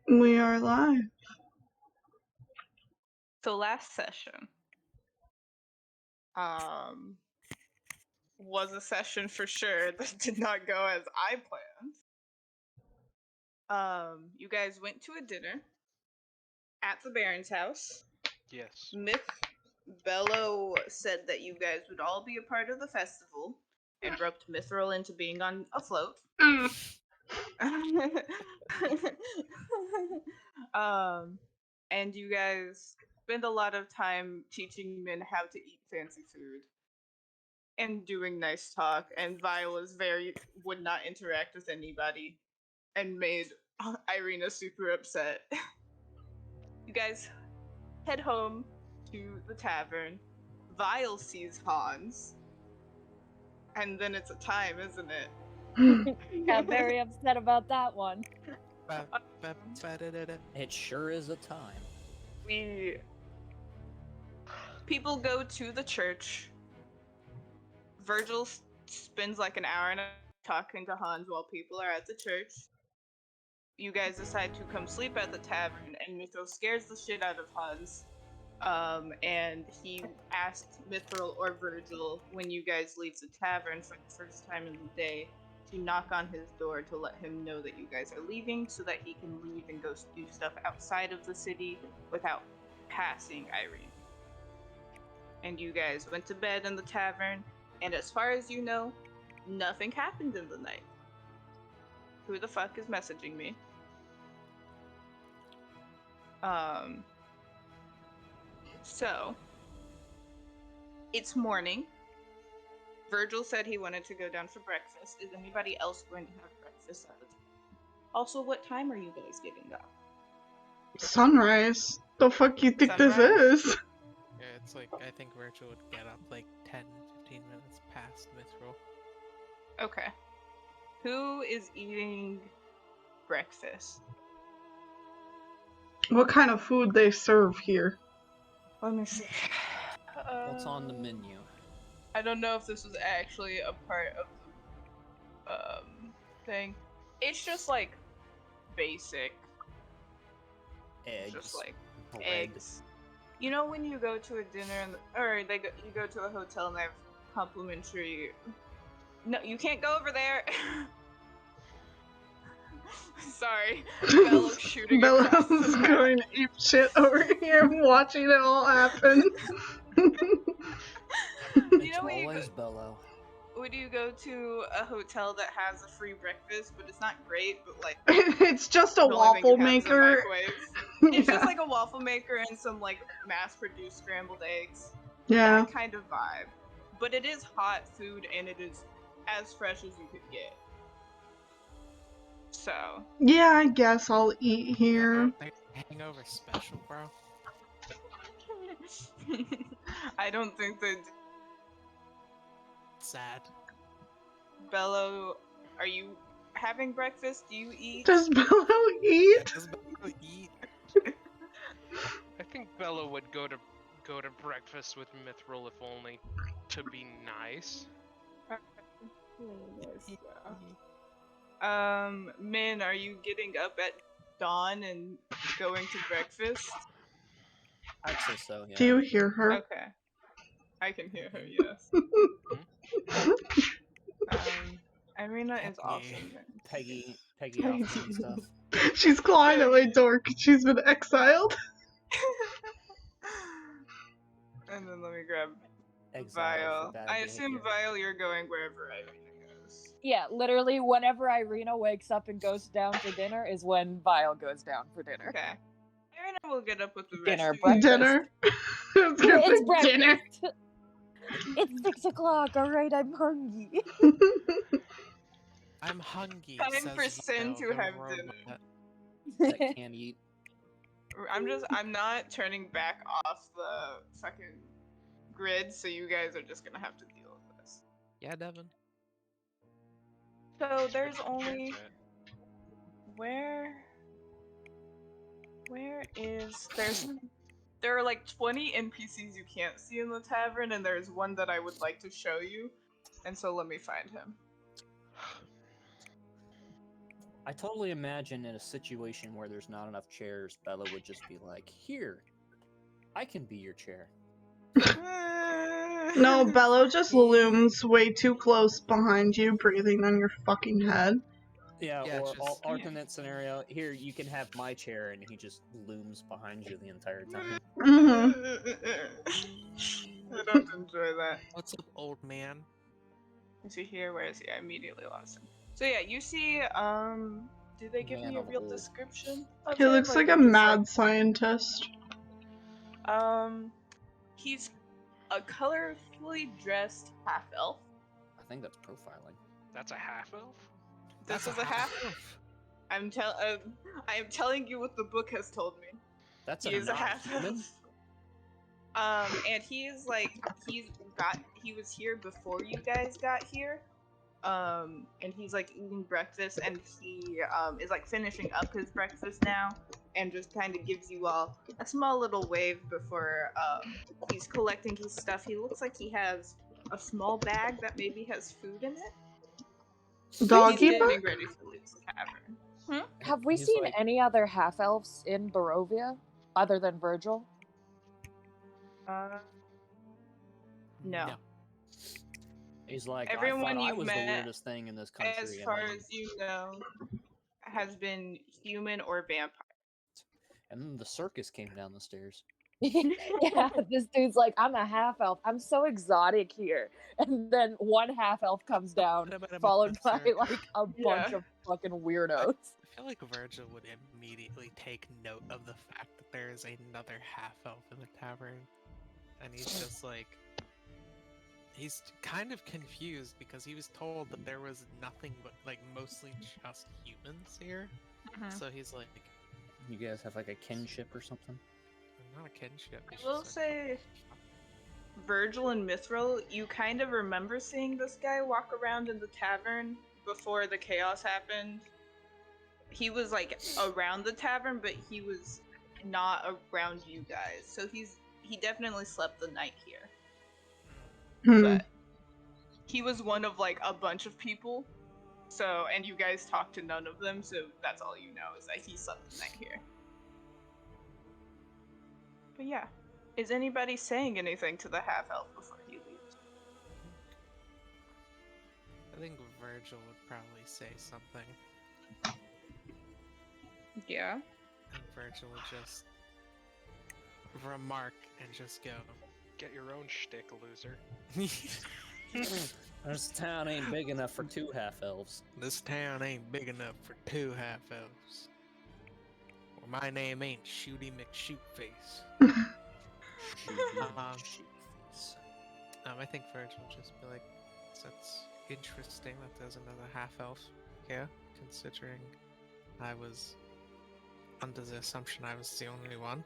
We are live. So last session was a session for sure that did not go as I planned. You guys went to a dinner at the Baron's house. Yes. Bello said that you guys would all be a part of the festival and roped Mithril into being on a float. And you guys spend a lot of time teaching Min how to eat fancy food and doing nice talk, and Vile would not interact with anybody and made Irina super upset. You guys head home to the tavern. Vile sees Hans, and then it's a time, isn't it? Got very upset about that one. It sure is a time. People go to the church. Virgil spends like an hour and a half talking to Hans while people are at the church. You guys decide to come sleep at the tavern, and Mithril scares the shit out of Hans. And he asked Mithril or Virgil, when you guys leave the tavern for the first time in the day, to knock on his door to let him know that you guys are leaving, so that he can leave and go do stuff outside of the city without passing Irene. And you guys went to bed in the tavern, and as far as you know, nothing happened in the night. Who the fuck is messaging me? So, it's morning. Virgil said he wanted to go down for breakfast. Is anybody else going to have breakfast at the time? Also, what time are you guys getting up? Sunrise. The fuck you think Sunrise? this is? Yeah, it's like, I think Virgil would get up like 10, 15 minutes past Mithril. Okay. Who is eating breakfast? What kind of food they serve here? Let me see. What's on the menu? I don't know if this was actually a part of the thing. It's just like basic. Eggs. Just like bread. eggs. You know when you go to a dinner you go to a hotel and they have complimentary. No, you can't go over there. Sorry, Bella's shooting across the Bella's map. going ape shit over here, watching it all happen. It's know when you always Bello. Would you go to a hotel that has a free breakfast, but it's not great, but like It's just a the only thing waffle you have is a maker. microwave? It's Yeah. just like a waffle maker and some like mass-produced scrambled eggs. Yeah. That kind of vibe. But it is hot food and it is as fresh as you could get. So. Yeah, I guess I'll eat here. Hangover special, bro. I don't think that. Sad. Bello, are you having breakfast? Do you eat? Does Bello eat? Does Bello eat? I think Bella would go to breakfast with Mithril if only to be nice. Min, are you getting up at dawn and going to breakfast? I'd say so, yeah. Do you hear her? Okay. I can hear her, yes. Irina is awesome. Peggy outfit and stuff. She's clawing at my door because she's been exiled. And then let me grab Exiled Vile. for bad I assume, behavior. Vile, you're going wherever Irina goes. Yeah, literally, whenever Irina wakes up and goes down for dinner is when Vile goes down for dinner. Okay. Irina will get up with the Dinner, rest of you. Dinner. I was gonna It's say breakfast. dinner. It's 6 o'clock, alright, I'm hungry. I'm hungry. Time says for Sin Vile, to the have robot. dinner. That can't eat. I'm not turning back off the fucking grid, so you guys are just gonna have to deal with this. Yeah, Devin. So there's only there are like 20 NPCs you can't see in the tavern, and there's one that I would like to show you, and so let me find him. I totally imagine in a situation where there's not enough chairs, Bella would just be like, "Here, I can be your chair." No, Bello just looms way too close behind you, breathing on your fucking head. Yeah, Yeah, or just- alternate scenario. Here, you can have my chair, and he just looms behind you the entire time. Hmm. I don't enjoy that. What's up, old man? Is he here? Where is he? I immediately lost him. So yeah, you see, did they give Man me a of real old. description of He him? looks Or like they a just, mad scientist. He's a colorfully dressed half elf. I think that's profiling. That's a half elf? This That's is a half. I am telling you what the book has told me. That's He is a half non-human? elf. And he's like he was here before you guys got here. And he's like eating breakfast, and he is like finishing up his breakfast now, and just kind of gives you all a small little wave before he's collecting his stuff. He looks like he has a small bag that maybe has food in it. Doggy He's bag? getting ready to leave the tavern. Have we He's seen like- any other half elves in Barovia other than Virgil? No. He's like, Everyone I thought I you've was met, the weirdest thing in this country. as and far then- as you know, has been human or vampire. And then the circus came down the stairs. Yeah, this dude's like, I'm a half elf. I'm so exotic here. And then one half elf comes down, followed by like a bunch Yeah. of fucking weirdos. I feel like Virgil would immediately take note of the fact that there is another half elf in the tavern, and he's just like, he's kind of confused because he was told that there was nothing but like mostly just humans here. So he's like, You guys have like a kinship or something? not a kinship. I he's will just like, say, Virgil and Mithril, you kind of remember seeing this guy walk around in the tavern before the chaos happened. He was like around the tavern, but he was not around you guys. So he definitely slept the night here. Hmm. But he was one of like a bunch of people. So, and you guys talked to none of them, so that's all you know is that he slept the night here. But yeah. Is anybody saying anything to the half-elf before he leaves? I think Virgil would probably say something, Yeah. and Virgil would just remark and just go, Get your own shtick, loser. This town ain't big enough for two half elves. "This town ain't big enough for two half elves. Or my name ain't Shooty McShootface." I think Virgil would just be like, "That's interesting that there's another half elf here, considering I was under the assumption I was the only one."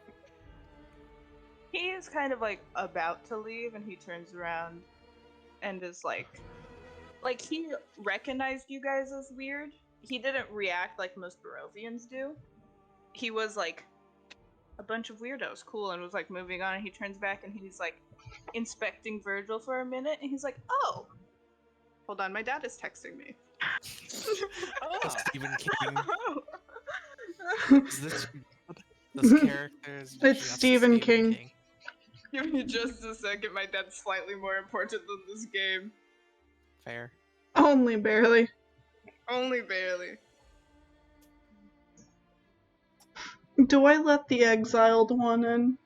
He is kind of like about to leave, and he turns around and is like he recognized you guys as weird. He didn't react like most Barovians do. He was like, a bunch of weirdos, cool, and was like moving on, and he turns back and he's like inspecting Virgil for a minute, and he's like, oh, hold on, my dad is texting me. Stephen King. Is this this character is It's just Stephen King. Give me just a second, my dad's slightly more important than this game. Fair. Only barely. Only barely. Do I let the exiled one in?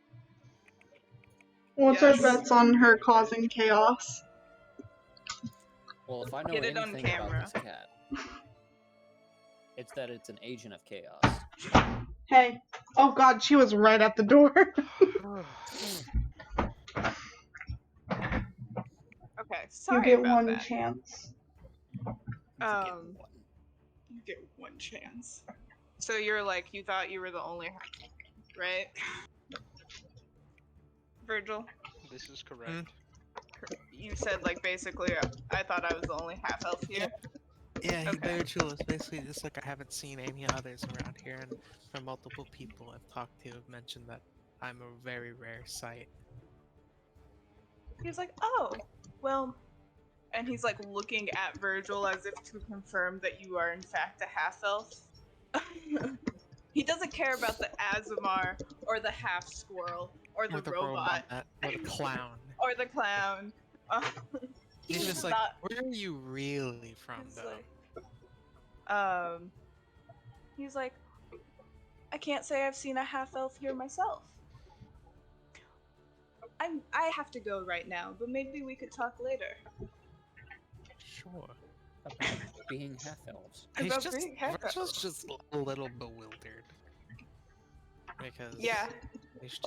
What's our Yes. bets on her causing chaos? Well, if I know Get it on anything camera. about this cat, it's that it's an agent of chaos. Hey. Oh god, she was right at the door. Okay, You sorry get about one that. chance. You get one chance. So you're like, you thought you were the only, right? Virgil, This is correct. you said like basically, I thought I was the only half elf here. Yeah, Okay. Virgil is basically just like, I haven't seen any others around here, and from multiple people I've talked to have mentioned that I'm a very rare sight. He's like, oh, well, And he's like looking at Virgil as if to confirm that you are in fact a half-elf. He doesn't care about the Azamar or the half-squirrel or the robot or the clown. or the clown. He's just like, where are you really from, he's though? He's like, I can't say I've seen a half-elf here myself. I have to go right now, but maybe we could talk later. Sure. About being half elves. Virgil's just a little bewildered. Because he's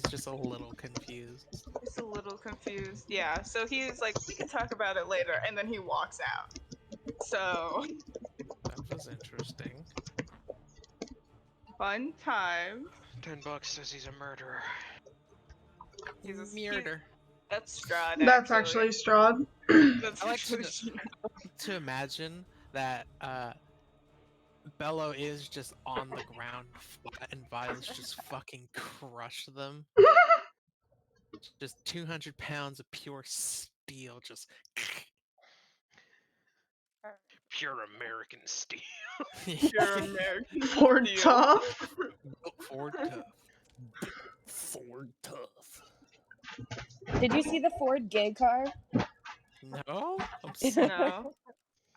just a little confused. He's a little confused. Yeah, so he's like, we can talk about it later, and then he walks out. So That was interesting. Fun time. $10 says he's a murderer. He's a murderer. That's Strahd. That's actually Strahd. That's I like to imagine that Bello is just on the ground flat and Viol's just fucking crush them. Just 200 pounds of pure steel, just Pure American steel. Pure American. Ford tough. Ford tough. Ford tough. Did you see the Ford gay car? No? No.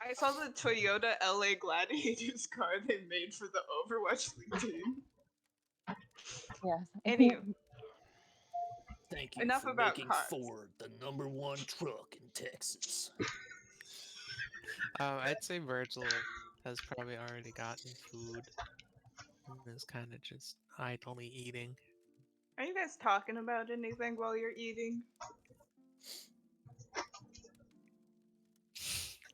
I saw the Toyota LA Gladiators car they made for the Overwatch League team. Yeah. Anywho. Thank you Enough for about making cars. Ford the #1 truck in Texas. I'd say Virgil has probably already gotten food and is kind of just idly eating. Are you guys talking about anything while you're eating?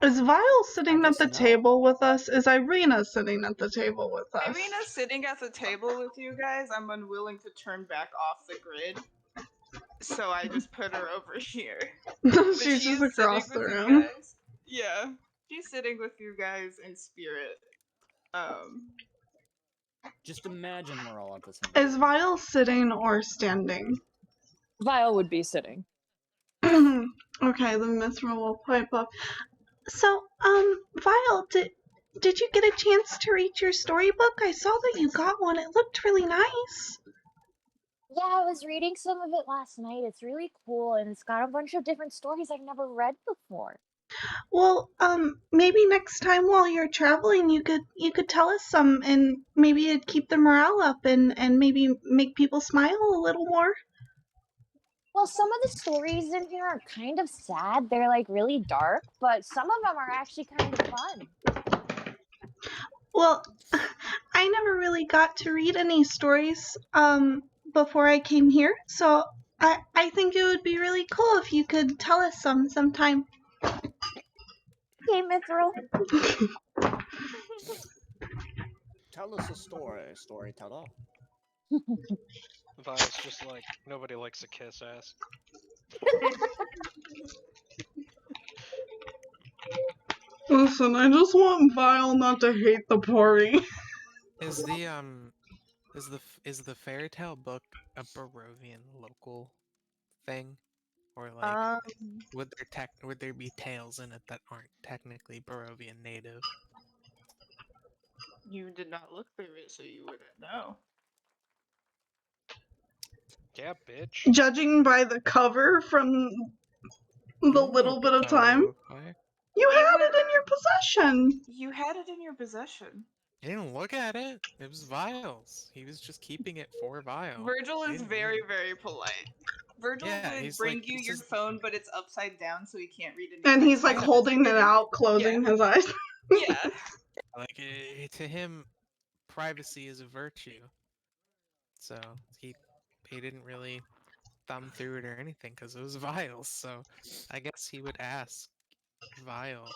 Is Vile sitting at the table with us? Is Irina sitting at the table with us? Irina's sitting at the table with you guys. I'm unwilling to turn back off the grid. So I just put her over here. She's just across the room. Yeah. She's sitting with you guys in spirit. Just imagine we're all at the same Is Vile sitting or standing? Vile would be sitting. Okay, the Mithril will pipe up. So, Vile, did you get a chance to read your storybook? I saw that you got one. It looked really nice. Yeah, I was reading some of it last night. It's really cool, and it's got a bunch of different stories I've never read before. Well, maybe next time while you're traveling, you could tell us some, and maybe it'd keep the morale up, and maybe make people smile a little more. Well, some of the stories in here are kind of sad. They're like really dark, but some of them are actually kind of fun. Well, I never really got to read any stories before I came here, so I think it would be really cool if you could tell us some sometime. Okay, Mithril. Tell us a story, storyteller. Vile's just like, nobody likes a kiss ass. Listen, I just want Vile not to hate the party. Is the fairy tale book a Barovian local thing, or like would there be tales in it that aren't technically Barovian native? You did not look through it, so you wouldn't know. Yeah, bitch. Judging by the cover from the little bit of time, you had it in your possession. You had it in your possession. He didn't look at it. It was Vile's. He was just keeping it for Vile. Virgil is very, very polite. Virgil would bring you your phone, but it's upside down, so he can't read it. And he's like holding it out, closing his eyes. Yeah. Like to him, privacy is a virtue. So he didn't really thumb through it or anything because it was Vile's. So I guess he would ask Vile.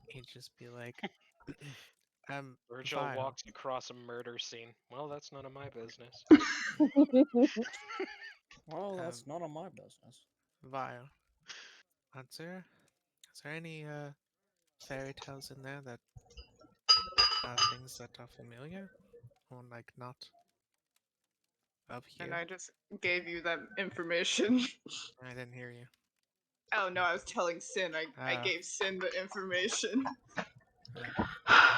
He'd just be like, Virgil Vile. walks across a murder scene. Well, that's none of my business. Well, that's none of my business. Vile. Is there any fairy tales in there that things that are familiar or like not of here? And I just gave you that information. I didn't hear you. Oh no, I was telling Sin. I gave Sin the information.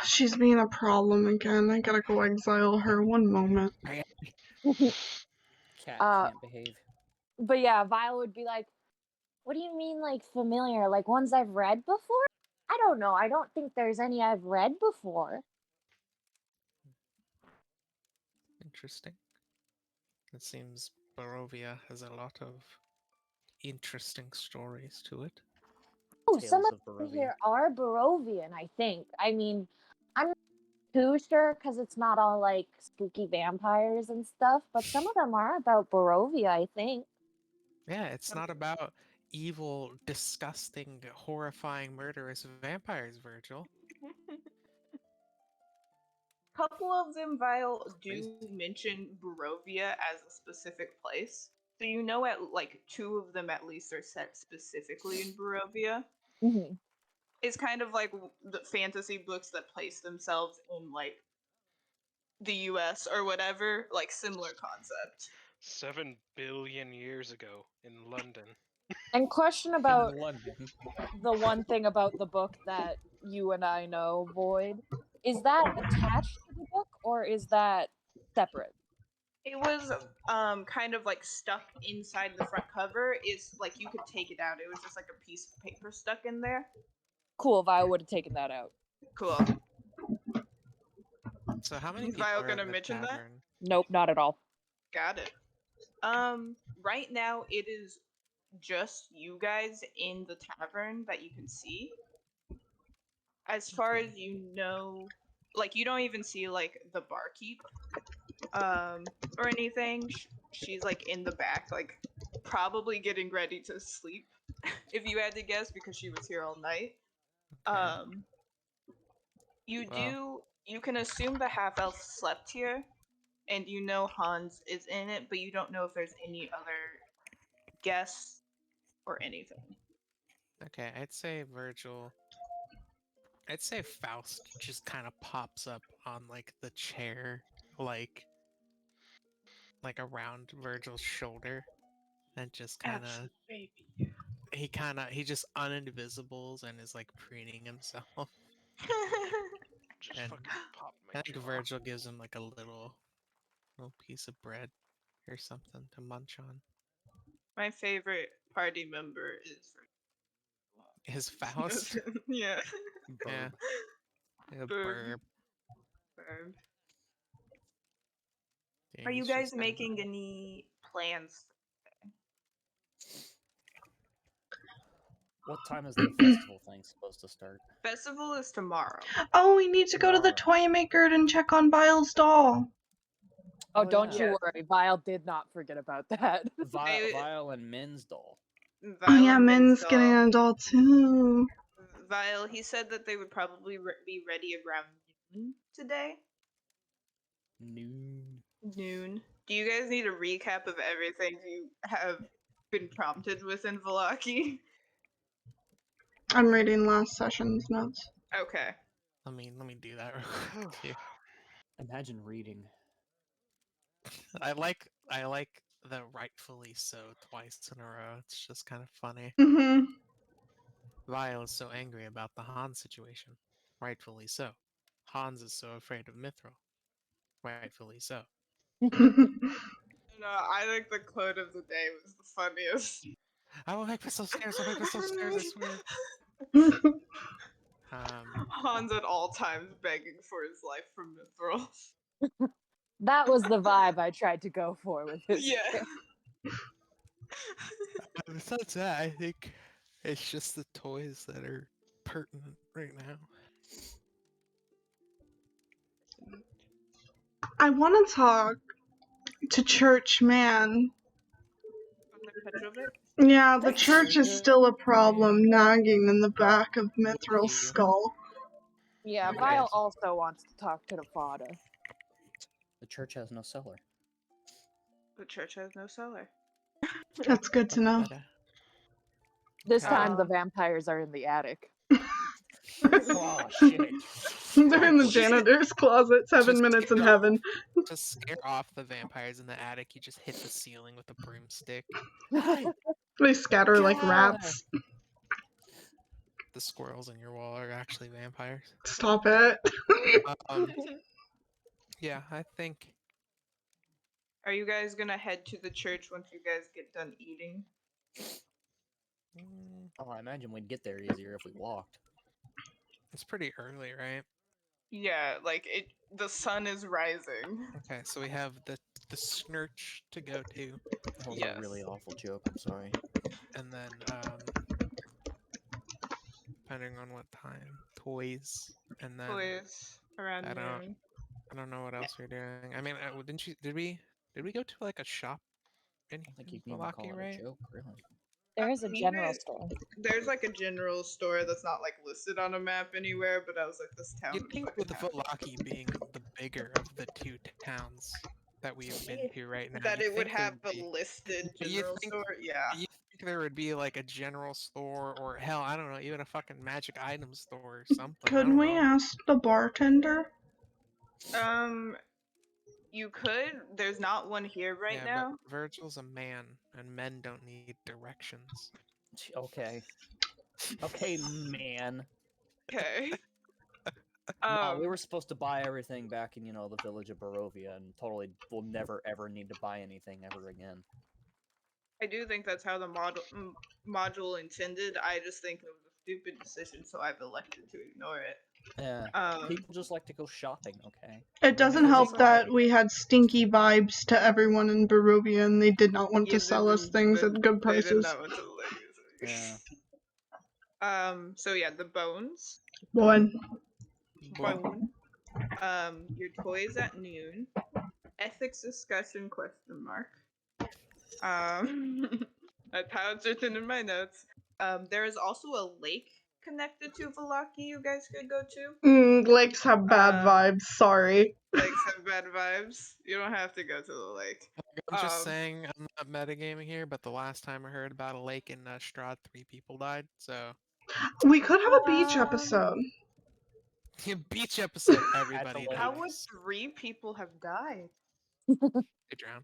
She's being a problem again. I gotta go exile her. One moment. Cat Uh, can't behave. But yeah, Vile would be like, what do you mean, like, familiar? Like, ones I've read before? I don't know. I don't think there's any I've read before. Interesting. It seems Barovia has a lot of interesting stories to it. Oh, Tales some of of them Barovia. here are Barovian, I think. I mean, I'm not too sure because it's not all like spooky vampires and stuff, but some of them are about Barovia, I think. Yeah, it's not about evil, disgusting, horrifying, murderous vampires, Virgil. Couple of them, Vile, do Crazy. mention Barovia as a specific place. So you know, at like 2 of them at least are set specifically in Barovia. Mm-hmm. It's kind of like the fantasy books that place themselves in like the U.S. or whatever, like similar concept. 7 billion years ago in London. And question about In London. the one thing about the book that you and I know, Void. Is that attached to the book or is that separate? It was kind of like stuck inside the front cover. It's like you could take it out. It was just like a piece of paper stuck in there. Cool, Vile would have taken that out. Cool. So how many Is people Vile are gonna in the mention that? tavern? Nope, not at all. Got it. Right now it is just you guys in the tavern that you can see. As far Okay. as you know, like you don't even see like the barkeep, or anything. She's like in the back, like probably getting ready to sleep, if you had to guess, because she was here all night. Okay. You can assume the half elf slept here, and you know Hans is in it, but you don't know if there's any other guests or anything. Okay, I'd say Virgil. I'd say Faust just kind of pops up on like the chair, like around Virgil's shoulder, and just kind of baby. he just uninvisibles and is like preening himself. Just And fucking pop my I think jaw. Virgil gives him like a little piece of bread or something to munch on. My favorite party member is His Faust. yeah. Yeah. A Burb. burb. Burb. Dang, Are you he's guys just making any plans? What time is the festival thing supposed to start? Festival is tomorrow. Oh, we need to go to the Tomorrow. toy maker and check on Vile's doll. Oh, Oh, don't yeah. you worry. Vile did not forget about that. Vile and Min's doll. Oh Vile yeah, and Min's Min's getting doll. a doll too. Vile, he said that they would probably be ready around noon today. Noon. Do you guys need a recap of everything you have been prompted with in Velaki? I'm reading last session's notes. Okay. Let me do that real quick too. Imagine reading. I like the rightfully so twice in a row. It's just kind of funny. Mm-hmm. Vile is so angry about the Hans situation. Rightfully so. Hans is so afraid of Mithril. Rightfully so. No, I think the quote of the day was the funniest. I will make myself scarce, I'll make myself scarce, I swear. Hans at all times begging for his life from Mithril. That was the vibe I tried to go for with his. Yeah. Besides that, I think it's just the toys that are pertinent right now. I want to talk to Church Man. Petrovic? Yeah, the church is still a problem nagging in the back of Mithril's you. skull. Yeah, Okay. Vile also wants to talk to the Fada. The church has no cellar. The church has no cellar. That's good to know. This time the Um, vampires are in the attic. Oh shit! They're in the janitor's closet, 7 Just minutes in scare heaven. To scare off the vampires in the attic, you just hit the ceiling with a broomstick. They scatter like God! rats. The squirrels in your wall are actually vampires. Stop it. Um, yeah, I think. Are you guys gonna head to the church once you guys get done eating? Oh, I imagine we'd get there easier if we walked. It's pretty early, right? Yeah, like the sun is rising. Okay, so we have the snurch to go to, That was Yes. a really awful joke. I'm sorry. and then depending on what time, toys, and then Toys around I don't noon. I don't know what else we're doing. I mean, didn't you? Did we go to like a shop in I don't think you can even Valaki, call it right? a joke, really. There is a general Even- store. There's like a general store that's not like listed on a map anywhere, but I was like, this town You'd would think fucking with the have Valaki being the bigger of the two towns that we've been to right now, that you'd it would think there have a be- listed you general think store. Yeah. you think there would be like a general store, or hell, I don't know, even a fucking magic item store or something. I Could don't we know. ask the bartender? You could. There's not one here right Yeah, now. but Virgil's a man, and men don't need directions. Okay. Okay, man. Okay. No, we were supposed to buy everything back in, the village of Barovia, and totally will never ever need to buy anything ever again. I do think that's how the module intended. I just think it was a stupid decision, so I've elected to ignore it. Yeah. Um, People just like to go shopping, okay? It doesn't I help think that we had stinky vibes to everyone in Barovia and they did not want to sell us things at good They did prices. not want to Yeah. So yeah, the bones. One. Bone. Your toys at noon. Ethics discussion ? That's how it's written in my notes. There is also a lake connected to Valaki you guys could go to. Lakes have bad vibes, sorry. Lakes have bad vibes. You don't have to go to the lake. I'm just saying, I'm not metagaming here, but the last time I heard about a lake in Strahd, 3 people died, so... We could have a beach episode. Beach episode, everybody lake. How would dies. 3 people have died? They drowned.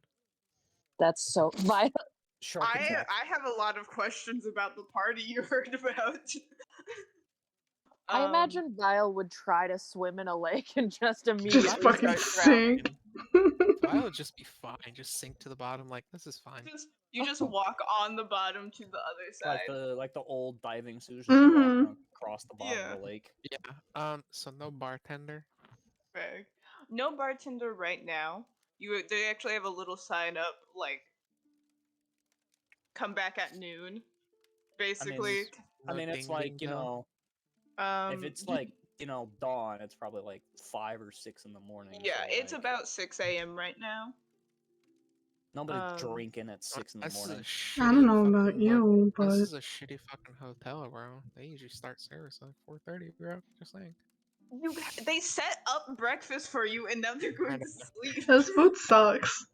That's so violent. Shark attack. I have a lot of questions about the party you heard about. I imagine Vile would try to swim in a lake and just immediately Just fucking start drowning. sink. I would just be fine, just sink to the bottom, like, this is fine. You just walk on the bottom to the other side. Like the old diving suits walking across the bottom of the lake. Yeah. So no bartender. Right. No bartender right now. They actually have a little sign up like come back at noon. Basically. I mean, it's like, if it's like, dawn, it's probably like 5 or 6 in the morning. Yeah, so, it's like, about 6 a.m. right now. Nobody's drinking at 6 in the morning. I don't know about you, but... This is a shitty fucking hotel, bro. They usually start service at like 4:30, bro. Just saying. They set up breakfast for you and now they're going to sleep. This food sucks.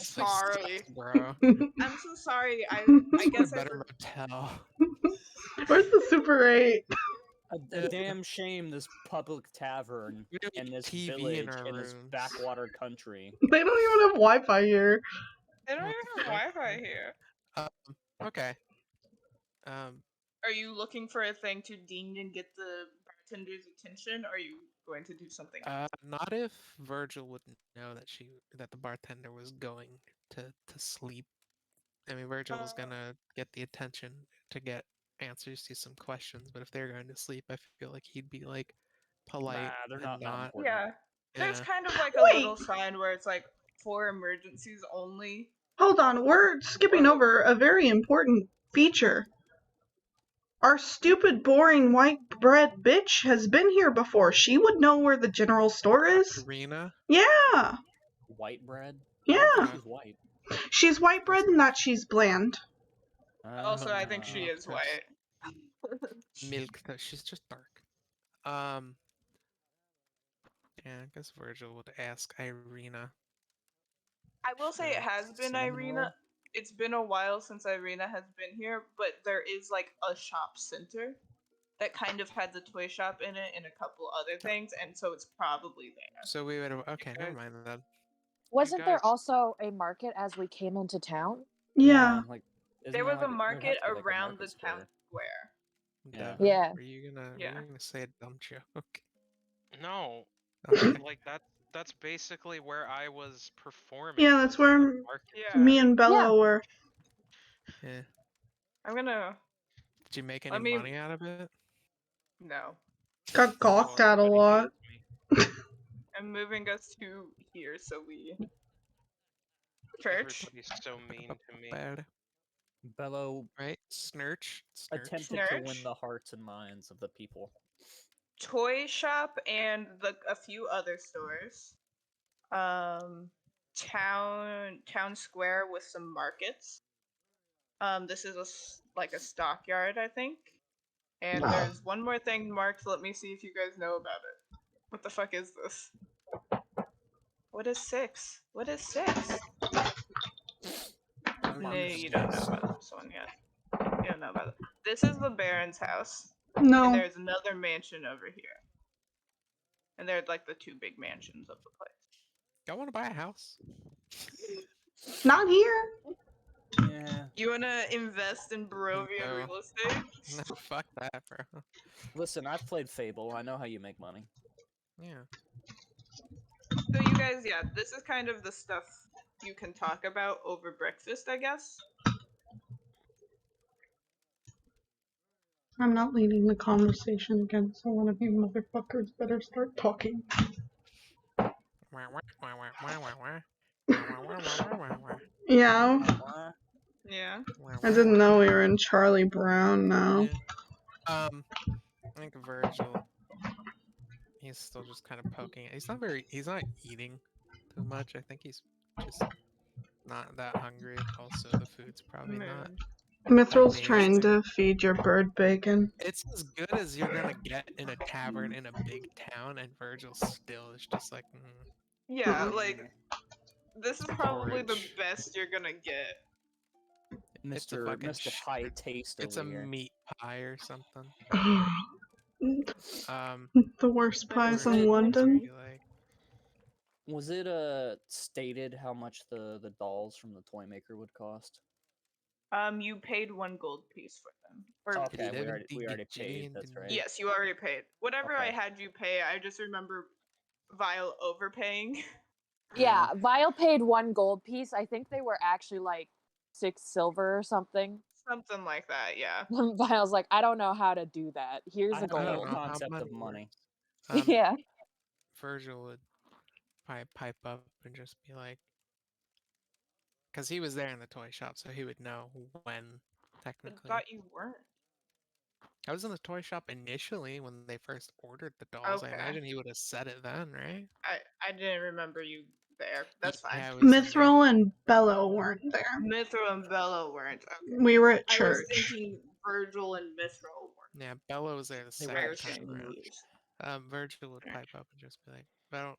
Sorry, bro. I'm so sorry. I guess a better motel. Where's the Super 8? A damn shame this public tavern in this TV village in this rooms. backwater country. They don't even have Wi-Fi here. They don't even have Wi-Fi here. Okay. Are you looking for a thing to ding and get the bartender's attention, or are you going to do something else? Not if Virgil would know that the bartender was going to sleep. I mean, Virgil was gonna get the attention to get answers to some questions, but if they're going to sleep, I feel like he'd be like polite. Nah, they're and not important. Yeah. There's kind of like a little sign where it's like for emergencies only. Hold on, we're skipping over a very important feature. Our stupid, boring, white bread bitch has been here before. She would know where the general store is. Arena? Yeah. White bread? Yeah. She's white. She's white bread in that she's bland. Also, I think she is white. Milk, she's just dark. Yeah, I guess Virgil would ask Irina. I will say it has been Irina. It's been a while since Irina has been here, but there is like a shop center that kind of had the toy shop in it and a couple other things, and so it's probably there. So we would have. Okay, never mind then. Wasn't there also a market as we came into town? Yeah. Like There was a There market has to be, like, a around market the square. town square. Yeah. Devin, Yeah. Were you Yeah. gonna say a dumb joke? No, Okay. like that's basically where I was performing. Yeah, that's was where the market. Yeah. me and Bella Yeah. were. Yeah. I'm gonna. Did you make any Let me- money out of it? No. Got gawked at a Everybody lot. hates me. I'm moving us to here so we. Church. Everybody's so mean to me. Bad, Bello right? Snurch. attempted to win Snurch. the hearts and minds of the people. Toy shop and a few other stores. Town square with some markets. This is like a stockyard, I think. And there's one more thing marked. Let me see if you guys know about it. What the fuck is this? What is 6? What is 6? No, you don't know about this one yet. You don't know about it. This is the Baron's house. And No, there's another mansion over here. And they're like the two big mansions of the place. Y'all want to buy a house? not here. Yeah. You wanna invest in Barovian No. real estate? No, fuck that, bro. Listen, I've played Fable. I know how you make money. Yeah. So you guys, yeah, this is kind of the stuff you can talk about over breakfast, I guess. I'm not leading the conversation again, so one of you motherfuckers better start talking. Yeah, Yeah. I didn't know we were in Charlie Brown now. Yeah. I think Virgil, he's still just kind of poking it. He's not eating too much. I think he's just not that hungry. Also, the food's probably not. Mithril's amazing. trying to feed your bird bacon. It's as good as you're gonna get in a tavern in a big town, and Virgil still is just like, Yeah, like this is probably the Porridge. best you're gonna get. It's a Mr. fucking Mr. High Taste it's over a here. meat pie or something. The worst pies Was in it- London. Like, Was it stated how much the dolls from the toy maker would cost? You paid 1 gold piece for them. Or Okay, we already paid. That's right. yes, you already paid. Whatever I Okay. had you pay, I just remember Vile overpaying. Yeah, Vile paid 1 gold piece. I think they were actually like 6 silver or something. Something like that, yeah. Vile's like, I don't know how to do that. Here's I a have I no don't gold. know how concept of money money. Yeah. Virgil would pipe up and just be like, because he was there in the toy shop, so he would know when. I Technically, thought you weren't. I was in the toy shop initially when they first ordered the dolls. Okay. I imagine he would have said it then, right? I didn't remember you there. That's fine. Yeah, I was in there. Mithril and Bello weren't there. Mithril and Bello weren't. Okay. We were at I was church. thinking Virgil and Mithril weren't. Yeah, Bella was there the They were second They're time same around. moves. Virgil would pipe up and just be like, "Well,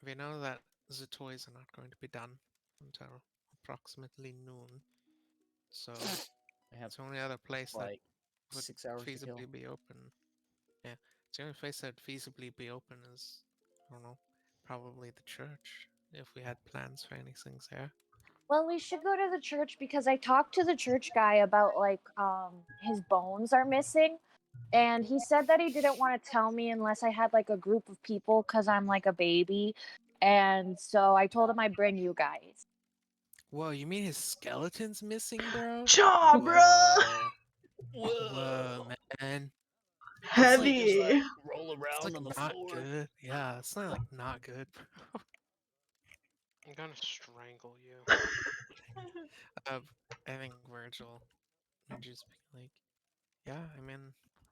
we know that the toys are not going to be done until approximately noon, so They have it's the only other place that like would 6 hours to kill. feasibly be open. Yeah, it's the only place that would feasibly be open is, I don't know, probably the church, if we had plans for anything there." Well, we should go to the church because I talked to the church guy about like his bones are missing, and he said that he didn't want to tell me unless I had like a group of people because I'm like a baby, and so I told him I'd bring you guys. Whoa, you mean his skeleton's missing, bro? Chaw, bruh! Whoa, man. Heavy. Roll It's around like on the not floor. good. Yeah, it's not like not good, bro. I'm gonna strangle you. I think Virgil would just be like, yeah, I mean,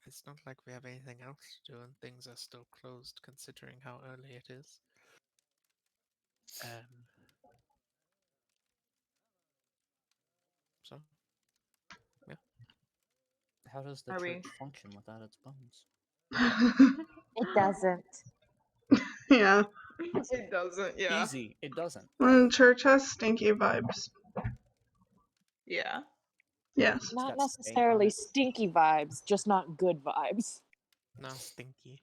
it's not like we have anything else to do and things are still closed considering how early it is. So, yeah. How does the Are we- church function without its bones? It doesn't. Yeah. It doesn't, yeah. Easy. It doesn't. Church has stinky vibes. Yeah. Yes. Not got stank on necessarily it. stinky vibes, just not good vibes. Not stinky.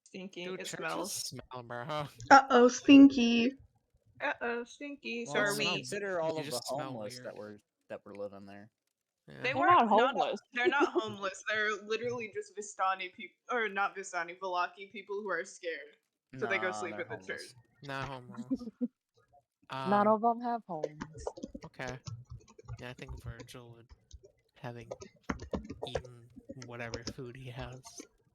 Stinky. Dude, It churches smells. smell, bro. Uh-oh, stinky. Uh-oh, stinky. So Well, are Smell we... consider all They of the just smell homeless weird. that were that were living there. Yeah. They They're weren't not homeless. They're not homeless. They're literally just Vistani people, or not Vistani, Velaki people who are scared, so they go Nah, sleep they're at the homeless. church. Not homeless. None of them have homes. Okay. Yeah, I think Virgil would having eaten whatever food he has.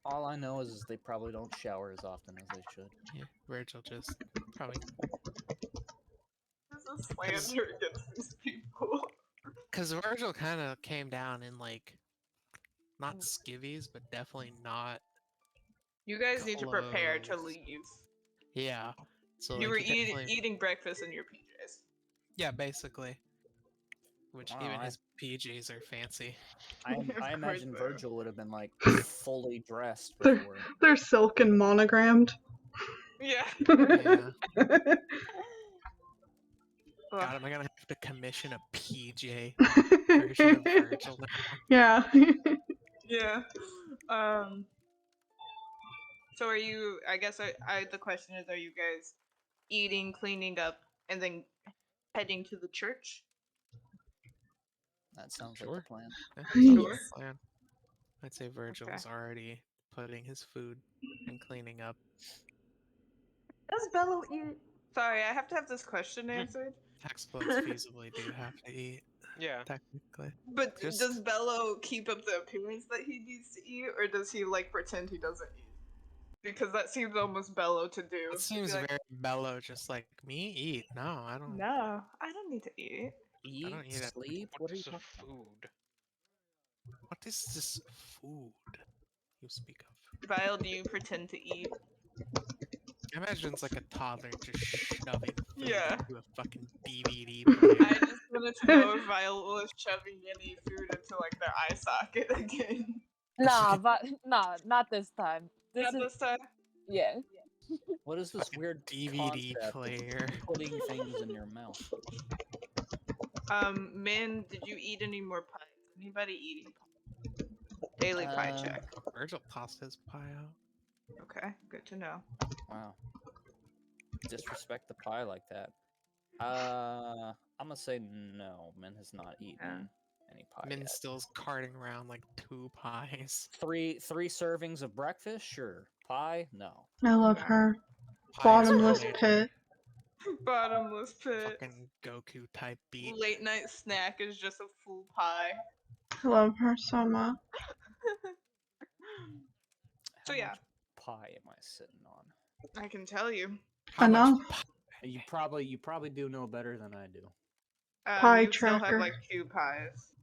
All I know is they probably don't shower as often as they should. Yeah, Virgil just probably This is slander against these people. because Virgil kind of came down in like not skivvies, but definitely not. You guys need to prepare to Clothes. leave. Yeah. So You like were he definitely. eating breakfast in your PJs. Yeah, basically. Which Wow, even his PJs are fancy. I Of imagine course they are. Virgil would have been like fully dressed They're, before. they're silk and monogrammed. Yeah. Yeah. Ugh. God, am I gonna have to commission a PJ version of Virgil now? Yeah. Yeah. So are you? I guess the question is: are you guys eating, cleaning up, and then heading to the church? That sounds like Sure. the plan. Yeah, Yes. sounds like a plan. I'd say Virgil's already putting his food and cleaning up. Does Bello eat? Sorry, I have to have this question answered. Textbooks feasibly do have to eat, Yeah. technically. But Just- does Bello keep up the appearance that he needs to eat, or does he like pretend he doesn't eat? Because that seems almost Bello to do. It seems Be like, very mellow, just like me eat. No, I don't. no, I don't need to eat. Eat, don't eat it. sleep. What What are you is a talking about? food? What is this food you speak of? Vile, do you pretend to eat? I imagine it's like a toddler just shoving food Yeah. into a fucking DVD player. I just wanted to know if Vile was shoving any food into like their eye socket again. Nah, but nah, not this time. This Not is this time. yeah. What is this Fucking weird DVD concept of player. putting things in your mouth? Min, did you eat any more pies? Anybody eating pie? Daily pie check. Virgil tossed his pie out. Okay, good to know. Wow. Disrespect the pie like that. I'm gonna say no. Min has not eaten any pie Min yet. still's carting around like 2 pies. Three servings of breakfast, sure. Pie, no. I love her. Pie is Bottomless related. pit. Bottomless pit. Fucking Goku type beat. Late night snack is just a full pie. I love her so much. So How yeah, much pie am I sitting on? I can tell you. How much Enough. pie? You probably do know better than I do. Pie You still have tracker. like 2 pies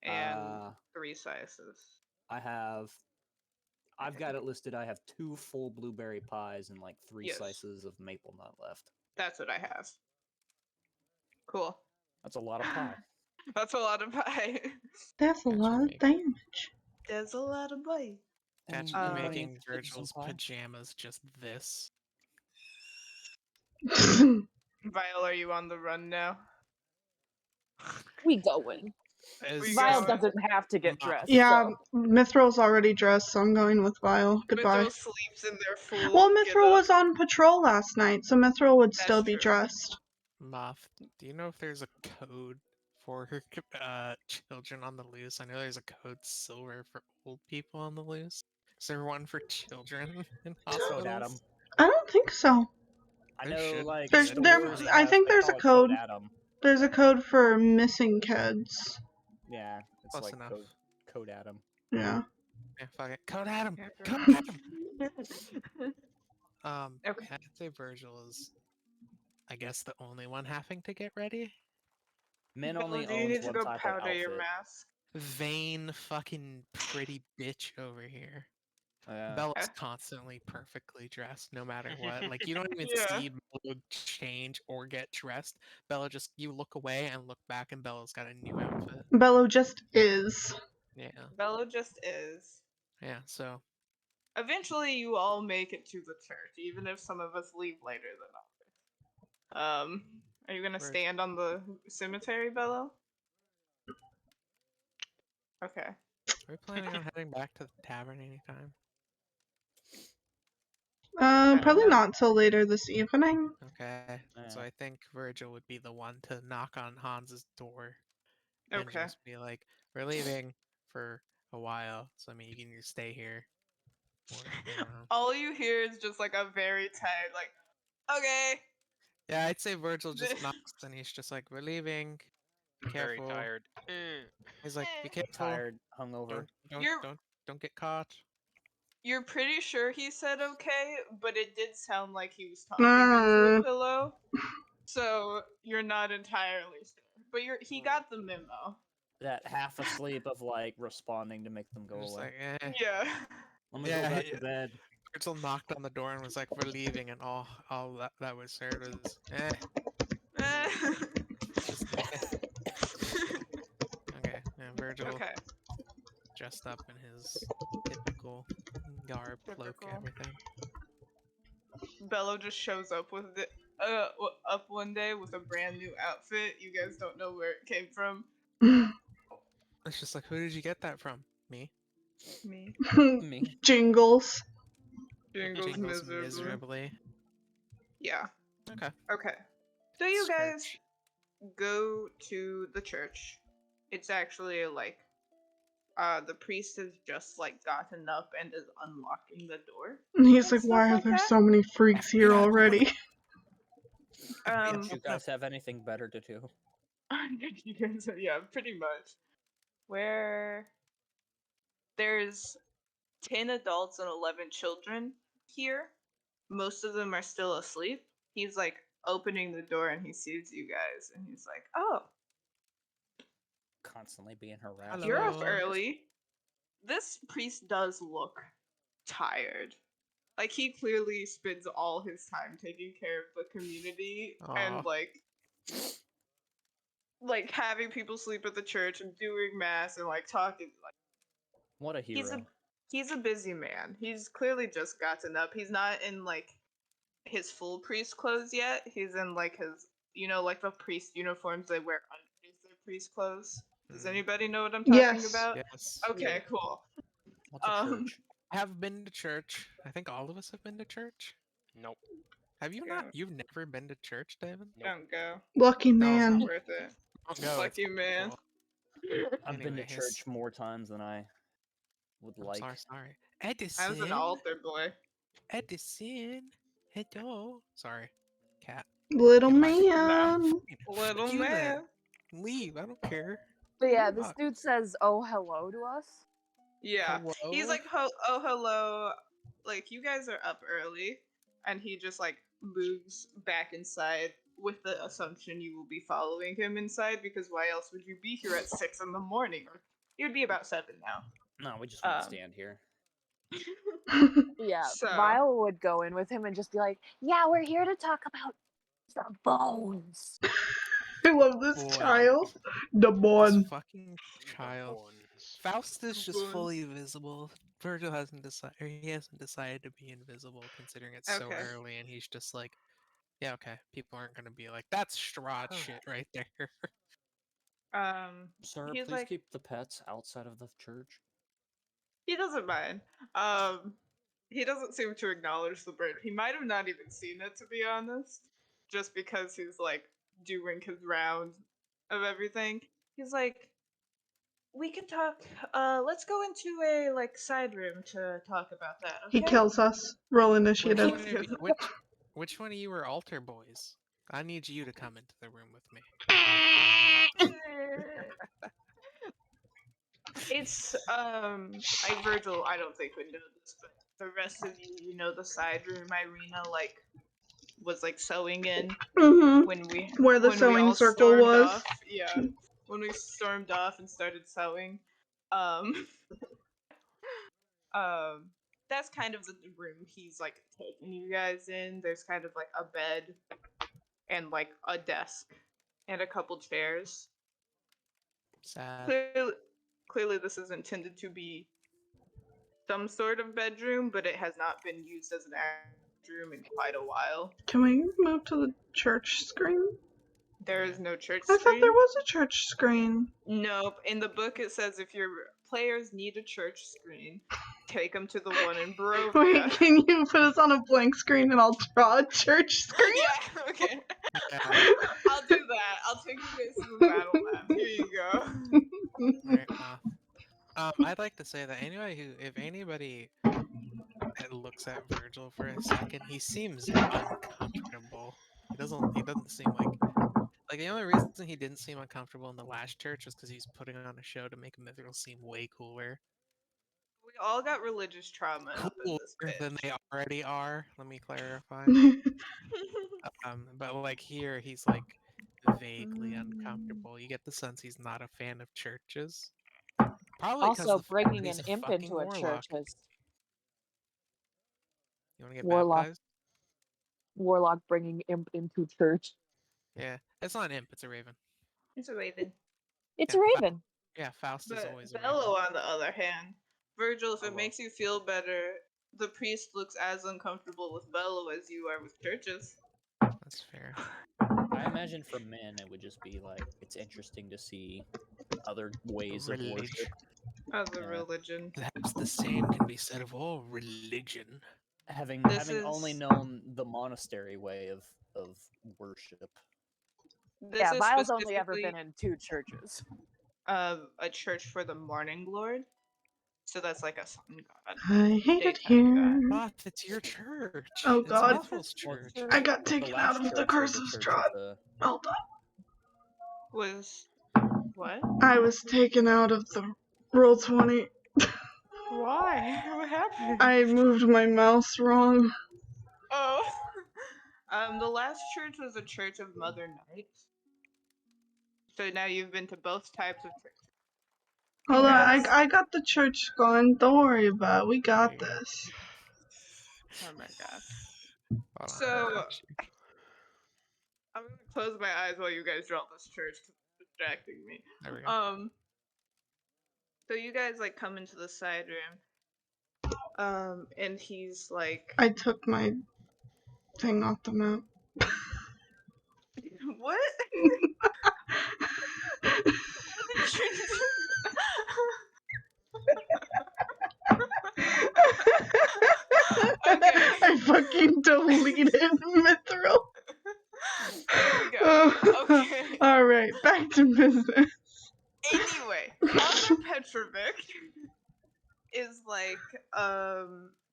and 3 slices. I've got it listed. I have 2 full blueberry pies and like 3 Yes. slices of maple nut left. That's what I have. Cool. That's a lot of pie. That's a lot of pie. That's a Gotcha, lot of mate. damage. There's a lot of pie. Imagine Anybody making interested in some Virgil's pie? pajamas just this. Vile, are you on the run now? We going. Is, Vile going. doesn't have to get Nah. dressed. Yeah, so. Mithril's already dressed, so I'm going with Vile. Goodbye. Mithril sleeps in their full Well, Mithril getup. was on patrol last night, so Mithril would That's still be true. dressed. Moth, do you know if there's a code for children on the loose? I know there's a code silver for old people on the loose. Is there one for children in hospitals? Code Adam. I don't think so. I There know, should like, There's- be. there- stores I have- think they there's call a it code. Adam. There's a code for missing kids. Yeah, it's Close like enough. code Adam. Yeah. Yeah, fuck it. Code Adam! Yeah, Code Adam! Okay. I'd say Virgil is, I guess, the only one having to get ready. Min Bello, only do you owns need to one go type of powder your outfit. mask? Vain fucking pretty bitch over here. Yeah. Bella's constantly perfectly dressed, no matter what. Like, you don't even Yeah. see Bella change or get dressed. Bella just, you look away and look back, and Bella's got a new outfit. Bello just is. Yeah, Bello just is. yeah, so. Eventually, you all make it to the church, even if some of us leave later than others. Are you gonna Where's- stand on the cemetery, Bello? Okay. Are we planning on heading back to the tavern anytime? Probably know. not till later this evening. Okay, so Yeah. I think Virgil would be the one to knock on Hans's door and Okay. just be like, "We're leaving for a while, so I mean, you can either stay here or I don't know." All you hear is just like a very tired, like, okay. Yeah, I'd say Virgil just This- knocks and he's just like, "We're leaving. Be Very careful." tired. He's like, "Be Eh. careful. Tired, hungover. You're Don't get caught." you're pretty sure he said okay, but it did sound like he was talking into Mm. a pillow. So you're not entirely sure. But he got the memo. That half asleep of like responding to make them go I'm just away. like, eh. Yeah. Let me Yeah, go back to bed. Virgil knocked on the door and was like, "We're leaving," and all that was heard was, eh. Just eh. Okay, yeah, Virgil Okay. dressed up in his typical garb, cloak, Typical. everything. Bello just shows up with it up one day with a brand new outfit. You guys don't know where it came from. It's just like, who did you get that from? Me. Me. Me. Jingles. Jingles Jingles miserably. miserably. Yeah. Okay. Okay. So you guys Church. go to the church. It's actually like the priest has just like gotten up and is unlocking the door. And he's And like, why stuff are like there that. so many freaks here Yeah, already? Don't you guys have anything better to do? You guys, yeah, pretty much. Where there's 10 adults and 11 children here. Most of them are still asleep. He's like opening the door and he sees you guys and he's like, "Oh, Constantly being harassed. you're up Hello. early." This priest does look tired. Like he clearly spends all his time taking care of the community Aw. and like having people sleep at the church and doing mass and like talking. Like What a hero. he's a busy man. He's clearly just gotten up. He's not in like his full priest clothes yet. He's in like his, like the priest uniforms they wear underneath their priest clothes. Does Mm. anybody know what I'm talking Yes. about? Yes. Okay, Yeah. cool. What's a church? I have been to church. I think all of us have been to church. Nope. Have you Yeah. not? You've never been to church, David? Nope. Don't go. Lucky It's man. not worth it. Don't go. Lucky it's man. awful. I've been to Anyways. church more times than I would I'm like. sorry. I Edison. was an altar boy. Edison. Hello. Sorry. Cat. Little Get back. man. Little you then. man. Leave. I don't care. But yeah, this Fuck. dude says, "Oh, hello" to us. Yeah. He's Hello? like, oh, hello. Like, you guys are up early. And he just, like, moves back inside with the assumption you will be following him inside, because why else would you be here at 6 in the morning? Or you'd be about 7 now. No, we just want to Um, stand here. Yeah, So- Vile would go in with him and just be like, "Yeah, we're here to talk about the bones." I love this Boy. child. The This boy. fucking child. Bones. Faust is just Bones. fully visible. Virgil hasn't decided, or he hasn't decided to be invisible, considering it's so Okay. early, and he's just like, yeah, okay, people aren't gonna be like, that's Strahd shit right there. Sir, He's please like, keep the pets outside of the church. he doesn't mind. He doesn't seem to acknowledge the bird. He might have not even seen it, to be honest, just because he's like doing his round of everything. He's like, we can talk. Let's go into a like side room to talk about that. Okay? He kills us. Roll Which initiative. one, of you, which one of you are altar boys? I need you to come into the room with me. It's Virgil, I don't think would know this, but the rest of you know the side room Irina like was like sewing in Mm-hmm. when we Where the when we sewing all circle stormed was. off. Yeah. When we stormed off and started sewing. Um that's kind of the room he's like taking you guys in. There's kind of like a bed and like a desk and a couple chairs. Sad. Clearly this is intended to be some sort of bedroom, but it has not been used as an bedroom in quite a while. Can we move to the church screen? There is no church I screen. thought there was a church screen. Nope. In the book it says if your players need a church screen, take them to the one in Barovia. Wait, can you put us on a blank screen and I'll draw a church screen? Yeah, okay. Yeah. I'll do that. I'll take you guys to the battle map. Here you go. Right, I'd like to say that if anybody looks at Virgil for a second, he seems uncomfortable. He doesn't seem like the only reason he didn't seem uncomfortable in the last church was because he's putting on a show to make Mithril seem way cooler. We all got religious trauma up in Cooler this bitch. than they already are. Let me clarify. But like here, he's like vaguely uncomfortable. You get the sense he's not a fan of churches. Probably because Also, the fact that bringing he's an a imp fucking into a warlock. church is You want to get warlock. baptized? Warlock bringing imp into church. Yeah, it's not an imp. It's a raven. It's a raven. It's Yeah, a raven. Yeah, Faust is But always a Bello, raven. on the other hand, Virgil, if it Bello. makes you feel better, the priest looks as uncomfortable with Bello as you are with churches. That's fair. I imagine for men it would just be like it's interesting to see other ways of Religion. worship. Other Yeah. religion. Perhaps the same can be said of all religion. Having This only is known the monastery way of worship. this Yeah, is Vile's only ever specifically been in 2 churches. a church for the morning lord. So that's like a sun god. I hate it Daytime here. Both, it's your church. Oh, It's God. Mithril's church. I got The taken last out of the church curse was of the church of Strahd. the Hold on. Was what? I was taken out of the roll 20. Why? What happened? I moved my mouse wrong. Oh. The last church was a church of Mother Night. So now you've been to both types of churches. Hold on, Congrats. I got the church going. Don't worry about it. We got Yeah. this. Oh my god. Hold on, So I got you. I'm gonna close my eyes while you guys draw this church because it's distracting me. There we go. So you guys like come into the side room. And he's like, I took my thing off the map. what? What did you do? Okay. I fucking deleted Mithril. There we go. Okay. Alright, back to business. Anyway, Father Petrovic is like,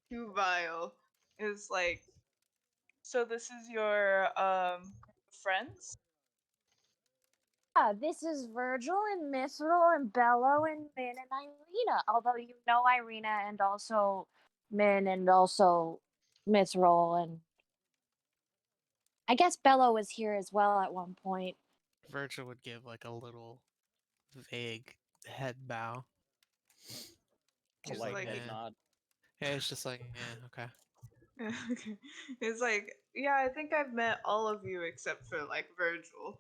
too vile. Is like, so this is your, friends? Yeah, this is Virgil and Mithril and Bello and Min and Irina. Although you know Irina and also Min and also Mithril and I guess Bello was here as well at one point. Virgil would give like a little vague head bow. He's polite like- head "Eh." nod. Yeah, it's just like, yeah, okay. Okay. It's like, yeah, I think I've met all of you except for like Virgil.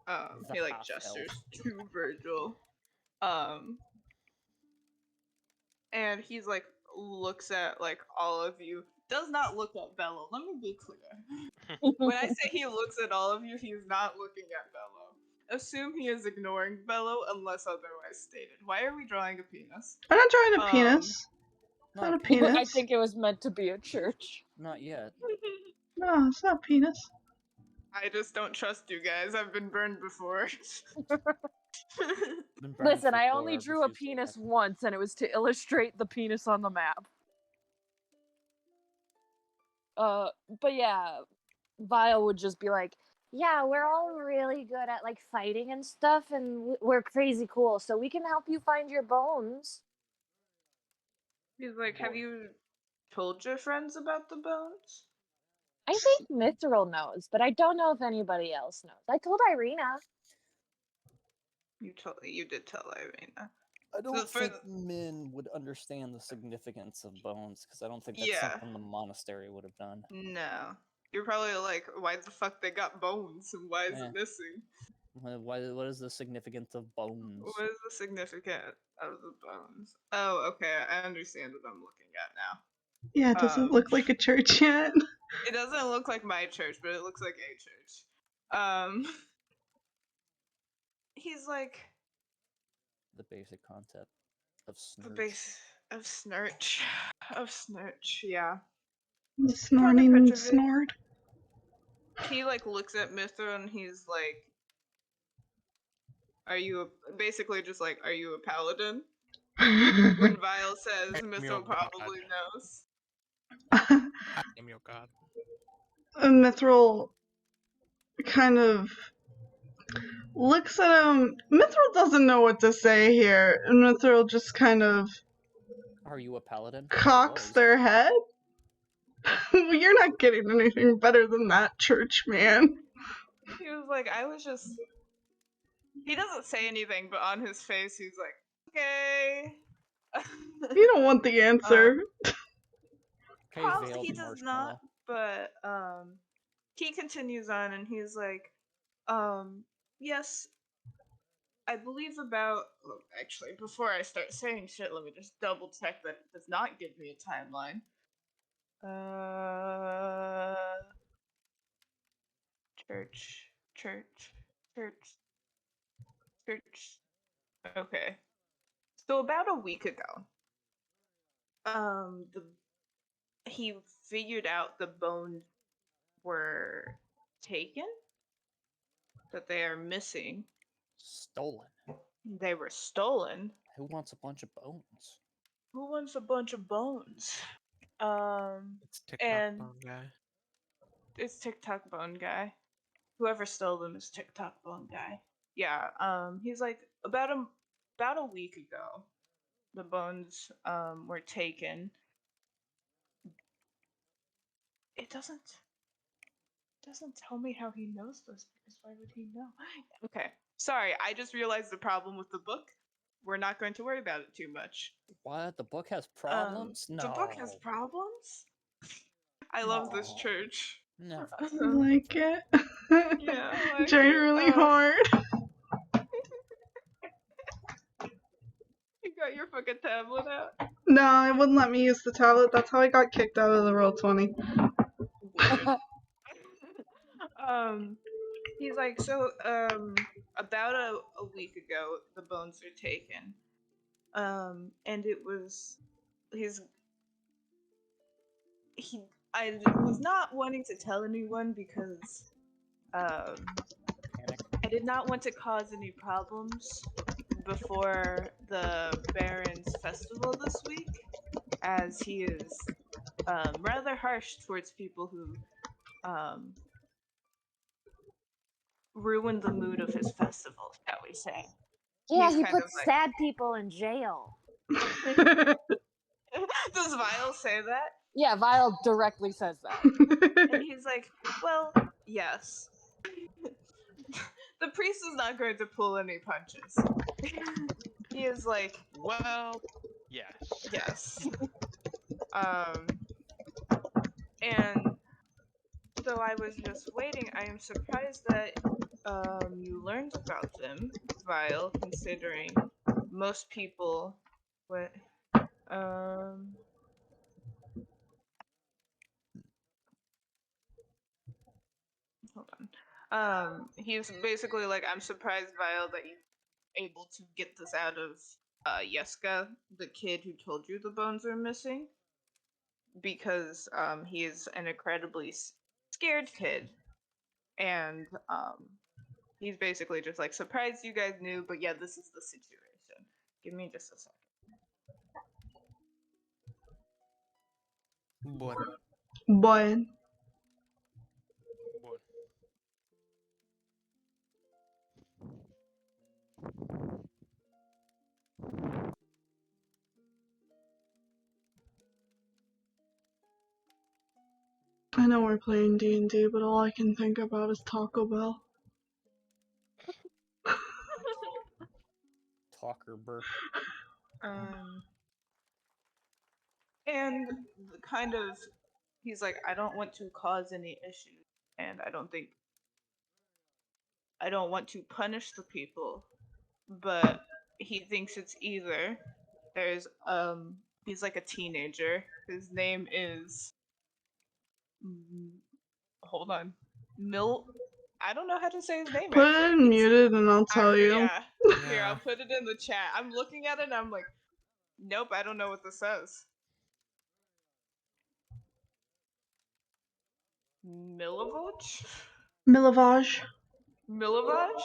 The He like half-elf. gestures to Virgil. And he's like looks at like all of you. Does not look at Bello. Let me be clear. When I say he looks at all of you, he's not looking at Bello. Assume he is ignoring Bello unless otherwise stated. Why are we drawing a penis? I'm not drawing a penis. Not Not a a penis. penis. I think it was meant to be a church. Not yet. No, it's not penis. I just don't trust you guys. I've been burned before. Been burned Listen, I before, only I drew a refuse to penis laugh. once, and it was to illustrate the penis on the map. But yeah, Vile would just be like, yeah, we're all really good at like fighting and stuff, and we're crazy cool, so we can help you find your bones. He's like, have you told your friends about the bones? I think Mithril knows, but I don't know if anybody else knows. I told Irina. You did tell Irina. I don't So for think men would understand the significance of bones because I don't think that's Yeah. something the monastery would have done. No. You're probably like, why the fuck they got bones and why is Eh. it missing? What is the significance of bones? What is the significance of the bones? Oh, okay, I understand what I'm looking at now. Yeah, it doesn't look like a church yet. It doesn't look like my church, but it looks like a church. He's like The basic concept of the snurch. base of snurch. Of snurch, yeah. The snorting Petrovic. snort. He like looks at Mithra and he's like, Are you basically just like, are you a paladin? When Vile says, I'm your Mithril probably god. knows. I am your god. Mithril kind of looks at him. Mithril doesn't know what to say here, and Mithril just kind of Are you a paladin? cocks their head. You're not getting anything better than that, church man. He was like, I was just. He doesn't say anything, but on his face, he's like, okay. You don't want the answer. Okay, Probably veiled he does marshmallow. not, but he continues on and he's like, yes, I believe about. Well, actually, before I start saying shit, let me just double check that it does not give me a timeline. Church, church, church, church. Okay. So about a week ago, he figured out the bones were taken, that they are missing. Stolen. They were stolen. Who wants a bunch of bones? Who wants a bunch of bones? It's TikTok And bone guy. it's TikTok bone guy. Whoever stole them is TikTok bone guy. Yeah. He's like about a week ago, the bones were taken. It doesn't tell me how he knows this, because why would he know? Okay. Sorry, I just realized the problem with the book. We're not going to worry about it too much. What? The book has problems? No. The book has problems? I love this church. Never. I like it. Yeah, I like Trying it. really hard. You got your fucking tablet out? No, it wouldn't let me use the tablet. That's how I got kicked out of the Roll20. Weird. He's like, so, about a week ago, the bones were taken. And it was, I was not wanting to tell anyone because, Panic. I did not want to cause any problems before the Baron's festival this week, as he is, rather harsh towards people who, ruined the mood of his festival, shall we say. Yeah, He's he kind of puts like, sad people in jail. does Vile say that? Yeah, Vile directly says that. And he's like, well, yes. The priest is not going to pull any punches. He is like, Well, yes. yes. And so I was just waiting. I am surprised that you learned about them, Vile, considering most people what hold on. He's basically like, I'm surprised, Vile, that you're able to get this out of Yeska, the kid who told you the bones are missing, because he is an incredibly scared kid, and he's basically just like, surprised you guys knew, but yeah, this is the situation. Give me just a second. Boy. Boy. What? I know we're playing D&D, but all I can think about is Taco Bell. Talker burp. And kind of, he's like, I don't want to cause any issues, and I don't want to punish the people, but he thinks it's either there's he's like a teenager. His name is hold on. I don't know how to say his name. Put it actually. in muted and I'll tell you. Yeah. Here, I'll put it in the chat. I'm looking at it and I'm like, nope, I don't know what this says. Milovage? Milovage. Milovage?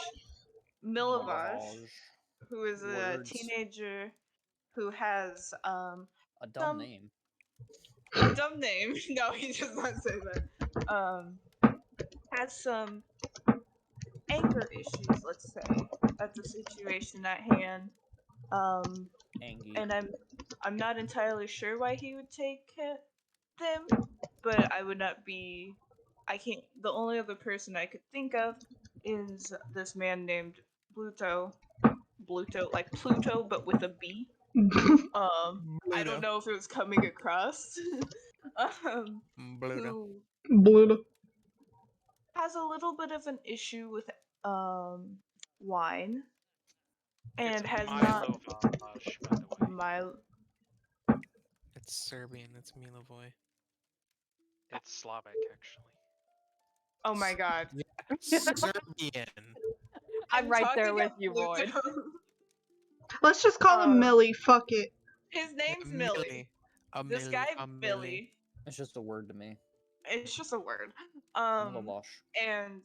Milivoj, who is a Words. teenager who has A dumb some name. a dumb name. No, he does not say that. Has some anger issues, let's say, at the situation at hand. Angie. And I'm not entirely sure why he would take them, but I would not be. I can't. The only other person I could think of is this man named Bluto. Bluto, like Pluto, but with a B. I don't Bluto. know if it was coming across. Bluto. Who Blue. has a little bit of an issue with wine and It's has Milovoj, not by the way. my It's Serbian. It's Milovoy. It's Slavic, actually. oh my god. Serbian. I'm right there talking with of you, Void. Pluto. Let's just call him Millie. Fuck it. His name's Millie. This guy Millie. It's just a word to me. It's just a word. Milivoj. And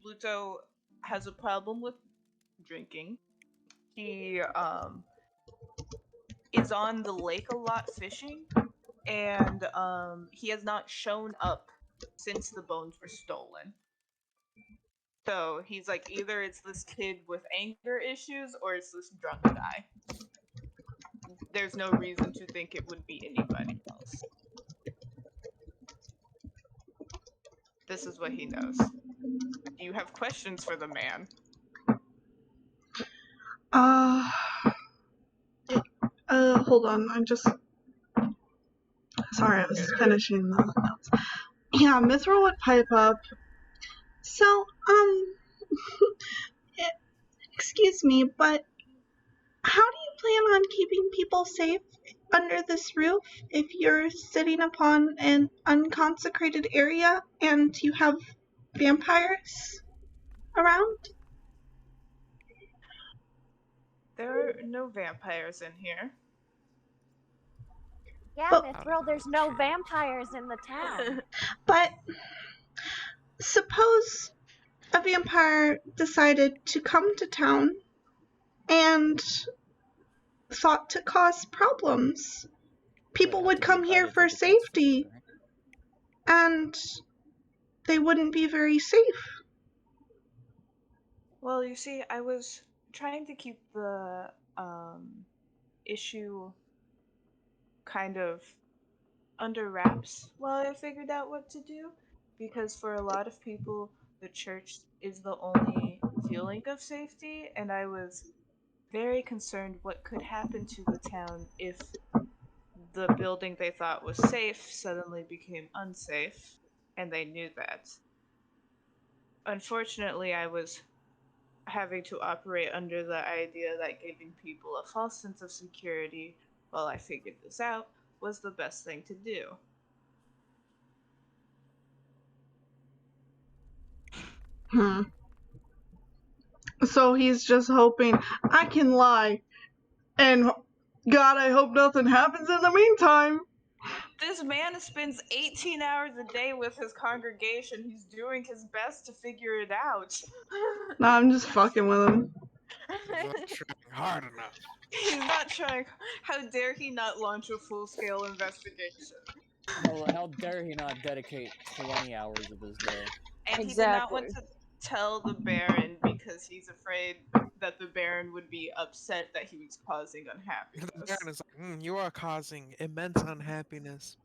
Pluto has a problem with drinking. He is on the lake a lot fishing, and he has not shown up since the bones were stolen. So he's like, either it's this kid with anger issues or it's this drunk guy. There's no reason to think it would be anybody else. This is what he knows. Do you have questions for the man? Hold on. I'm just. Sorry, I was finishing the notes. Yeah, Mithril would pipe up. So, excuse me, but how do you plan on keeping people safe under this roof if you're sitting upon an unconsecrated area and you have vampires around? There are no vampires in here. Yeah, But- Mithril, there's no vampires in the town. But suppose a vampire decided to come to town and thought to cause problems. People would come here for safety, and they wouldn't be very safe. Well, you see, I was trying to keep the issue kind of under wraps while I figured out what to do, because for a lot of people, the church is the only feeling of safety, and I was very concerned what could happen to the town if the building they thought was safe suddenly became unsafe, and they knew that. Unfortunately, I was having to operate under the idea that giving people a false sense of security while I figured this out was the best thing to do. So he's just hoping I can lie, and God, I hope nothing happens in the meantime. This man spends 18 hours a day with his congregation. He's doing his best to figure it out. No, I'm just fucking with him. Not trying hard enough. He's not trying. How dare he not launch a full-scale investigation? How dare he not dedicate 20 hours of his day? And he did not want to tell the Baron because he's afraid that the Baron would be upset that he was causing The unhappiness. Baron is like, you are causing immense unhappiness.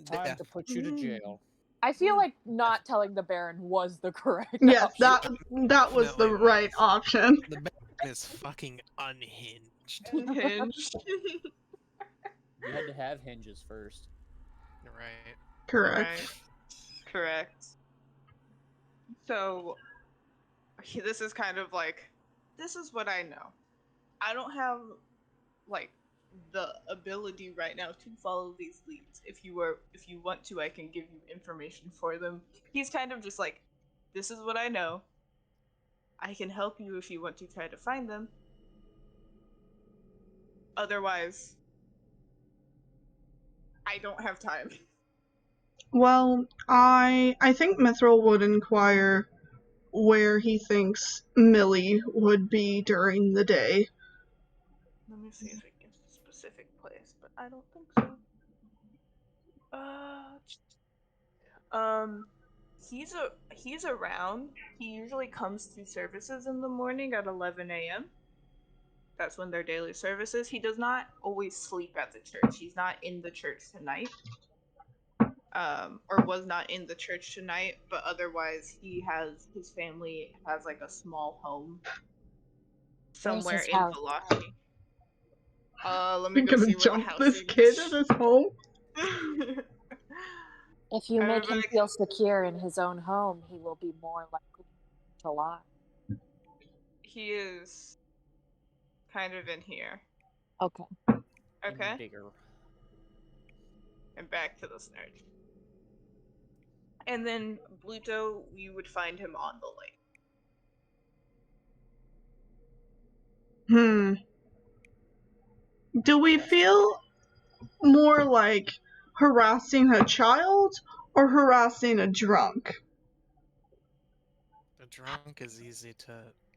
Time Death. to put you to jail. I feel like not telling the Baron was the correct Yes, option. that was the Definitely right was. option. The Baron is fucking unhinged. Unhinged. You had to have hinges first. Right. Correct. Right. Correct. So, this is kind of like, this is what I know. I don't have, like, the ability right now to follow these leads. If you want to, I can give you information for them. He's kind of just like, this is what I know. I can help you if you want to try to find them. Otherwise, I don't have time. Well, I think Mithril would inquire where he thinks Millie would be during the day. Let me see if it gives a specific place, but I don't think so. He's around. He usually comes to services in the morning at 11 a.m. That's when their daily service is. He does not always sleep at the church. He's not in the church tonight. Or was not in the church tonight, but otherwise his family has like a small home somewhere his in house? Velocity. Let me You're go gonna see where the jump house this is. kid at his home? If you make him Everybody- feel secure in his own home, he will be more likely to lie. He is kind of in here. Okay. Okay? Digger. And back to the snurge. And then Bluto, you would find him on the lake. Do we feel more like harassing a child or harassing a drunk? The drunk is easy to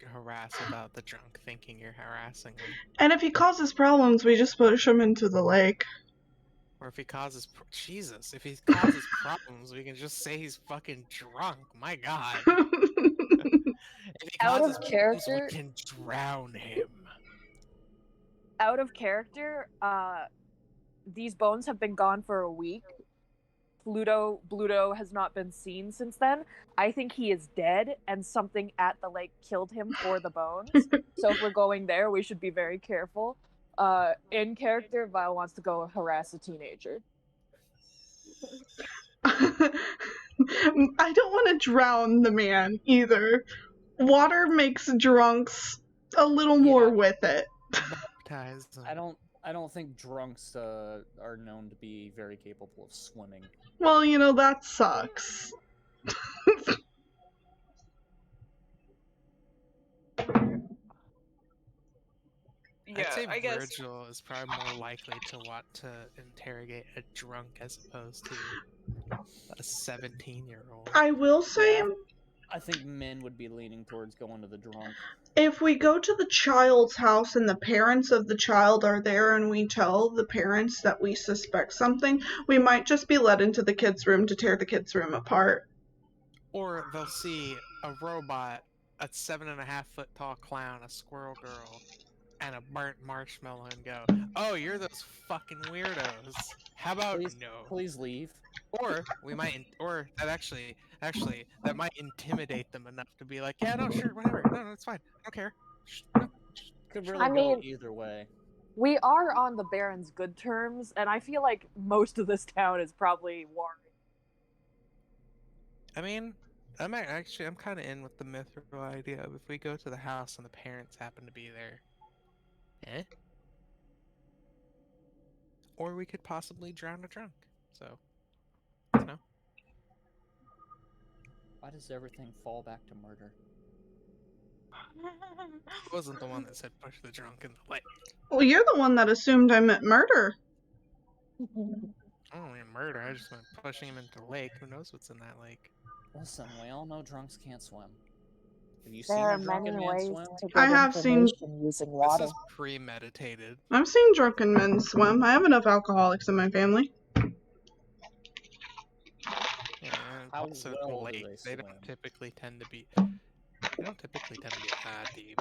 harass without the drunk thinking you're harassing him. And if he causes problems, we just push him into the lake. Or if he causes Jesus, if he causes problems, we can just say he's fucking drunk. My God. If he Out of causes problems, we character- can drown him. Out of character, these bones have been gone for a week. Bluto has not been seen since then. I think he is dead, and something at the lake killed him for the bones. So if we're going there, we should be very careful. In character, Vile wants to go harass a teenager. I don't want to drown the man either. Water makes drunks a little more with it. Baptize him. I don't think drunks are known to be very capable of swimming. Well, that sucks. Yeah, I'd say I guess. Virgil is probably more likely to want to interrogate a drunk as opposed to a 17-year-old. I will say, I think men would be leaning towards going to the drunk. if we go to the child's house and the parents of the child are there and we tell the parents that we suspect something, we might just be led into the kids' room to tear the kids' room apart. Or they'll see a robot, a 7.5-foot tall clown, a squirrel girl, and a burnt marshmallow and go, "Oh, you're those fucking weirdos. How about no?" Please leave. Or we might, or that actually, that might intimidate them enough to be like, "Yeah, no, sure, whatever. No, it's fine. I don't care." No. Could really I go mean- either way. We are on the Baron's good terms, and I feel like most of this town is probably warring. I mean, I'm kind of in with the mithril idea of if we go to the house and the parents happen to be there. Or we could possibly drown a drunk. So, Why does everything fall back to murder? I wasn't the one that said push the drunk in the lake. Well, you're the one that assumed I meant murder. I don't mean murder, I just meant pushing him into the lake. Who knows what's in that lake? Listen, we all know drunks can't swim. Have you There seen are a many drunken man ways swim? to get I have seen- information using water. This is premeditated. I've seen drunken men swim. I have enough alcoholics in my family. Yeah, and How also well the do lake. they They don't swim? typically tend to be. They don't typically tend to be that deep.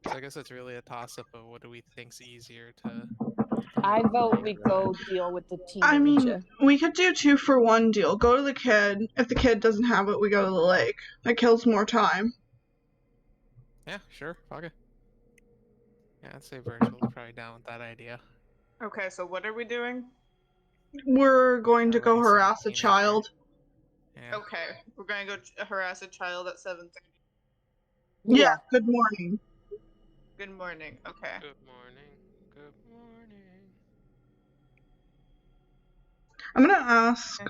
So I guess it's really a toss-up of what do we think's easier to. I vote we go deal with the teenager. I mean, we could do 2-for-1 deal. Go to the kid. If the kid doesn't have it, we go to the lake. That kills more time. Yeah, sure, fuck it. Yeah, I'd say Virgil's probably down with that idea. Okay, so what are we doing? We're going to go Harassing a harass a teenager. child. Yeah. Okay, we're gonna go harass a child at 7:30. Yeah, good morning. Good morning. Okay. Good morning. Good morning. I'm gonna ask,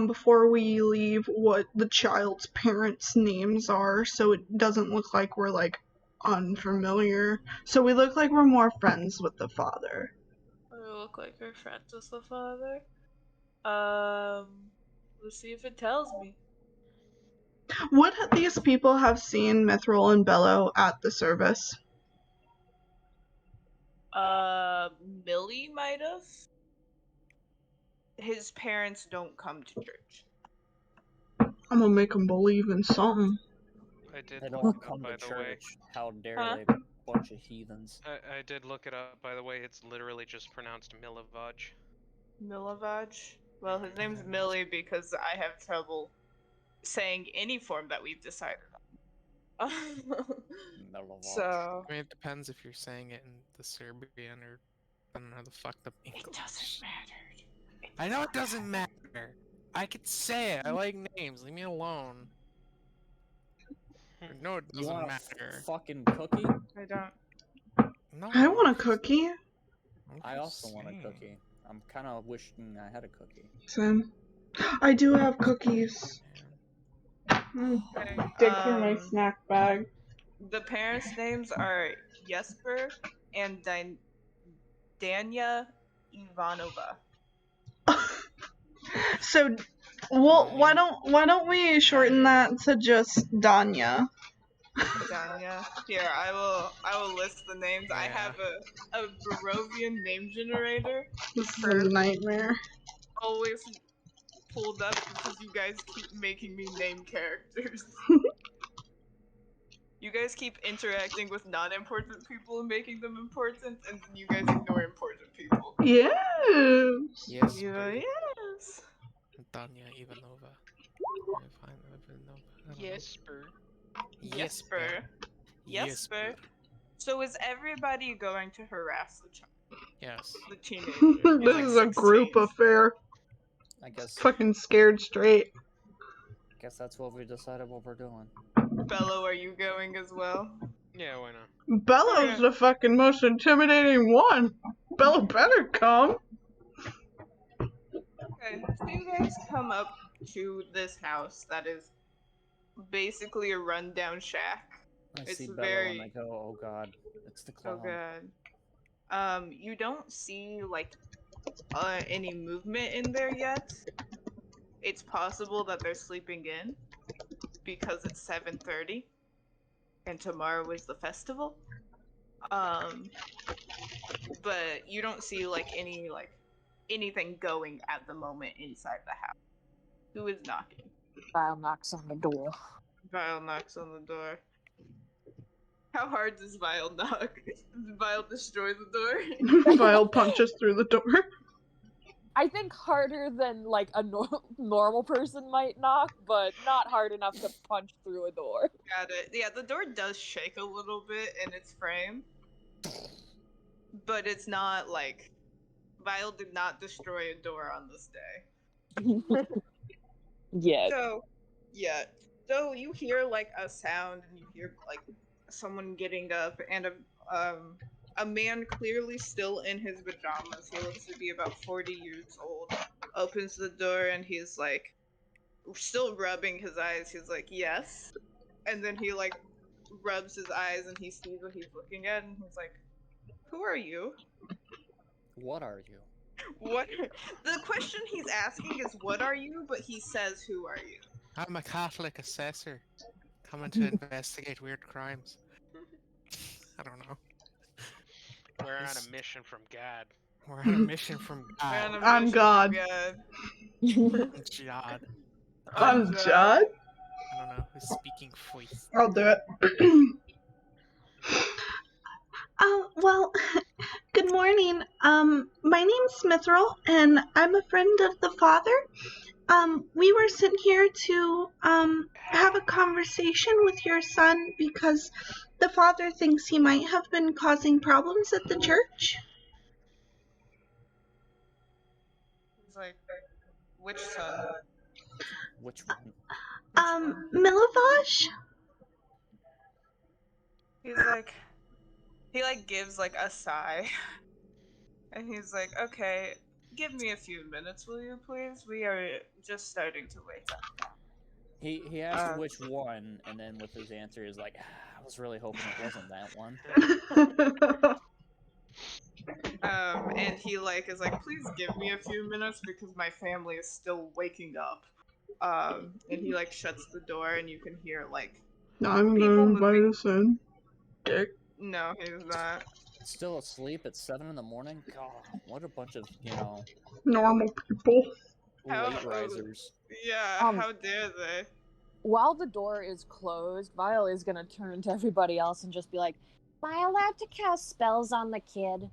before we leave, what the child's parents' names are, so it doesn't look like we're, like, unfamiliar. So we look like we're more friends with the father. I look like her friends with the father. Let's see if it tells me. Would these people have seen Mithril and Bello at the service? Millie might have. His parents don't come to church. I'm gonna make them believe in something. I did They look don't it up, come by to the way. church. How dare Huh? they? Bunch of heathens. I did look it up, by the way. It's literally just pronounced Milavaj. Milavaj? Well, his name's Millie because I have trouble saying any form that we've decided on. Milavaj. So, I mean, it depends if you're saying it in the Serbian or I don't know the fucked up English. it doesn't matter. I know it doesn't matter. I could say it. I like names. Leave me alone. No, it You doesn't want a matter. fucking cookie? I don't. No. I want a I'm just- cookie. I'm I just also want a saying. cookie. I'm kind of wishing I had a cookie. Same. I do have cookies. Okay, Dig through my snack bag. the parents' names are Jesper and Danya Ivanova. So, well, why don't we shorten that to just Danya? Danya. Here, I will list the names. I Yeah. have a Barovian name generator This is a Perp. nightmare. always pulled up because you guys keep making me name characters. You guys keep interacting with non-important people and making them important, and then you guys ignore important people. Yes. Yes. Yes. Danya Ivanova. I find Ivanova. I don't know. Jesper. Jesper. Jesper. So is everybody going to harass the child, Yes. the teenager? He's This like is a group 16. affair. I guess. Fucking scared straight. Guess that's what we decided what we're doing. Bello, are you going as well? Yeah, why not? Bello's the fucking most intimidating one. Bello better come. Okay, so you guys come up to this house that is basically a rundown shack. I It's see Bello very- and I go, oh god, it's the Oh clown. god. You don't see like any movement in there yet. It's possible that they're sleeping in because it's 7:30 and tomorrow is the festival. But you don't see like anything going at the moment inside the house. Who is knocking? Vile knocks on the door. Vile knocks on the door. How hard does Vile knock? Does Vile destroy the door? Vile punches through the door. I think harder than like a normal person might knock, but not hard enough to punch through a door. Got it. Yeah, the door does shake a little bit in its frame. But it's not like Vile did not destroy a door on this day. Yeah. So you hear like a sound and you hear like someone getting up and a man clearly still in his pajamas. He looks to be about 40 years old. Opens the door and he's like still rubbing his eyes. He's like, "Yes." And then he like rubs his eyes and he sees what he's looking at and he's like, "Who are you?" What are you? What? The question he's asking is, "What are you?" But he says, "Who are you?" I'm a Catholic assessor, coming to investigate weird crimes. I don't know. We're on a mission from God. We're on a mission from We're on God. a I'm mission God. from God. Jod. I'm Judd. I don't know who's speaking voice. I'll do it. Well, good morning. My name's Mithril, and I'm a friend of the father. We were sent here to, have a conversation with your son because the father thinks he might have been causing problems at the church. He's like, "Which son?" Which one? Milivoj? He's like, he like gives like a sigh, and he's like, "Okay, give me a few minutes, will you please? We are just starting to wake up." He asked Uh, which one, and then with his answer is like, I was really hoping it wasn't that one. And he like is like, "Please give me a few minutes because my family is still waking up." And he like shuts the door, and you can hear like I'm people gonna invite moving. us in. Dick. No, he's not. Still asleep at 7 in the morning? God, what a bunch of, Normal people. How? late risers. Yeah. Um, How dare they? While the door is closed, Vile is gonna turn to everybody else and just be like, "Am I allowed to cast spells on the kid?"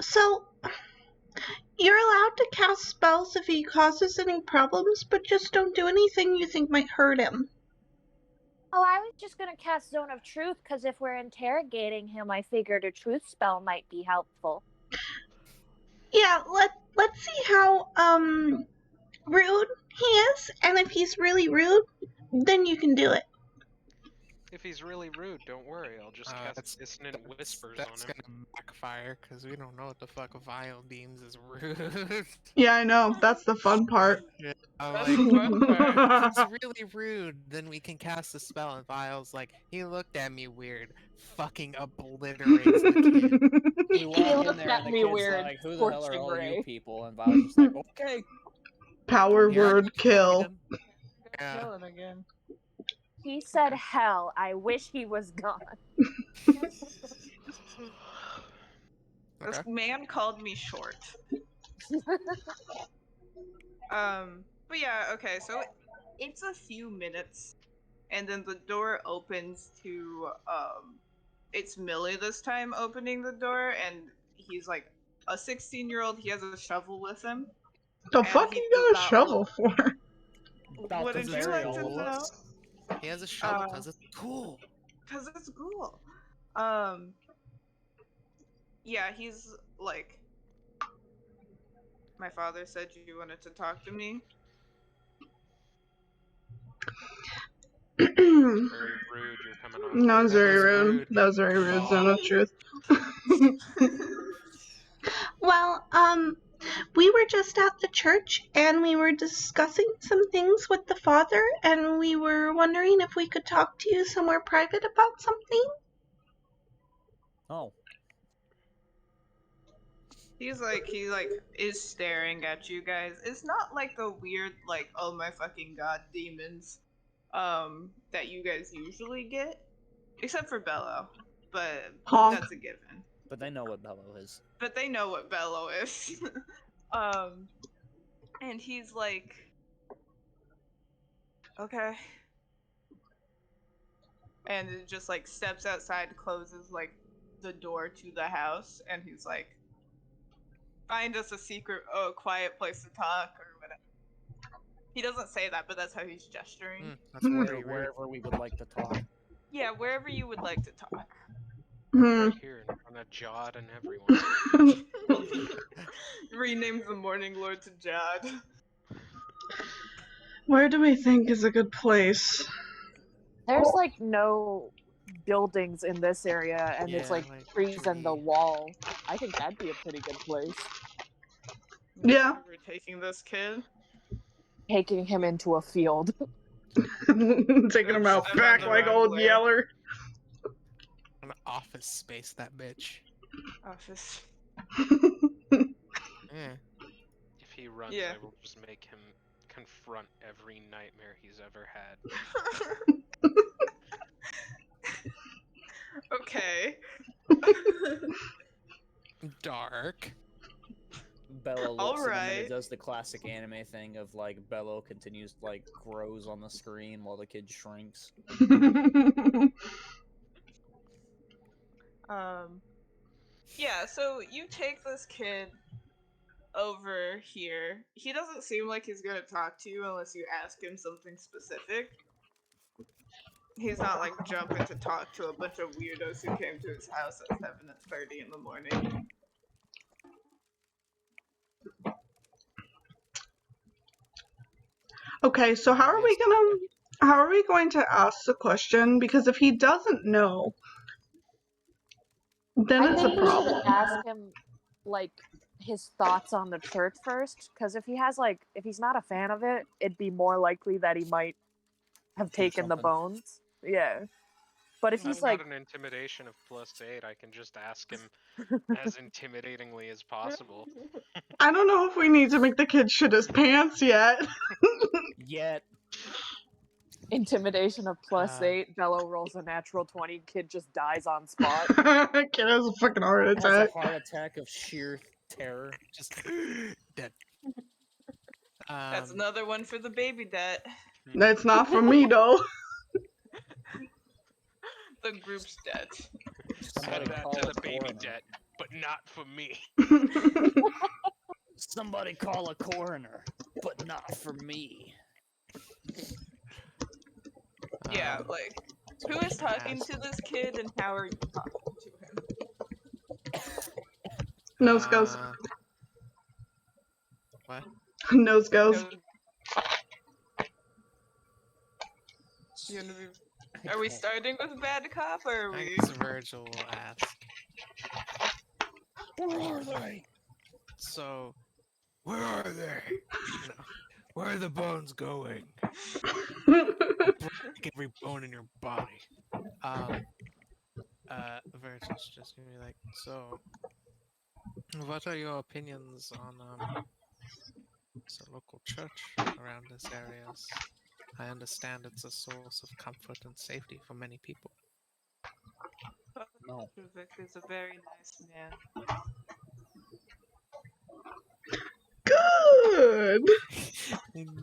So you're allowed to cast spells if he causes any problems, but just don't do anything you think might hurt him. Oh, I was just gonna cast Zone of Truth because if we're interrogating him, I figured a truth spell might be helpful. Yeah, let's see how rude he is, and if he's really rude, then you can do it. If he's really rude, don't worry. I'll just cast dissonant whispers on That's him. gonna backfire because we don't know what the fuck Vile deems as rude. Yeah, I know. That's the fun part. I'm That's like, the fun part. if he's really rude, then we can cast a spell. And Vile's like, he looked at me weird, fucking obliterates the kid. You walk in looked there at and the me kid's weird, like, who the hell are scorching all you ray. people? And Vile's just like, okay. Power You're word kill. him. Yeah. Killing again. He said, "Hell, I wish he was gone." This Okay. man called me short. But yeah, okay, so it's a few minutes, and then the door opens to, it's Millie this time opening the door, and he's like a 16-year-old, he has a shovel with him. The And fuck he you does got a not shovel for? About What to did you bury like all to of know? us. He has a shovel because it's cool. Because it's cool. Yeah, he's like, my father said you wanted to talk to me. That Very rude. You're coming off. was That very is rude. rude. That was very rude, Zone of Truth. Well, we were just at the church and we were discussing some things with the father, and we were wondering if we could talk to you somewhere private about something. Oh, he is staring at you guys. It's not like the weird, like, oh my fucking god, demons, that you guys usually get. Except for Bello. But Honk. that's a given. but they know what Bello is. But they know what Bello is. And he's like, okay. And it just like steps outside, closes like the door to the house, and he's like, find us a secret, quiet place to talk or whatever. He doesn't say that, but that's how he's gesturing. That's very rude. Wherever we would like to talk. Yeah, wherever you would like to talk. Hmm. Right here in front of Jod and everyone. Renames the Morning Lord to Jad. Where do we think is a good place? There's like no buildings in this area, and it's Yeah, like like trees and the tree. wall. I think that'd be a pretty good place. Yeah. We're taking this kid. Taking him into a field. Taking him out I'm on back the like wrong old way. Yeller. An office space, that bitch. Office. Yeah. If he runs, Yeah. I will just make him confront every nightmare he's ever had. Okay. Dark. Bello looks at him and Alright. it does the classic anime thing of like Bello continues like grows on the screen while the kid shrinks. Yeah, so you take this kid over here. He doesn't seem like he's gonna talk to you unless you ask him something specific. He's not like jumping to talk to a bunch of weirdos who came to his house at 7:30 in the morning. Okay, so how are we going to ask the question? Because if he doesn't know, then I it's a think we should problem. ask him like his thoughts on the church first, because if he's not a fan of it, it'd be more likely that he might have taken the something. bones. Yeah. But if I've he's got like, an intimidation of +8. I can just ask him as intimidatingly as possible. I don't know if we need to make the kid shit his pants yet. Yet. intimidation of Uh, +8, Bello rolls a natural 20, kid just dies on spot. Kid has a fucking heart Has a attack. heart attack of sheer terror. just dead. That's another one for the baby debt. That's not for me though. The group's debt. Somebody Add that call to a the baby coroner. debt, but not for me. Somebody call a coroner, but not for me. Yeah, Um, like, who is talking to this kid and how are you talking to him? Nose goes. What? Nose goes. No- You wanna be- Are we starting with bad cop or are I we? guess Virgil will ask. Where are they? So, where are they? No. Where are the bones going? Break every bone in your body. Virgil's just gonna be like, so, what are your opinions on the local church around this area? I understand it's a source of comfort and safety for many people. No. Vic is a very nice man. Good.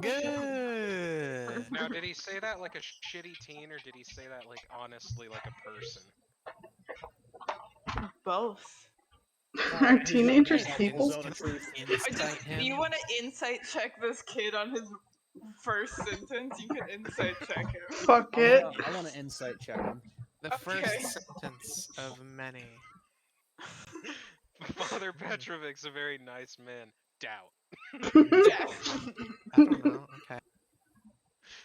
Good. Now, did he say that like a shitty teen, or did he say that like honestly like a person? Both. Are teenagers He's people? own truth. Insight him. You want to insight check this kid on his first sentence? You can insight check him. Fuck it. I want to insight check him. The Okay. first sentence of many. Father Petrovic's a very nice man. Doubt. Yeah. I don't know. Okay.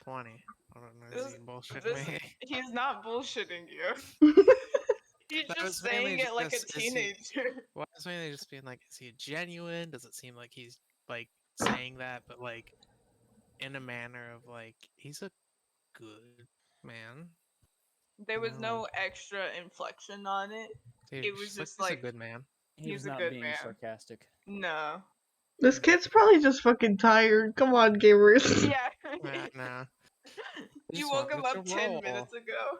20. I don't know. Is This- he bullshit this- me? He's not bullshitting you. He's That just was mainly saying it like a just- is he- teenager. Why is mainly just being like, is he genuine? Does it seem like he's like saying that, but like in a manner of like he's a good man? There was No. no extra inflection on it. Dude, It was he's just he's like- a good man. He He's was a not good being man. sarcastic. No. This kid's probably just fucking tired. Come on, gamers. Yeah. Nah. You Just woke him wanted up to 10 roll. minutes ago.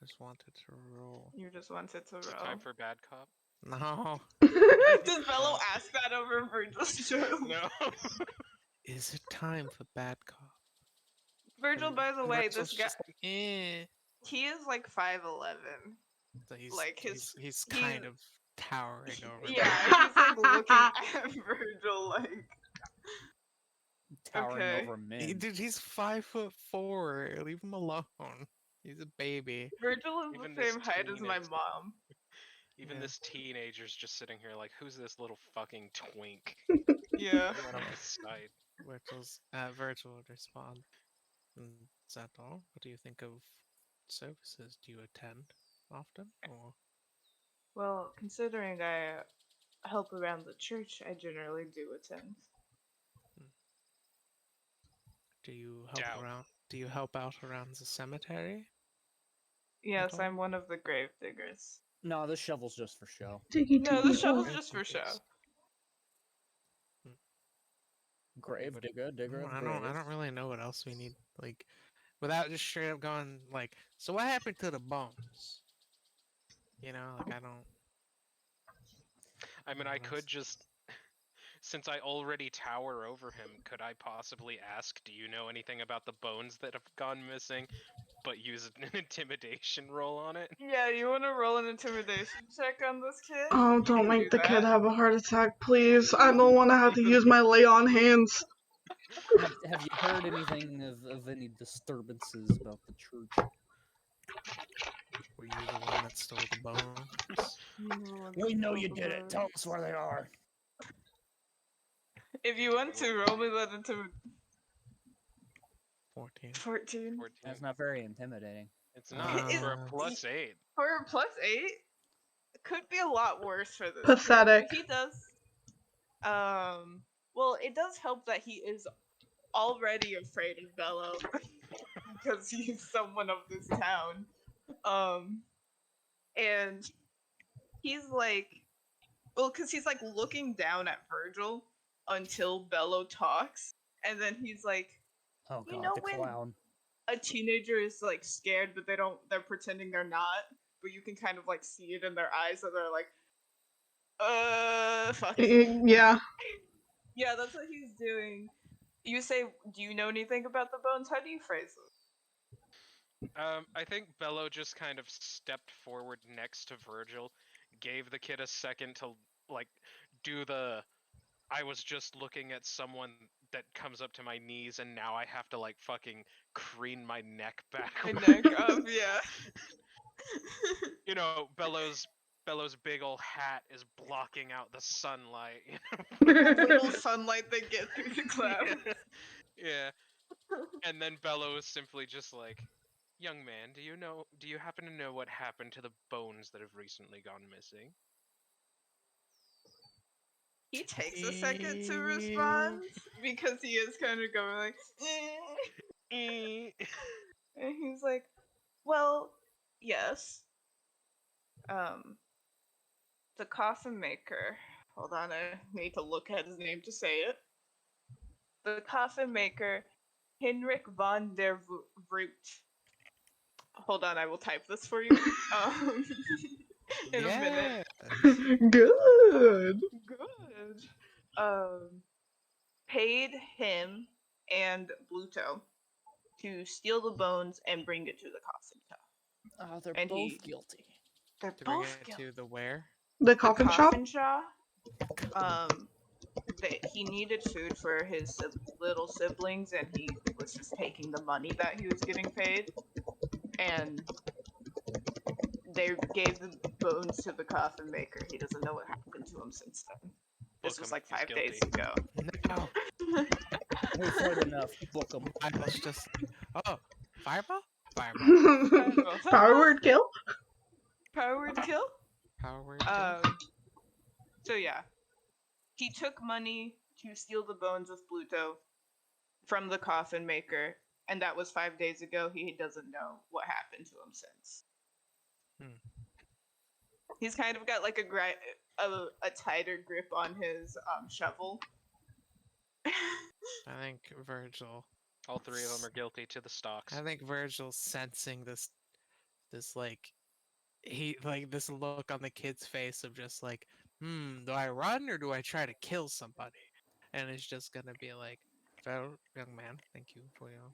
Just wanted to roll. You just wanted to Is it roll. time for bad cop? No. Does Bello ask that over Virgil's show? No. Is it time for bad cop? Virgil, by the way, Virgil's this guy, just like, eh. he is like 5'11". So he's Like, he's he- kind of towering over. Yeah, he's like looking at Virgil like. Towering Okay. over men. Dude, he's 5'4". Leave him alone. He's a baby. Virgil is Even the this same height as my teen is- mom. Even Yeah. this teenager's just sitting here like, who's this little fucking twink? Yeah. Right off his sight. Virgil would respond. Is that all? What do you think of services? Do you attend often, or Well, considering I help around the church, I generally do attend. do you help Doubt. around? Do you help out around the cemetery? Yes, all? I'm one of the grave diggers. No, this shovel's just for show. No, the shovel's just for show. Grave digger, digger of I graves. don't really know what else we need. Like, without just straight up going like, so what happened to the bones? You know, like I don't. I mean, I could just, since I already tower over him, could I possibly ask, do you know anything about the bones that have gone missing, but use an intimidation roll on it? Yeah, you want to roll an intimidation check on this kid? Oh, You don't can make do the kid that. have a heart attack, please. I don't want to have to use my lay on hands. Have you heard anything of any disturbances about the church? Were you the one that stole the bones? We know you did it. Tell us where they are. If you want to, roll me that into 14. 14. 14. That's not very intimidating. It's not for a Uh, +8. For a +8, it could be a lot worse for this. Pathetic. Kid. He does. Well, it does help that he is already afraid of Bello because he's someone of this town. And he's like, well, because he's like looking down at Virgil until Bello talks, and then he's like, Oh you god, know the when clown. a teenager is like scared, but they're pretending they're not, but you can kind of like see it in their eyes that they're like, fuck. Yeah. Yeah, that's what he's doing. You say, do you know anything about the bones? How do you phrase it? I think Bello just kind of stepped forward next to Virgil, gave the kid a second to like do the I was just looking at someone that comes up to my knees and now I have to like fucking crane my neck back. My neck up, yeah. You know, Bello's big ol' hat is blocking out the sunlight. Little sunlight they get through the cloud. Yeah. And then Bello is simply just like, young man, do you happen to know what happened to the bones that have recently gone missing? He takes a second to respond because he is kind of going like, and he's like, well, yes. The coffin maker. Hold on, I need to look at his name to say it. The coffin maker, Henrik von der Vroot. Hold on, I will type this for you. In a minute. Good. Good. Paid him and Bluto to steal the bones and bring it to the coffin shop. Oh, they're And both he- guilty. They're To bring both it guilty. to the where? The The coffin shop? coffin shop. He needed food for his little siblings, and he was just taking the money that he was getting paid. And they gave the bones to the coffin maker. He doesn't know what happened to him since then. This Book was him, like he's 5 days guilty. ago. No. We've heard enough. Book them. I was just like, oh, fireball? Fireball. Power word kill? Power word kill? Power word kill? So yeah, he took money to steal the bones of Bluto from the coffin maker, and that was 5 days ago. He doesn't know what happened to him since. He's kind of got like a tighter grip on his shovel. I think Virgil. All three of them are guilty to the stocks. I think Virgil's sensing this like this look on the kid's face of just like, do I run or do I try to kill somebody? And it's just gonna be like, well, young man, thank you for your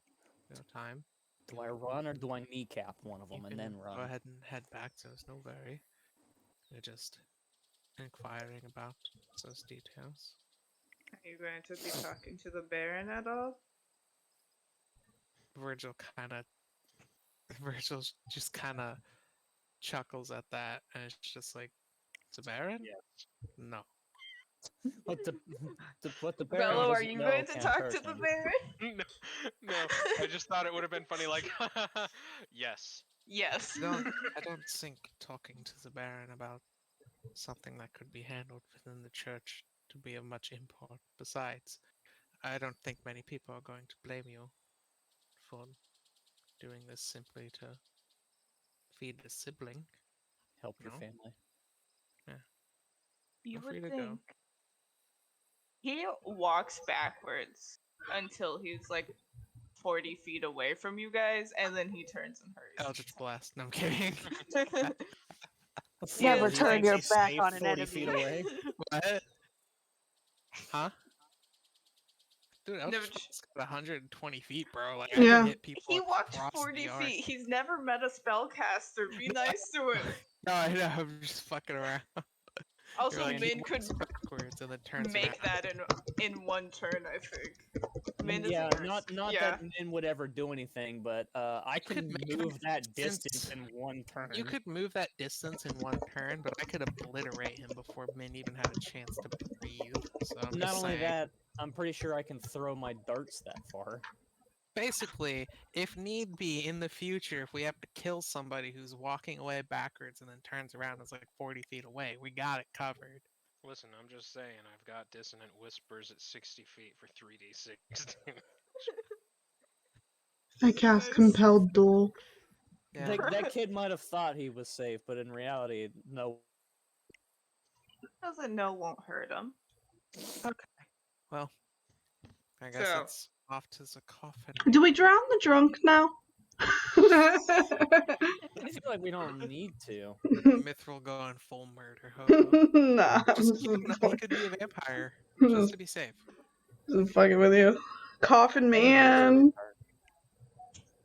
time. Do I run or do I kneecap one of You them and can then run? go ahead and head back. So there's no worry. You're just inquiring about those details. Are you going to be talking to the Baron at all? Virgil just kind of chuckles at that, and it's just like, it's a Baron? Yes. No. What the Baron Bello, are doesn't you know going to can't talk hurt to the him. Baron? No, I just thought it would have been funny, like, yes. Yes. I don't think talking to the Baron about something that could be handled within the church to be of much import. Besides, I don't think many people are going to blame you for doing this simply to feed a sibling. Help your No? family. You Feel free would to go. think. He walks backwards until he's like 40 feet away from you guys, and then he turns and hurries. Eldritch Blast. No, I'm kidding. Never He turn thinks your he's back safe on an 40 enemy. feet away. What? Huh? Dude, Eldritch Never- Blast got 120 feet, bro. Like, I Yeah. can hit people He walked across 40 the yard. feet. He's never met a spellcaster. Be nice to him. No, I know. I'm just fucking around. Also, You're like, Min he could walks backwards and then turns make around. that in one turn, I think. Min Yeah, isn't not yeah. that Min would ever do anything, but I could can make move that distance. distance in one turn. You could move that distance in one turn, but I could obliterate him before Min even had a chance to breathe. So I'm Not just only saying. that, I'm pretty sure I can throw my darts that far. Basically, if need be, in the future, if we have to kill somebody who's walking away backwards and then turns around and is like 40 feet away, we got it covered. Listen, I'm just saying, I've got dissonant whispers at 60 feet for 3d6. I cast Nice. Compelled Duel. Yeah. That kid might have thought he was safe, but in reality, no. Doesn't know won't hurt him. Okay. Well, I guess So- it's off to the coffin. Do we drown the drunk now? I feel like we don't need to. Mithril going full murder hobo. Nah, I'm Just just, kidding, he could be a vampire, just, just to be safe. just fucking with you. Coffin Anybody is a Man. vampire.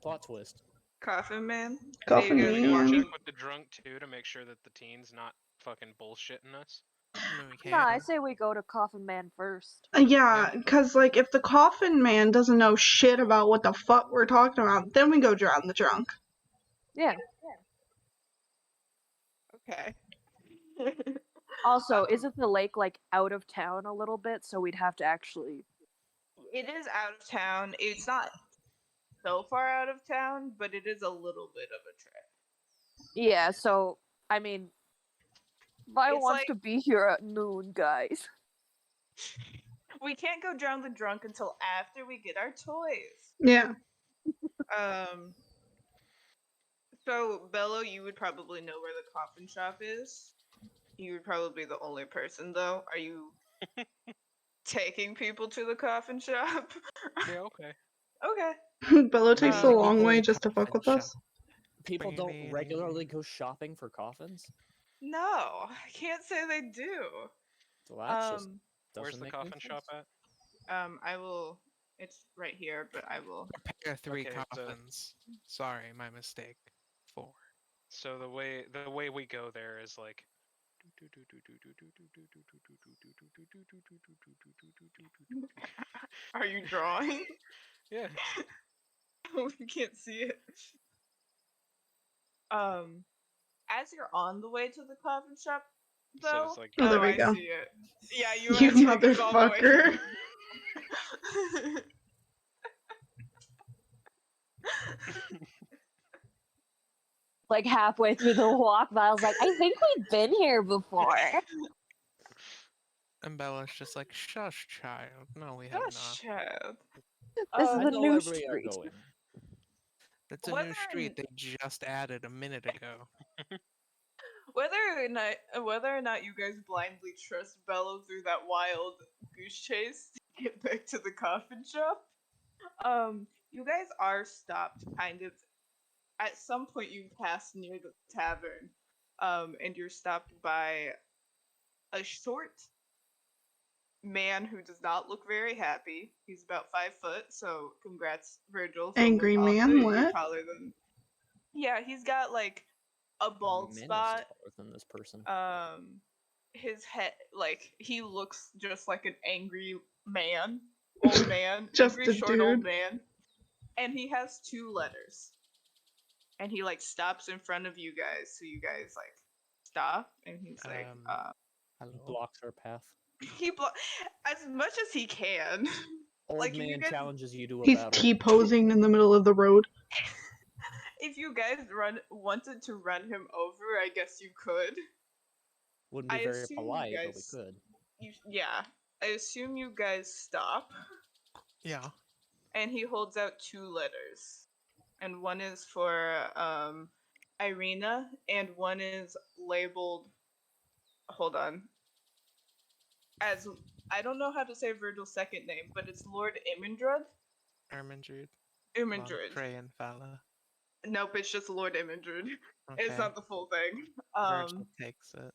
Plot twist. Coffin Man. Coffin Are you Gotta guys go Man. check watching? with the drunk too to make sure that the teen's not fucking bullshitting us. I mean, we No, I can. say we go to Coffin Man first. Yeah, because, like, if the Coffin Man doesn't know shit about what the fuck we're talking about, then we go drown the drunk. Yeah. Okay. Also, isn't the lake like out of town a little bit? So we'd have to actually. It is out of town. It's not so far out of town, but it is a little bit of a trip. Yeah. So I mean, Vi It's wants like- to be here at noon, guys. We can't go drown the drunk until after we get our toys. Yeah. So Bello, you would probably know where the coffin shop is. You would probably be the only person, though. Are you taking people to the coffin shop? Yeah, okay. Okay. Bello takes a Uh, long Equally way just to fuck coffin with us. shop. People Bing, don't bing. regularly go shopping for coffins. No, I can't say they do. So that just doesn't Where's the make any coffin shop sense. at? I will. It's right here, but I will. Prepare 3 Okay, so- coffins. Sorry, my mistake. 4. So the way we go there is like Are you drawing? yeah. We can't see it. As you're on the way to the coffin shop, So though. it's like Oh, there we I go. see it. Yeah, you. You are taking us all the way motherfucker. here. Like halfway through the walk, Vile's like, I think we've been here before. And Bella's just like, shush, child. No, we have Gosh, not. child. This is I the know new where we are street. going. That's a Whether new or street n- they just added a minute ago. Whether or not you guys blindly trust Bello through that wild goose chase to get back to the coffin shop, you guys are stopped kind of at some point. You pass near the tavern, and you're stopped by a short man who does not look very happy. He's about 5 foot, so congrats, Virgil. someone Angry taller- man, you're what? taller than. Yeah, he's got like a bald Men is spot. taller than this person. His head, like, he looks just like an angry man, old man, Just angry a short old dude. man, and he has 2 letters. And he like stops in front of you guys, so you guys like stop, and he's like, Hello. Blocks our path. he as much as he can. Old Like, if you man guys- challenges you to a He's battle. T-posing in the middle of the road. If you guys wanted to run him over, I guess you could. Wouldn't be I very assume you polite, but we guys- could. Yeah, I assume you guys stop. Yeah. And he holds out 2 letters, and one is for Irina, and one is labeled. Hold on. As I don't know how to say Virgil's second name, but it's Lord Imindrud. Ermindred. Imindrud. Praying fella. Nope, it's just Lord Imindrud. Okay. It's not the full thing. Virgil takes it.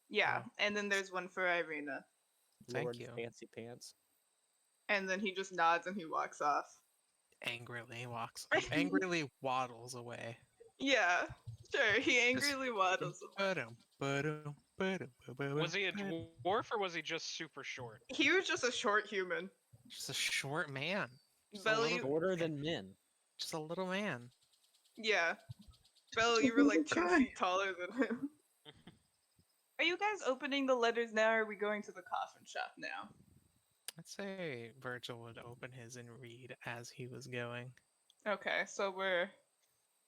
Yeah, Oh. and then there's one for Irina, Thank Lord you. Fancy Pants. and then he just nods and he walks off. Angrily angrily waddles away. Yeah, sure. He angrily waddles away. Was he a dwarf or was he just super short? He was just a short human. Just a short man. Just a Belly, little- Shorter than men. Just a little man. yeah. Belly, you were like 2 Okay. feet taller than him. Are you guys opening the letters now, or are we going to the coffin shop now? I'd say Virgil would open his and read as he was going. Okay, so we're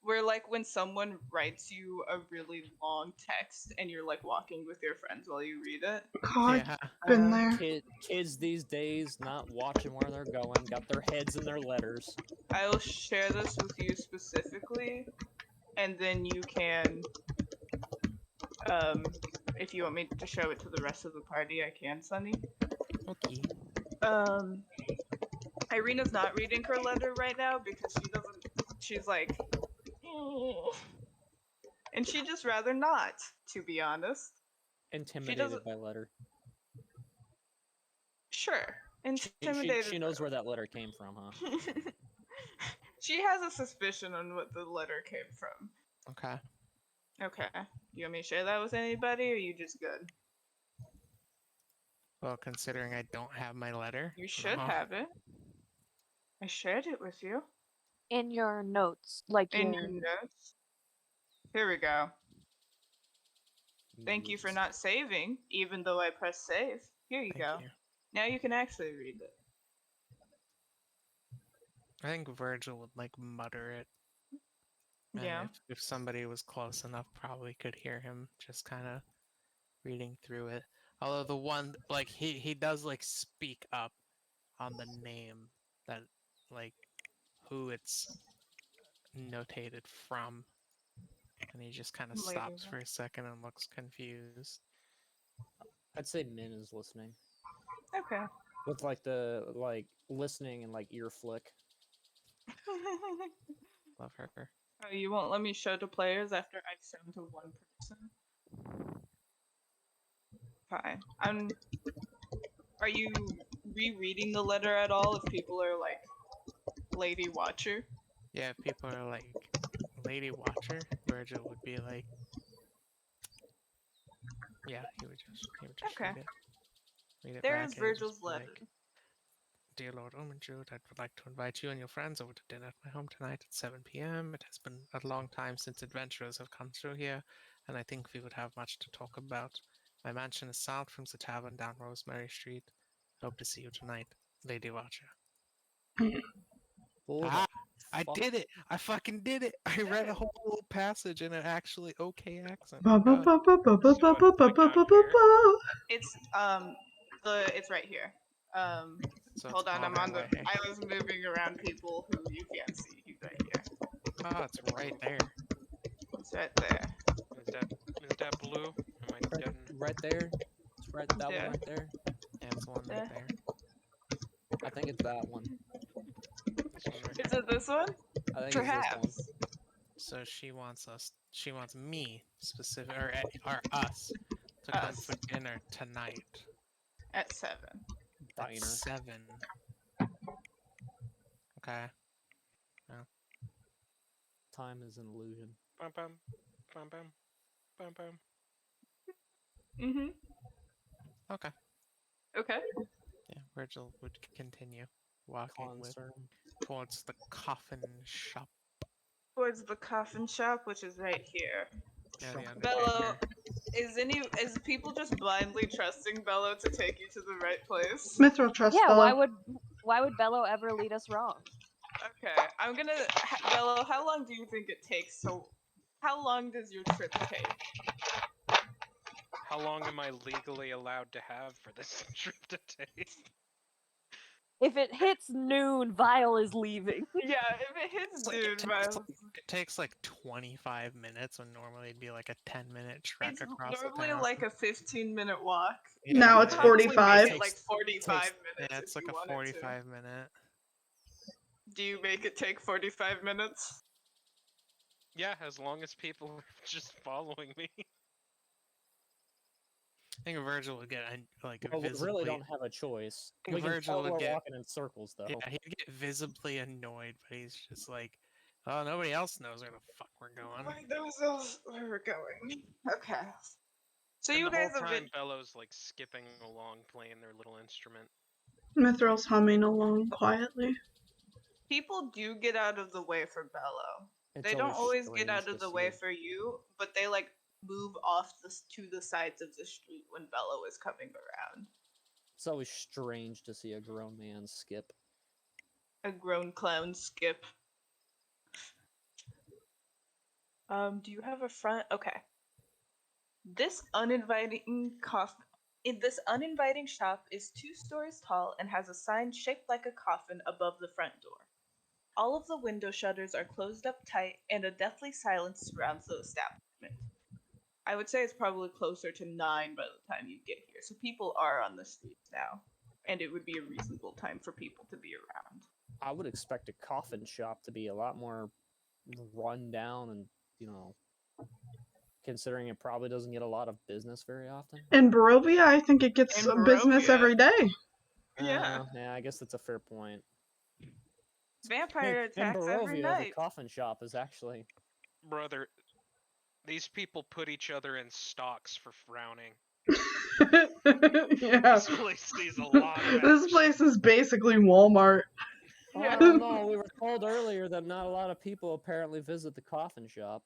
where like when someone writes you a really long text and you're like walking with your friends while you read it. God, Yeah. been there. Kids these days not watching where they're going, got their heads in their letters. I will share this with you specifically, and then you can, if you want me to show it to the rest of the party, I can, Sunny. Okay. Irina's not reading her letter right now because she doesn't. She's like, "Mm." And she'd just rather not, to be honest. Intimidated by letter. Sure, She intimidated. knows where that letter came from, huh? She has a suspicion on what the letter came from. Okay. Okay. You want me to share that with anybody, or are you just good? Well, considering I don't have my letter. You should no. have it. I shared it with you. In your notes, like In your notes. Here we go. Thank you for Yes. not saving, even though I pressed save. Here you Thank go. you. Now you can actually read it. I think Virgil would like mutter it. And Yeah. if somebody was close enough, probably could hear him just kind of reading through it. Although the one, like, he does, like, speak up on the name that, like, who it's notated from. And he just kind of stops for a second and looks confused. I'd say Min is listening. Okay. With like listening and like ear flick. Love her. Oh, you won't let me show to players after I've shown to one person? Fine. Are you rereading the letter at all if people are like Lady Watcher? Yeah, if people are like Lady Watcher, Virgil would be like, yeah, he would just Okay. read it. Read it There back is and he'd just Virgil's be letter. like, Dear Lord Ormondjude, I would like to invite you and your friends over to dinner at my home tonight at 7 p.m. It has been a long time since adventurers have come through here, and I think we would have much to talk about. My mansion is south from the tavern down Rosemary Street. Hope to see you tonight, Lady Watcher. I did it! I fucking did it! I read a whole little passage in an actually okay accent. Ba ba God. ba ba ba ba ba ba ba ba ba ba. It's it's right here. So it's Hold on, I'm my on the. way. I was moving around people who you can't see. He's right here. Oh, it's right there. It's right there. Is that blue? Am I getting... Right there. It's right that Yeah. one right there. Yeah, it's the one right there. I think it's that one. This one right Is here? it this one? I think Perhaps. it's this So she wants me specific or us to come Us. for dinner tonight At 7. one. at Diner. 7. Okay. Time is an illusion. Bum bum. Bum bum. Bum bum. Mm-hmm. Okay. Okay. Yeah, Virgil would continue walking Concern. towards the Coffin Shop. Towards the Coffin Shop, which is right here. Yeah, the Bello, Undertaker. is people just blindly trusting Bello to take you to the right place? Mithril trust Yeah, Bella. why would Bello ever lead us wrong? Okay, I'm gonna. Bello, how long do you think it takes? So, how long does your trip take? How long am I legally allowed to have for this trip to take? If it hits noon, Vile is leaving. Yeah, if it hits noon, It takes like 25 minutes when normally it'd be like a 10-minute trek it's across normally the town. like a 15-minute walk. Yeah, Now You it's can honestly 45. Make it like 45 minutes. Yeah, it's if like you a wanted to. 45 minute. Do you make it take 45 minutes? Yeah, as long as people are just following me. I think Virgil would get like Well, we visibly. really don't have a choice. think We can Virgil tell would we're get- walking in circles, though. Yeah, he'd get visibly annoyed, but he's just like, oh, nobody else knows where the fuck we're going. Wait, there was those where we're going. Okay. So And you the whole guys have time, been. Bello's like skipping along, playing their little instrument. Mithril's humming along quietly. People do get out of the way for Bello. It's They don't always get strange out to of the see way it. for you, but they like move off to the sides of the street when Bello is coming around. It's always strange to see a grown man skip. A grown clown skip. Do you have a front? Okay. This uninviting shop is 2 stories tall and has a sign shaped like a coffin above the front door. All of the window shutters are closed up tight, and a deathly silence surrounds the establishment. I would say it's probably closer to 9 by the time you get here, so people are on the streets now, and it would be a reasonable time for people to be around. I would expect a coffin shop to be a lot more run down and, considering it probably doesn't get a lot of business very often. In Barovia, I think it gets In business Barovia. every day. Yeah. Yeah, I guess that's a fair point. Vampire In attacks every Barovia, the night. coffin shop is actually... Brother, these people put each other in stocks for frowning. Yeah. This place sees a lot of action. This place is basically Walmart. Yeah. I don't know. We were told earlier that not a lot of people apparently visit the coffin shop.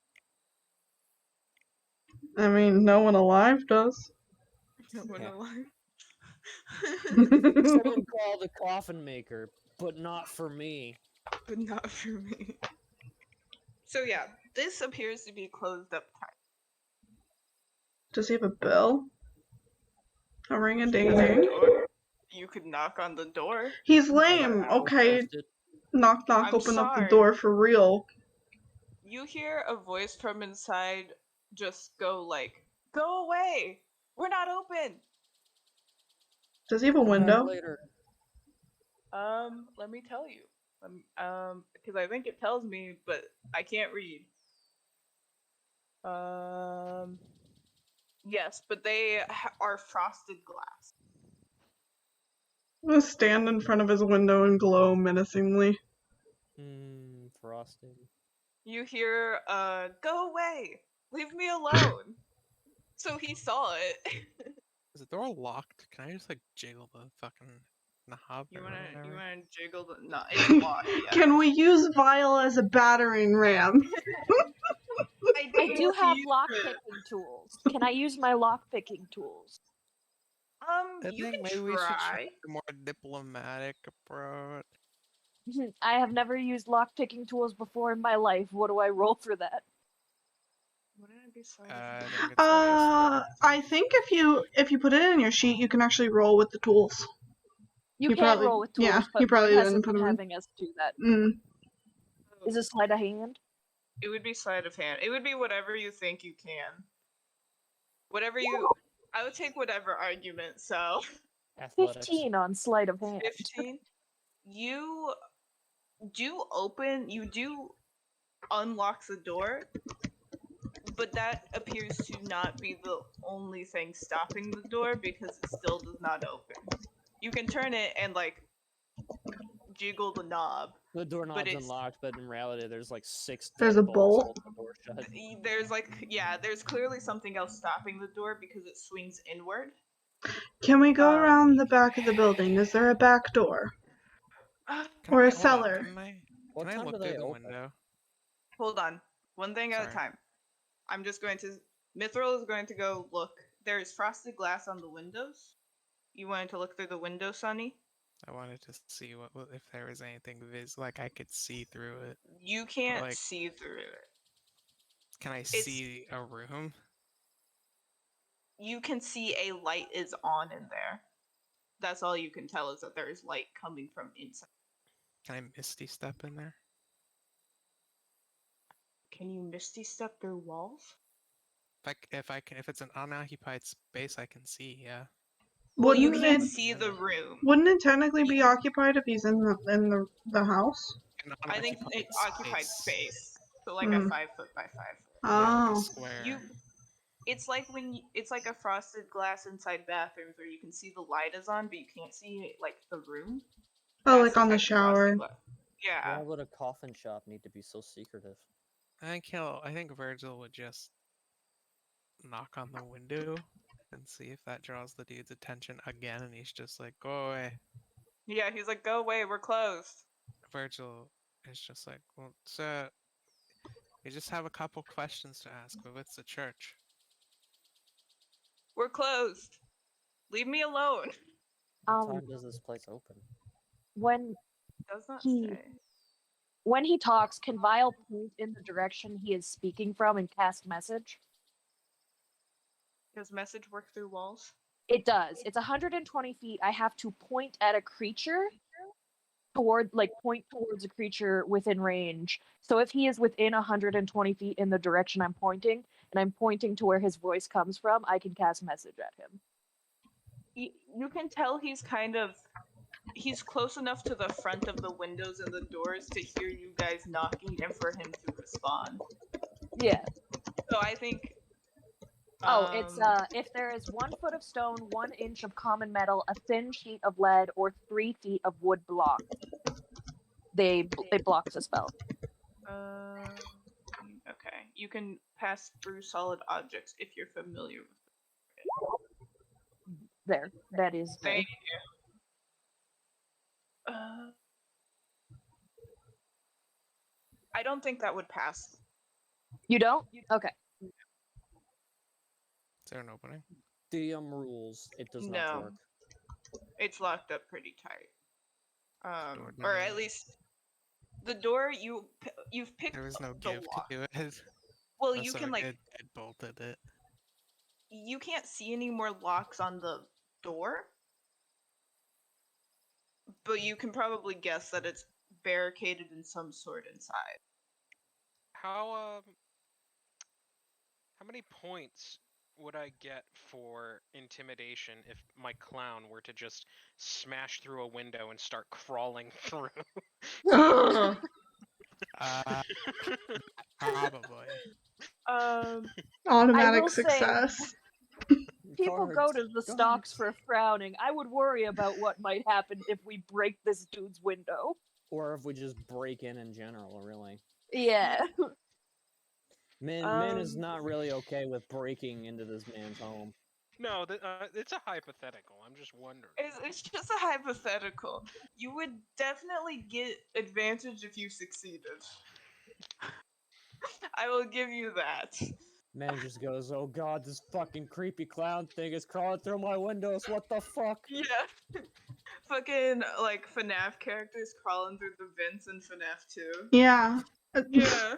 I mean, no one alive does. No one Yeah. alive. Someone called the coffin maker, but not for me. But not for me. So yeah, this appears to be closed up tight. Does he have a bell? A ring a ding There's a ding. door. You could knock on the door. He's lame. I'll Okay, post it. knock knock, I'm open up the sorry. door for real. You hear a voice from inside just go like, "Go away! We're not open!" Does he have a Come back window? later. Let me tell you. Because I think it tells me, but I can't read. Yes, but they are frosted glass. I'm gonna stand in front of his window and glow menacingly. Frosting. You hear, "Go away! Leave me alone!" So he saw it. Is the door locked? Can I just like jiggle the fucking knob? You or wanna whatever? jiggle the? No, it's locked. Yeah. Can we use Vile as a battering ram? I do have use lock it. picking tools. Can I use my lock picking tools? I You think can maybe we should try. try a more diplomatic approach. I have never used lock picking tools before in my life. What do I roll for that? Wouldn't it be sleight I of think it's wisdom. I think if you put it in your sheet, you can actually roll with the tools. You You can probably- roll with tools, yeah, but you probably Vern didn't hasn't put been 'em in. having us do that. Mm. Is it sleight of hand? It would be sleight of hand. It would be whatever you think you can. Whatever you. I would take whatever argument. So. Athletics. 15 on sleight of hand. 15. You do unlock the door, but that appears to not be the only thing stopping the door because it still does not open. You can turn it and like jiggle the knob. The doorknob's it's- unlocked, but in reality, there's like 6 There's dead a bolts bolt. holding the door shut. There's clearly something else stopping the door because it swings inward. Can we go around the back of the building? Is there a back door? Can Or I- a hold on, cellar? What Can I time look do they through the open? window? Hold on. One thing at a Sorry. time. I'm just going to. Mithril is going to go look. There is frosted glass on the windows. You wanted to look through the window, Sonny? I wanted to see what if there was anything like I could see through it. You can't Like- see through it. Can I It's- see a room? You can see a light is on in there. That's all you can tell is that there is light coming from inside. Can I misty step in there? Can you misty step through walls? If it's an unoccupied space, I can see. Yeah. Well, you Wouldn't can't it- see the room. Wouldn't it technically be occupied if he's in the house? An I think unoccupied it's occupied space. So like Hmm. a 5 foot by 5 foot. Yeah, like a Oh. square. It's like it's like a frosted glass inside bathrooms where you can see the light is on, but you can't see like the room. Oh, That's like on the type of frosted shower. glass. Yeah. Why would a coffin shop need to be so secretive? I think Virgil would just knock on the window and see if that draws the dude's attention again, and he's just like, "Go away." Yeah, he's like, "Go away, we're closed." Virgil is just like, "Well, sir, we just have a couple questions to ask. But what's the church?" We're closed. Leave me alone. What Um, time does this place open? when Does not He- say. when he talks, can Vile point in the direction he is speaking from and cast message? Does message work through walls? It does. It's 120 feet. I have to point at a creature point towards a creature within range. So if he is within 120 feet in the direction I'm pointing, and I'm pointing to where his voice comes from, I can cast message at him. You can tell he's close enough to the front of the windows and the doors to hear you guys knocking and for him to respond. Yeah. So I think. It's if there is 1 foot of stone, 1 inch of common metal, a thin sheet of lead, or 3 feet of wood block, it blocks a spell. Okay. You can pass through solid objects if you're familiar with it. There. That is there. Thank you. I don't think that would pass. You don't? Okay. Is there an opening? DM rules. It does not work. It's locked up pretty tight. Door Or doesn't- at least the door you've picked. There was no the gift lock. to it. Well, Oh, you so can like it bolted it. you can't see any more locks on the door, but you can probably guess that it's barricaded in some sort inside. How many points would I get for intimidation if my clown were to just smash through a window and start crawling through? Probably. Automatic say- success. People go to the stocks for frowning. I would worry about what might happen if we break this dude's window. Or if we just break in general, really. Yeah. Min is not really okay with breaking into this man's home. No, it's a hypothetical. I'm just wondering. It's just a hypothetical. You would definitely get advantage if you succeeded. I will give you that. Man just goes, "Oh god, this fucking creepy clown thing is crawling through my windows, what the fuck?" Yeah. Fucking, like, FNAF characters crawling through the vents in FNAF 2. Yeah. Yeah.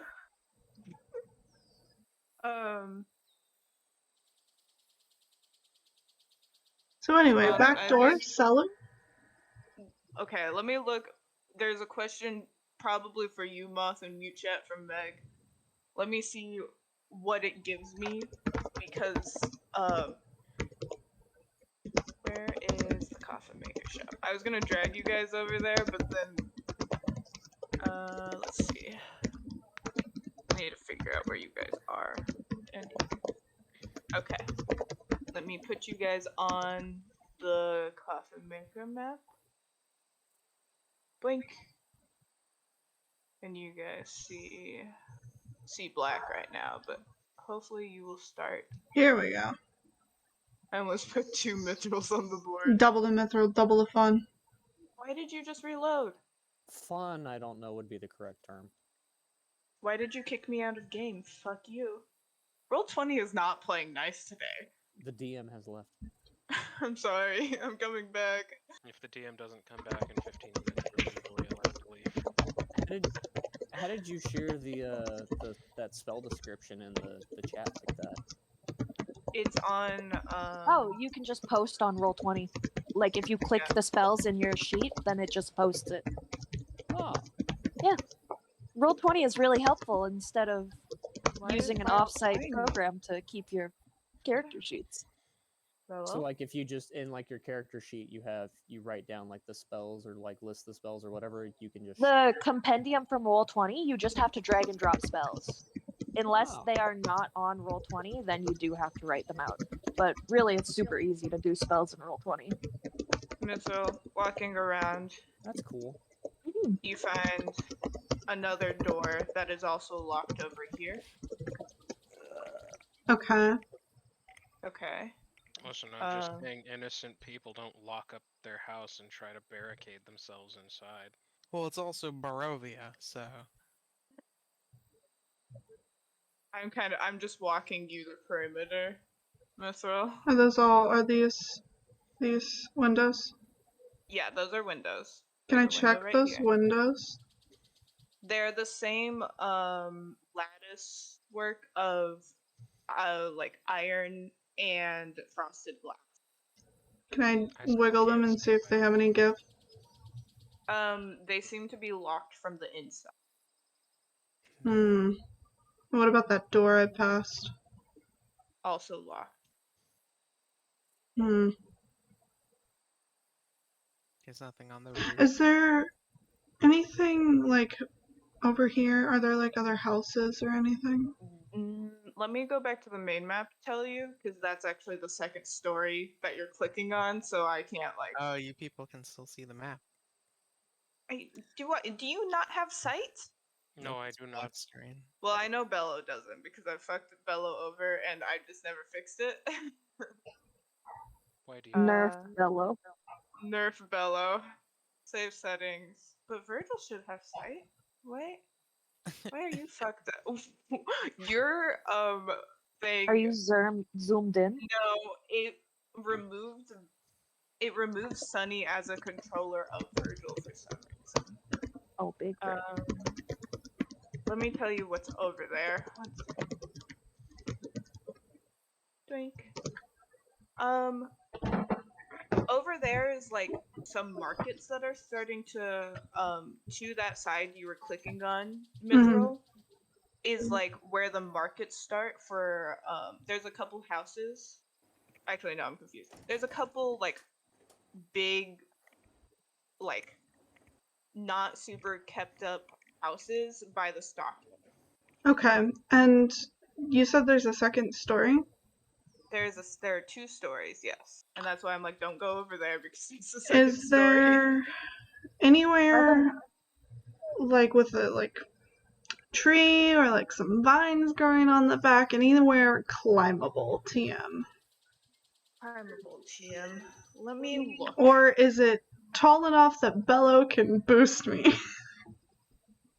So anyway, I back door, think- cellar. Okay, let me look. There's a question probably for you, Moth, and Mute Chat from Meg. Let me see what it gives me, because, where is the Coffin Maker Shop? I was gonna drag you guys over there, but then, let's see. I need to figure out where you guys are. Okay. Let me put you guys on the Coffin Maker map. Blink. And you guys see black right now, but hopefully you will start. Here we go. I almost put 2 mithrils on the board. Double the mithril, double the fun. Why did you just reload? Fun, I don't know would be the correct term. Why did you kick me out of game? Fuck you. Roll20 is not playing nice today. The DM has left. I'm sorry, I'm coming back. If the DM doesn't come back in 15 minutes, we're legally allowed to leave. How did you share that spell description in the chat like that? It's on, Oh, you can just post on Roll20. Like, if you click the spells in your sheet, then it just posts it. Oh. Yeah. Roll20 is really helpful instead of Why using is an my offsite thing- program to keep your character sheets. So like if you just in like your character sheet you write down like the spells or like list the spells or whatever, you can just The compendium from Roll20, you just have to drag and drop spells. Unless Oh. they are not on Roll20, then you do have to write them out. But really, it's super easy to do spells in Roll20. Mithril, walking around, That's cool. you find another door that is also locked over here. Okay. Okay. Listen, I'm just Um, saying innocent people don't lock up their house and try to barricade themselves inside. Well, it's also Barovia, so I'm just walking you the perimeter, Mithril. Are these windows? Yeah, those are windows. Can I There's a window check right those here. windows? They're the same lattice work of like iron and frosted glass. Can I I still wiggle them can't and see see if they have any give? They seem to be locked from the inside. Hmm. What about that door I passed? Also locked. Hmm. There's nothing on the roof. Is there anything, like, over here? Are there, like, other houses or anything? Let me go back to the main map to tell you, because that's actually the second story that you're clicking on, so I can't like. Oh, you people can still see the map. Do you not have sight? No, I It's do blood not. strain. Well, I know Bello doesn't because I fucked Bello over and I just never fixed it. Why do you? Nerf Uh, Bello. Nerf Bello. Save settings. But Virgil should have sight. Wait. Why are you fucked up? Your thing. Are you zoomed in? No, removed it removes Sunny as a controller of Virgil for some reason. Oh, big brain. Let me tell you what's over there. Drink. Over there is like some markets that are starting to that side you were clicking on, Mithril, is like where the markets start for there's a couple houses. Actually no, I'm confused. There's a couple like big like not super kept up houses by the stockyard. Okay, and you said there's a second story? There are two stories, yes. And that's why I'm like, don't go over there because it's the second Is story. there anywhere, like, with a, like, tree or, like, some vines growing on the back, anywhere climbable, TM? Primeval TM. Let me look. Or is it tall enough that Bello can boost me?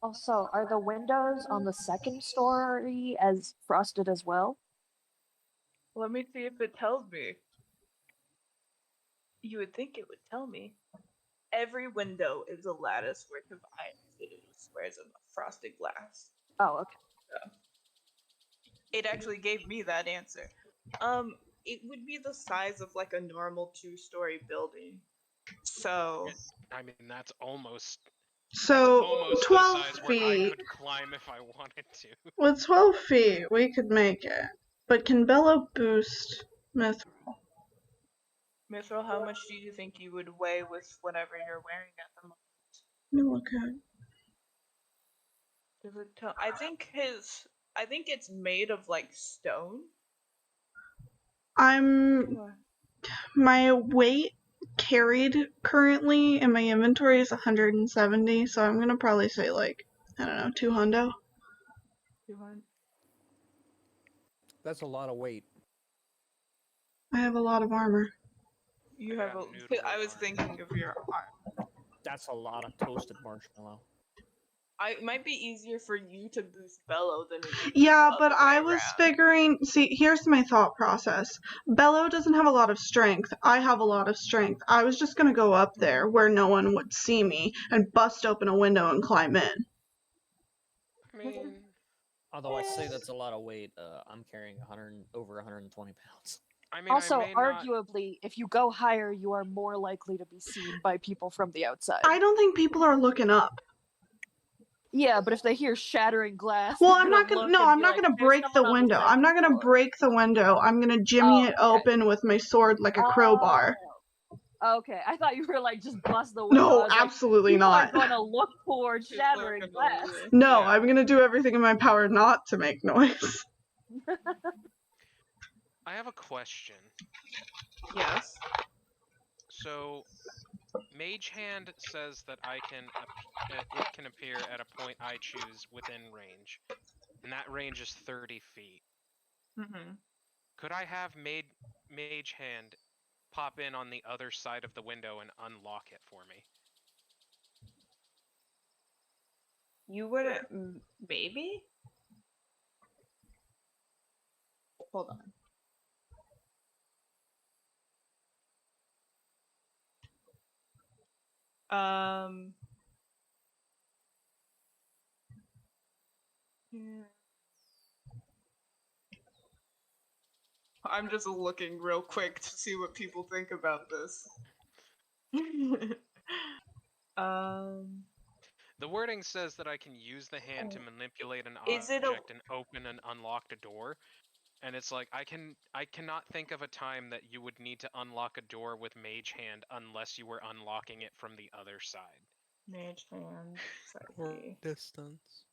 Also, are the windows on the second story as frosted as well? Let me see if it tells me. You would think it would tell me. Every window is a lattice work of iron fitted with squares of frosted glass. Oh, okay. It actually gave me that answer. It would be the size of like a normal 2-story building. So I mean, that's almost So, almost the 12 size where I feet. could climb if I wanted to. With 12 feet, we could make it. But can Bello boost Mithril? Mithril, how much do you think you would weigh with whatever you're wearing at the moment? Let me look at. Does it tell? I think it's made of like stone. My weight carried currently in my inventory is 170, so I'm gonna probably say, like, I don't know, 200. 200. That's a lot of weight. I have a lot of armor. You I have got a. noodle I was arm. thinking of your arm. That's a lot of toasted marshmallow. It might be easier for you to boost Bello than it is Yeah, the but other way I was around. figuring, see, here's my thought process. Bello doesn't have a lot of strength. I have a lot of strength. I was just gonna go up there where no one would see me and bust open a window and climb in. I mean, Although I say that's a lot of weight, I'm carrying over 120 pounds. I mean, Also, I may not. arguably, if you go higher, you are more likely to be seen by people from the outside. I don't think people are looking up. Yeah, but if they hear shattering glass, Well, they're I'm not gonna. look No, and I'm be not like, gonna "There's break no the one on the window. I'm second not gonna floor." break the window. I'm gonna jimmy it okay. open with my sword like a crowbar. Okay, I thought you were like just bust the window. I No, was like, absolutely people not. are gonna look towards She's not shattering gonna glass. look. No, Yeah. I'm gonna do everything in my power not to make noise. I have a question. Yes. So, Mage Hand says that it can appear at a point I choose within range, and that range is 30 feet. Mm-hmm. Could I have Mage Hand pop in on the other side of the window and unlock it for me? You wouldn't. Maybe. Hold on. Yeah. I'm just looking real quick to see what people think about this. um, The wording says that I can use the hand to manipulate an Is it a- object and open and unlock a door. And it's like I cannot think of a time that you would need to unlock a door with mage hand unless you were unlocking it from the other side. mage hand, Or psyche, distance.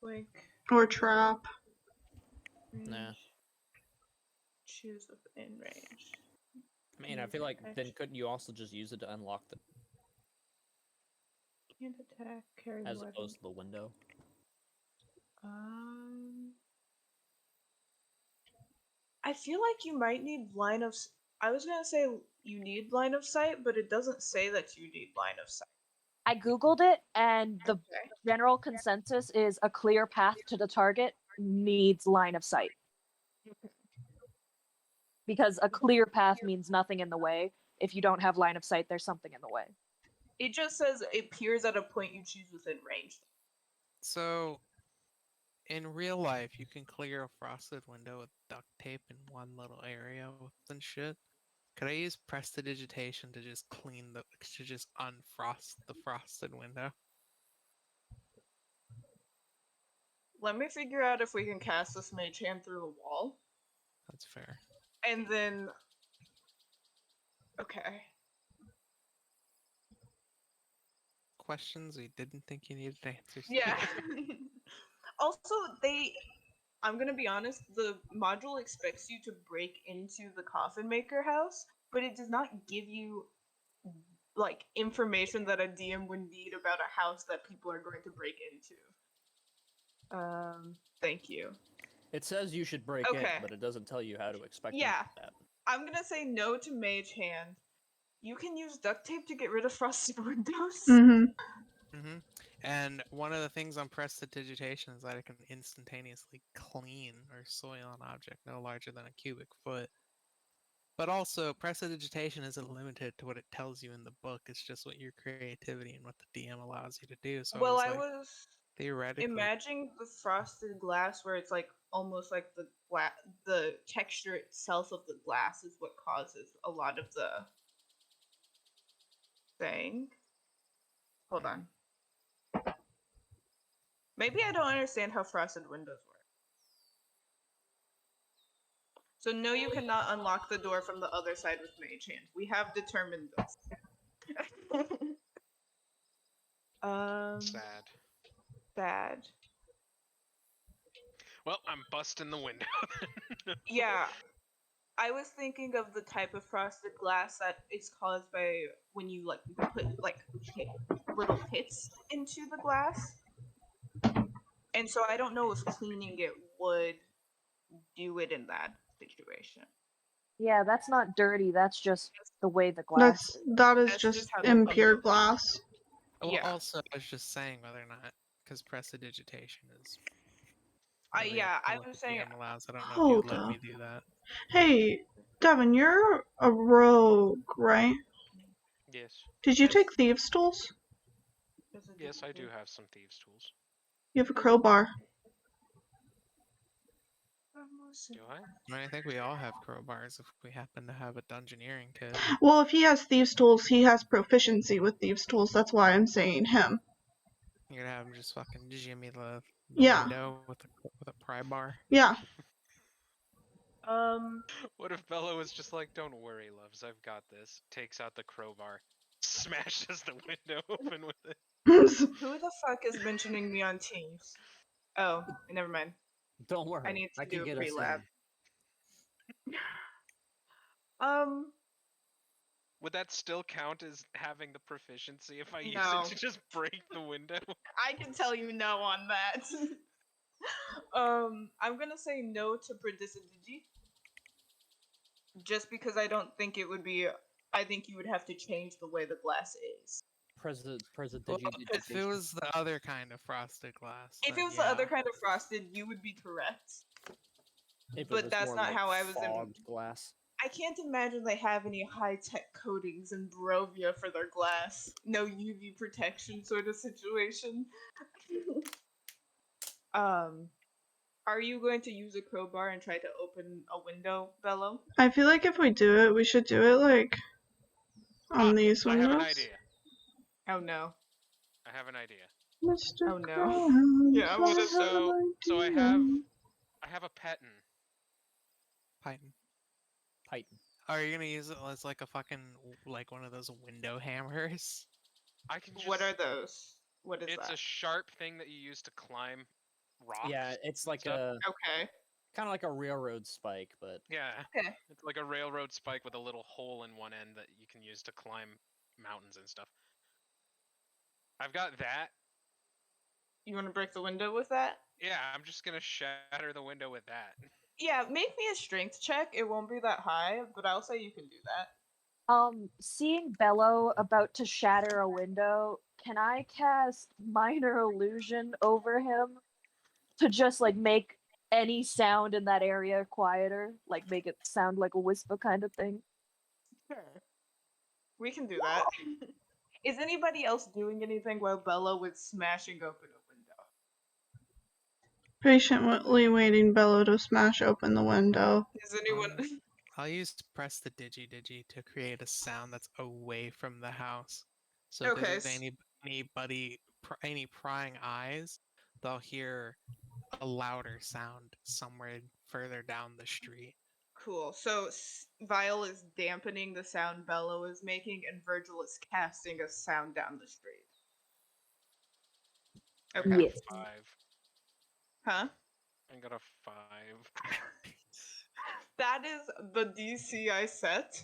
like Or trap. Nah. range, choose within range. Man, I feel like then couldn't you also just use it to unlock the Can't attack, carry as weapon. opposed to the window? I feel like you might need line of. I was gonna say you need line of sight, but it doesn't say that you need line of sight. I googled it, and the Okay. general consensus is a clear path to the target needs line of sight. Because a clear path means nothing in the way. If you don't have line of sight, there's something in the way. It just says it appears at a point you choose within range. So, in real life, you can clear a frosted window with duct tape in one little area and shit. Could I use prestidigitation to just unfrost the frosted window? Let me figure out if we can cast this mage hand through the wall, That's fair. and then. Okay. Questions we didn't think you needed answers to. Yeah. Also, I'm gonna be honest, the module expects you to break into the coffin maker house, but it does not give you like information that a DM would need about a house that people are going to break into. Thank you. It says you should break in, but it doesn't tell you how to expect Yeah. that. I'm gonna say no to mage hand. You can use duct tape to get rid of frosted windows. Mm-hmm. And one of the things on prestidigitation is that it can instantaneously clean or soil an object no larger than a cubic foot. But also, prestidigitation isn't limited to what it tells you in the book. It's just what your creativity and what the DM allows you to do. So Well, I like, was theoretically, imagining the frosted glass where it's like almost like the texture itself of the glass is what causes a lot of the thing. Hold on. Maybe I don't understand how frosted windows work. So no, you cannot unlock the door from the other side with mage hand. We have determined this. Sad. Bad. Well, I'm busting the window. Yeah, I was thinking of the type of frosted glass that is caused by when you like put like little pits into the glass, and so I don't know if cleaning it would do it in that situation. Yeah, that's not dirty. That's just the way the glass is. That is That's just how the impure color- glass. well, Yeah. also, I was just saying whether or not, because prestidigitation is. Yeah, I I was saying. DM allows. I don't know if Hold you'd let up. me do that. Hey, Devin, you're a rogue, right? Yes. Did you Yes. take thieves' tools? Yes, I do have some thieves' tools. You have a crowbar. Do I? I mean, I think we all have crowbars if we happen to have a dungeoneering kit. Well, if he has thieves' tools, he has proficiency with thieves' tools. That's why I'm saying him. You're gonna have him just fucking jimmy the Yeah. window with a pry bar. Yeah. What if Bella was just like, "Don't worry, loves, I've got this." Takes out the crowbar, smashes the window open with it. Who the fuck is mentioning me on Teams? Oh, never mind. Don't worry, I need to I can do a get us pre-lab. in. Would that still count as having the proficiency if I use No. it to just break the window? I can tell you no on that. I'm gonna say no to Predicidigi. Just because I don't think it would be. I think you would have to change the way the glass is. Well, if it was the other kind of frosted glass. If then it was yeah. the other kind of frosted, you would be correct. But that's not how I was. Fogged glass. I can't imagine they have any high-tech coatings in Barovia for their glass. No UV protection sort of situation. Are you going to use a crowbar and try to open a window, Bello? I feel like if we do it, we should do it like on these I have an windows. idea. Oh no. I have an idea. Mr. Oh, no. Krabs, Yeah, what is- So I have a Petin. Python. Python. Are you gonna use it as like a fucking like one of those window hammers? I can just. What are those? What is It's that? a sharp thing that you use to climb rocks. Yeah, it's like stuff. a Okay. kind of like a railroad spike, but Yeah. Okay. It's like a railroad spike with a little hole in one end that you can use to climb mountains and stuff. I've got that. You want to break the window with that? Yeah, I'm just gonna shatter the window with that. Yeah, make me a strength check. It won't be that high, but I'll say you can do that. Seeing Bello about to shatter a window, can I cast minor illusion over him to just like make any sound in that area quieter, like make it sound like a whisper kind of thing? Sure. We can do that. Is anybody else doing anything while Bella was smashing open a window? Patiently waiting Bello to smash open the window. Is anyone? I'll use press the digi to create a sound that's away from the house. So if Okay, there's any prying eyes, they'll hear a louder sound somewhere further down the street. Cool. So Vile is dampening the sound Bello is making, and Virgil is casting a sound down the street. I Okay. got a Yes. 5. Huh? I got a 5. That is the DC I set.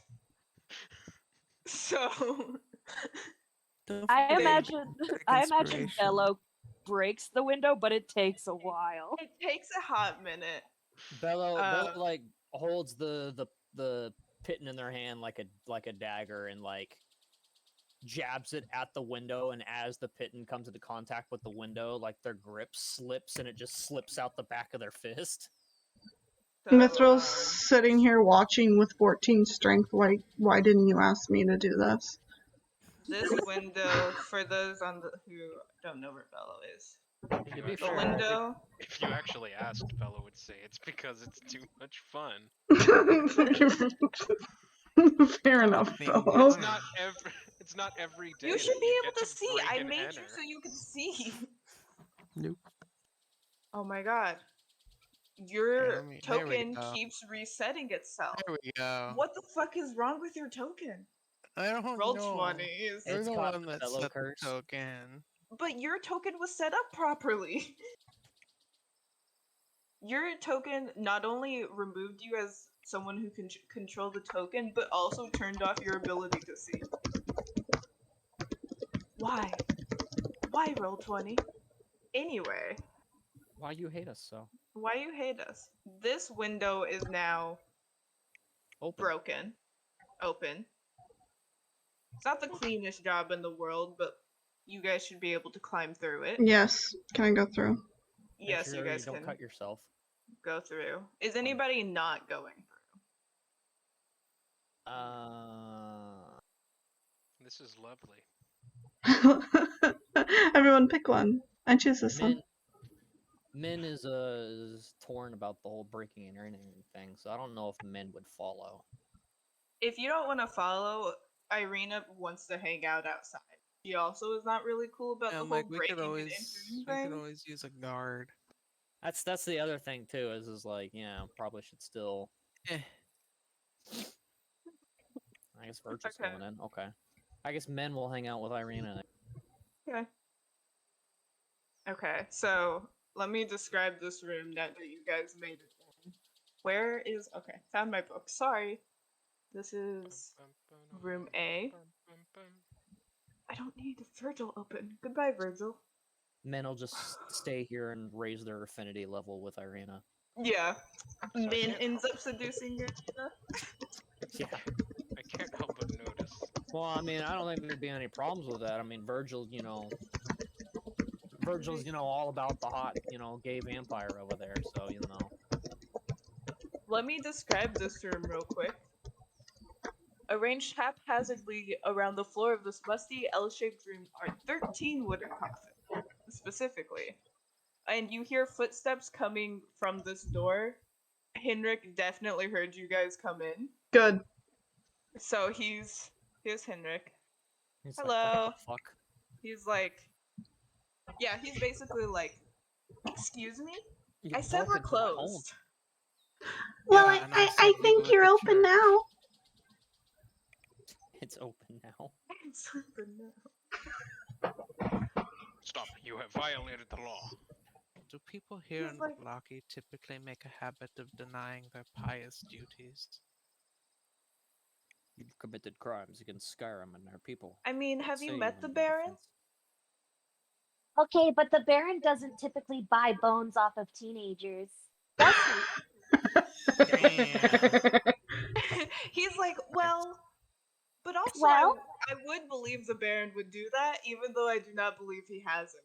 So I They- imagine Inspiration. Bello breaks the window, but it takes a while. it takes a hot minute. Bello Uh, like holds the Piton in their hand like a dagger and like jabs it at the window, and as the Piton comes into contact with the window, like their grip slips and it just slips out the back of their fist. So, Mithril's sitting here watching with 14 strength. Why didn't you ask me to do this? this window, for those on the who don't know where Bello is, If you be the fair, actually- window. If you actually asked, Bella would say it's because it's too much fun. Fair enough, It's Bello. It's not every day. You should that be get able to see. break I and made enter. you so you could see. Nope. Oh my god. Your There we token go. keeps resetting itself. There we go. What the fuck is wrong with your token? I don't Roll know. 20 is. You're It's the caught one the that Bello set curse. the token. But your token was set up properly. Your token not only removed you as someone who can control the token, but also turned off your ability to see. Why? Why roll 20? Anyway, Why you hate us so? why you hate us? This window is now Open. broken. Open. It's not the cleanest job in the world, but you guys should be able to climb through it. Yes, can I go through? Make Yes, sure you guys don't can cut yourself. go through. Is anybody not going through? This is lovely. Everyone pick one. I choose this one. Min is torn about the whole breaking and entering thing, so I don't know if Min would follow. If you don't want to follow, Irina wants to hang out outside. She also is not really cool about the And whole like we breaking could and always entering we thing. could always use a guard. That's the other thing too. Is like, yeah, probably should still. Eh. I guess Virtue's Okay. going in. Okay. I guess Men will hang out with Irina. Okay. Okay, so let me describe this room now that you guys made it in. Where is... Okay, found my book. Sorry. This is room A. I don't need Virgil open. Goodbye, Virgil. Men will just stay here and raise their affinity level with Irina. Yeah. So I Min can't- ends up seducing Irina. Yeah. I can't help but notice. Well, I mean, I don't think there'd be any problems with that. I mean, Virgil's, all about the hot, gay vampire over there. So, Let me describe this room real quick. Arranged haphazardly around the floor of this musty L-shaped room are 13 wooden coffins. Specifically, and you hear footsteps coming from this door. Henrik definitely heard you guys come in. Good. So here's Henrik. He's Hello. Like, what the fuck? He's like, yeah, he's basically like, excuse me? You I said we're broke into my home. closed. Well, Yeah, and I I said we think go you're to open church. now. It's open now. It's open now. Stop! You have violated the law. Do people here He's in like- Vallaki typically make a habit of denying their pious duties? You've committed crimes against Skyrim and our people. I mean, Not have you saying met the in your Baron? defense. Okay, but the Baron doesn't typically buy bones off of teenagers. Does he? Damn. He's like, well, but also Well? I would believe the Baron would do that, even though I do not believe he hasn't.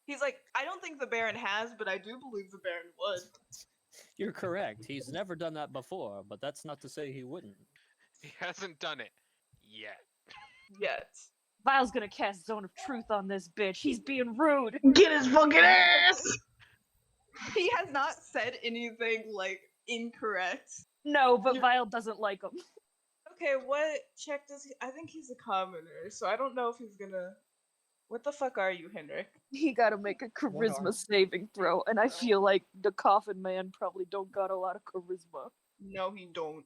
He's like, I don't think the Baron has, but I do believe the Baron would. You're correct. He's never done that before, but that's not to say he wouldn't. He hasn't done it yet. Yet. Vile's gonna cast Zone of Truth on this bitch. He's being rude. Get his fucking ass! He has not said anything, like, incorrect. No, but You- Vile doesn't like him. Okay, what check does he... I think he's a commoner, so I don't know if he's gonna... What the fuck are you, Henrik? He gotta make a are- charisma saving throw, and I feel like the Coffin Man probably don't got a lot of charisma. No, he don't.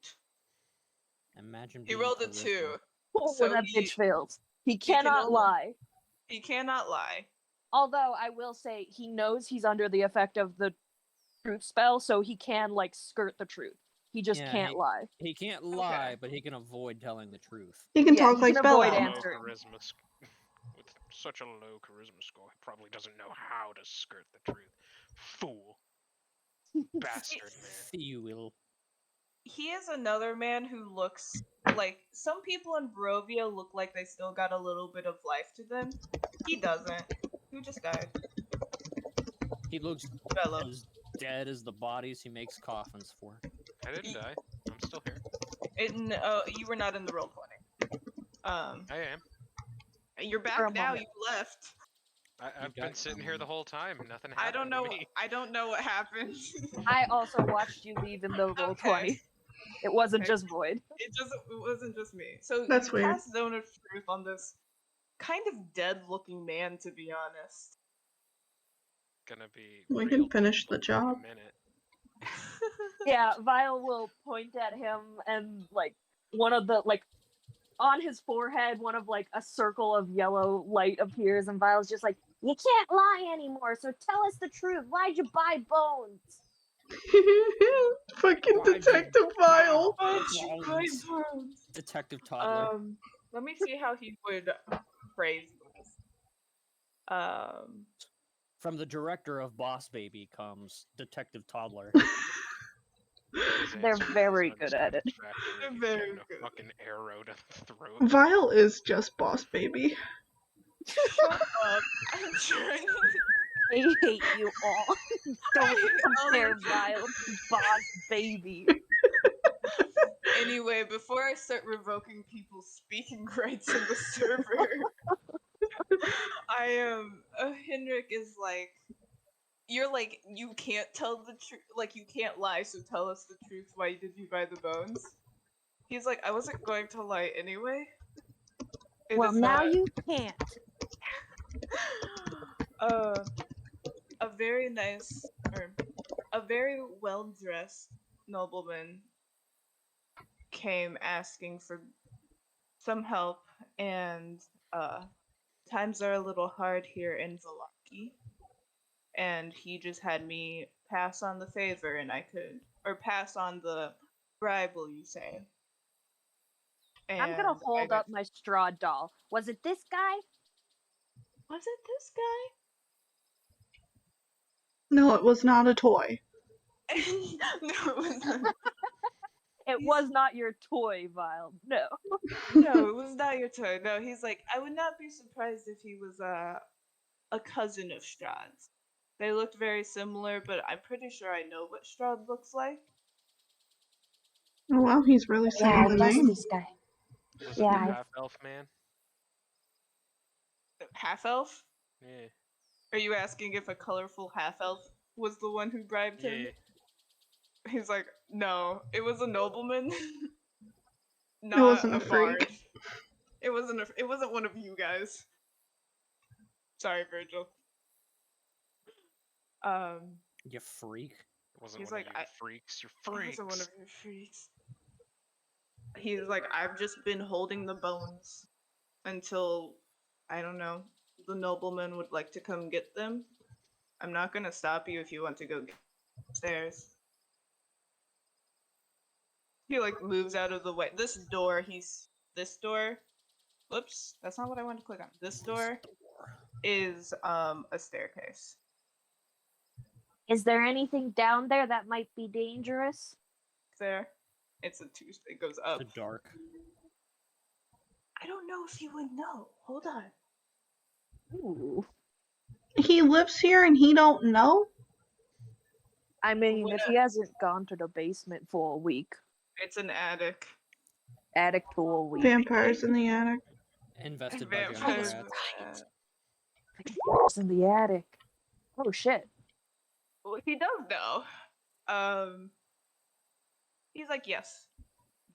Imagine He being rolled a charisma. 2. Oh, So when that he- bitch fails. He can cannot only- lie. He cannot lie. Although I will say he knows he's under the effect of the truth spell, so he can like skirt the truth. He just Yeah, can't lie. He can't lie, but he can avoid telling the truth. He can Yeah, talk he like can Bella. avoid Low answering. charisma with such a low charisma score, he probably doesn't know how to skirt the truth. Fool. Bastard, man. You will. He is another man who looks like some people in Barovia look like they still got a little bit of life to them. He doesn't. Who just died? He looks Bella. as dead as the bodies he makes coffins for. I didn't die. I'm still here. You were not in the roll 20. I am. You're back For a now. moment. You left. I've got been sitting here the whole time. Nothing happened I don't know. to me. I don't know what happened. I also watched you leave in the roll Okay. 20. It wasn't Okay. just Void. It wasn't just me. So That's you weird. cast Zone of Truth on this kind of dead-looking man, to be honest. Gonna be. We real can finish the painful in a job. minute. Yeah, Vile will point at him and like one of the like on his forehead, one of like a circle of yellow light appears, and Vile's just like, "You can't lie anymore, so tell us the truth. Why'd you buy bones?" Fucking Why'd you- Detective Vile. Bones. Detective Toddler. Let me see how he would phrase this. From the director of Boss Baby comes Detective Toddler. His They're answer is very good at it. unsatisfactory. They're He's very getting a good. fucking arrow to the throat. Vile is just boss baby. Shut up. I'm trying. I hate you all. Don't compare Vile to Boss Baby. Anyway, before I start revoking people's speaking rights in the server, I am. Henrik is like, you're like, you can't tell the truth, like you can't lie, so tell us the truth. Why did you buy the bones? He's like, I wasn't going to lie anyway. It Well, is now not- you can't. A very nice, or a very well-dressed nobleman came asking for some help, and times are a little hard here in Vallaki, and he just had me pass on the favor, and I could, or pass on the bribe, will you say? I'm gonna And I hold got- up my Strahd doll. Was it this guy? Was it this guy? No, it was not a toy. No, it was not. It was not your toy, Vile. No. No, it was not your toy. No, he's like, I would not be surprised if he was a cousin of Strahd's. They looked very similar, but I'm pretty sure I know what Strahd looks like. Oh wow, he's really saying Yeah, the I guess name. this guy. Was Yeah, it the I- half elf man? Half elf? Yeah. Are you asking if a colorful half-elf was the one who bribed him? Yeah. He's like, no, it was a nobleman, It wasn't not a a bard. freak. It wasn't one of you guys. Sorry, Virgil. You freak. It wasn't He's one like, of you freaks. You're I freaks. wasn't one of your freaks. He's like, I've just been holding the bones until, I don't know, the nobleman would like to come get them. I'm not gonna stop you if you want to go get upstairs. He like moves out of the way. This door, whoops, that's not what I wanted to click on. This door is a staircase. Is there anything down there that might be dangerous? There. It goes up. It's dark. I don't know if you would know. Hold on. Ooh. He lives here and he don't know? I mean, What if a- he hasn't gone to the basement for a week, It's an attic. attic for a week. Vampires in the attic. Invested by giant Vampires. rats. It's in the attic. Oh shit. Well, he does know. He's like, yes,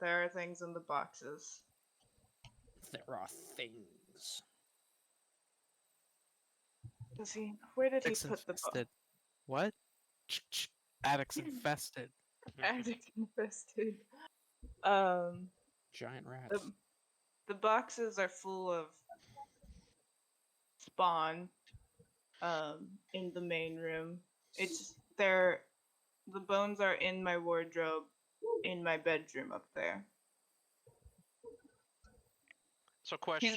there are things in the boxes. There are things. Does he? Where did he Attic's put the box? infested. What? Attic's infested. Attic infested. Um, Giant rats. the boxes are full of spawn. In the main room. The bones are in my wardrobe, in my bedroom up there. So question.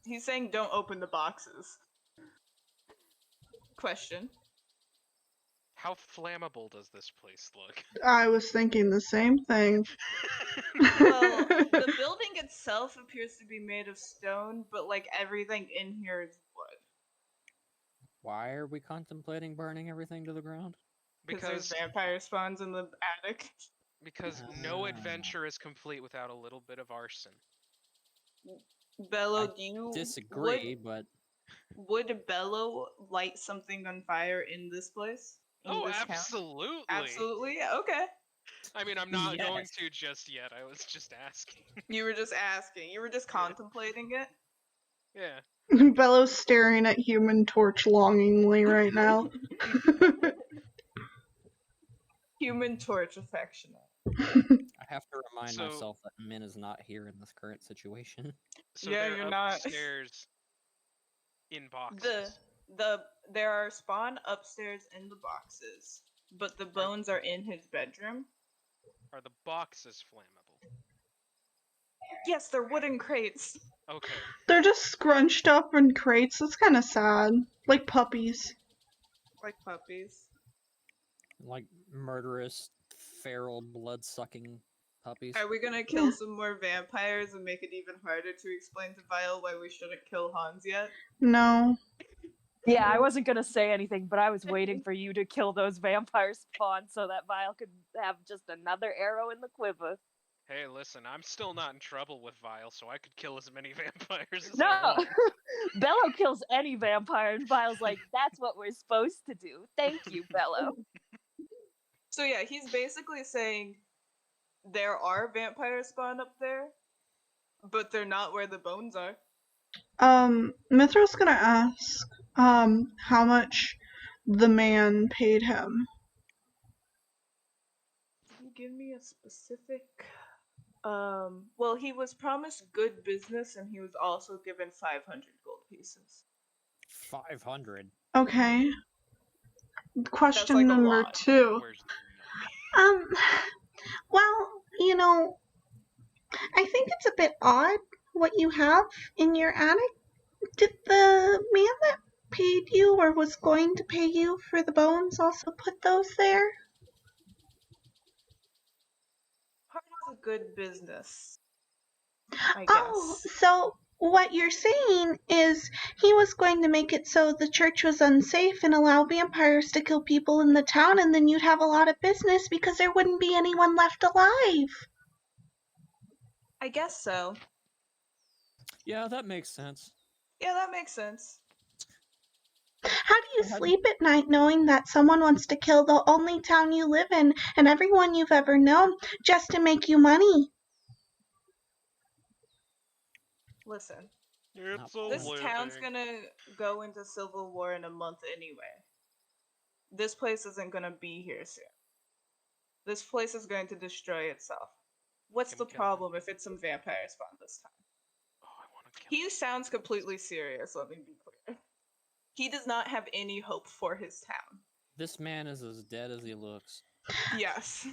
He's saying don't open the boxes. Question. How flammable does this place look? I was thinking the same thing. Well, the building itself appears to be made of stone, but like everything in here is wood. Why are we contemplating burning everything to the ground? There's Because vampire spawns in the attic. no Ah. adventure is complete without a little bit of arson. Bello, I do you Disagree, but would Bello light something on fire in this place? In Oh, this town? absolutely. Absolutely. Yeah, okay. I mean, I'm not going Yes. to just yet. I was just asking. You were just asking. You were just contemplating it. Yeah. Bellow's staring at Human Torch longingly right now. Human Torch affectionate. I have to remind So- myself that Min is not here in this current situation. So Yeah, they're you're not. upstairs in boxes. There are spawn upstairs in the boxes, but the bones are in his bedroom. Are the boxes flammable? Yes, they're wooden crates. Okay. They're just scrunched up in crates. It's kind of sad. Like puppies. Like puppies. Like murderous, feral, blood-sucking puppies. Are we gonna kill some more vampires and make it even harder to explain to Vile why we shouldn't kill Hans yet? No. Yeah, I wasn't gonna say anything, but I was waiting for you to kill those vampire spawns so that Vile could have just another arrow in the quiver. Hey, listen, I'm still not in trouble with Vile, so I could kill as many vampires as I No, want. Bello kills any vampire, and Vile's like, "That's what we're supposed to do." Thank you, Bello. So yeah, he's basically saying there are vampire spawn up there, but they're not where the bones are. Mithra's gonna ask, how much the man paid him. Can you give me a specific? Well, he was promised good business, and he was also given 500 gold pieces. 500. Okay. Question like a number lot. 2. Where's the money? Well, you know, I think it's a bit odd what you have in your attic. Did the man that paid you or was going to pay you for the bones also put those there? Part of a good business, I Oh, guess. so what you're saying is he was going to make it so the church was unsafe and allow vampires to kill people in the town, and then you'd have a lot of business because there wouldn't be anyone left alive. I guess so. Yeah, that makes sense. Yeah, that makes sense. How do you sleep at night knowing that someone wants to kill the only town you live in and everyone you've ever known just to make you money? Listen, It's Not a this Living. town's living. gonna go into civil war in a month anyway. This place isn't gonna be here soon. This place is going to destroy itself. What's Can the we kill him? problem if it's some vampire spawn this time? Oh, I want to kill He him. sounds completely serious, let me be clear. He does not have any hope for his town. This man is as dead as he looks. Yes.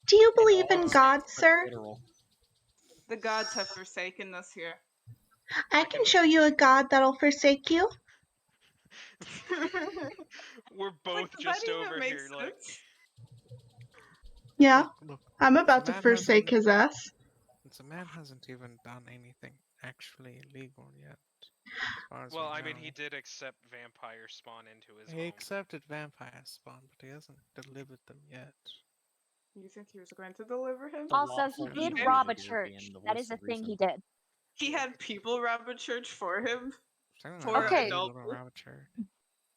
Do you In believe all in sense, God, but sir? literal. The gods have forsaken us here. I can show you a God that'll forsake you. We're both does that just even over make here, like. sense? Yeah, Look, I'm the about to man forsake hasn't- his ass. the man hasn't even done anything actually illegal yet. As far as Well, we I mean, know. he did accept vampire spawn into his He home. accepted vampire spawn, but he hasn't delivered them yet. You think he was going to deliver him? The Also, lawful he did evil rob a would be church. in the That voice is a of thing he reason. did. He had people rob a church for him. Certainly For not Okay. illegal adult. to rob a church.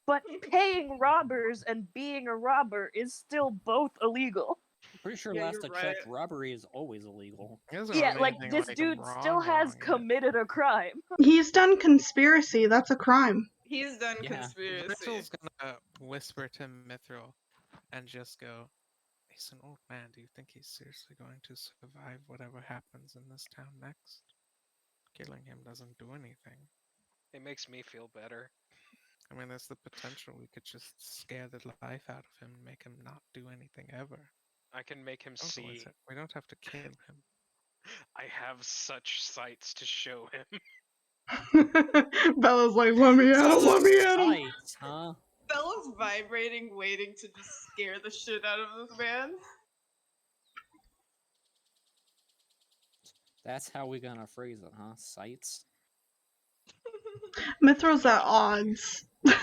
But paying robbers and being a robber is still both illegal. Pretty sure Yeah, last you're I checked, right. robbery is always illegal. He hasn't Yeah, done like anything, this dude still has wrong yet. committed a crime. He's done conspiracy. That's a crime. He's done Yeah. conspiracy. Virgil's gonna whisper to Mithril and just go, he's an old man. Do you think he's seriously going to survive whatever happens in this town next? Killing him doesn't do anything. It makes me feel better. I mean, there's the potential we could just scare the life out of him and make him not do anything ever. I can make him Don't see. worry, we don't have to kill him. I have such sights to show him. Bella's like, let me at him, let me at him. Sights, huh? Bella's vibrating, waiting to just scare the shit out of this man. That's how we gonna phrase it, huh? Sights? Mithril's at odds. He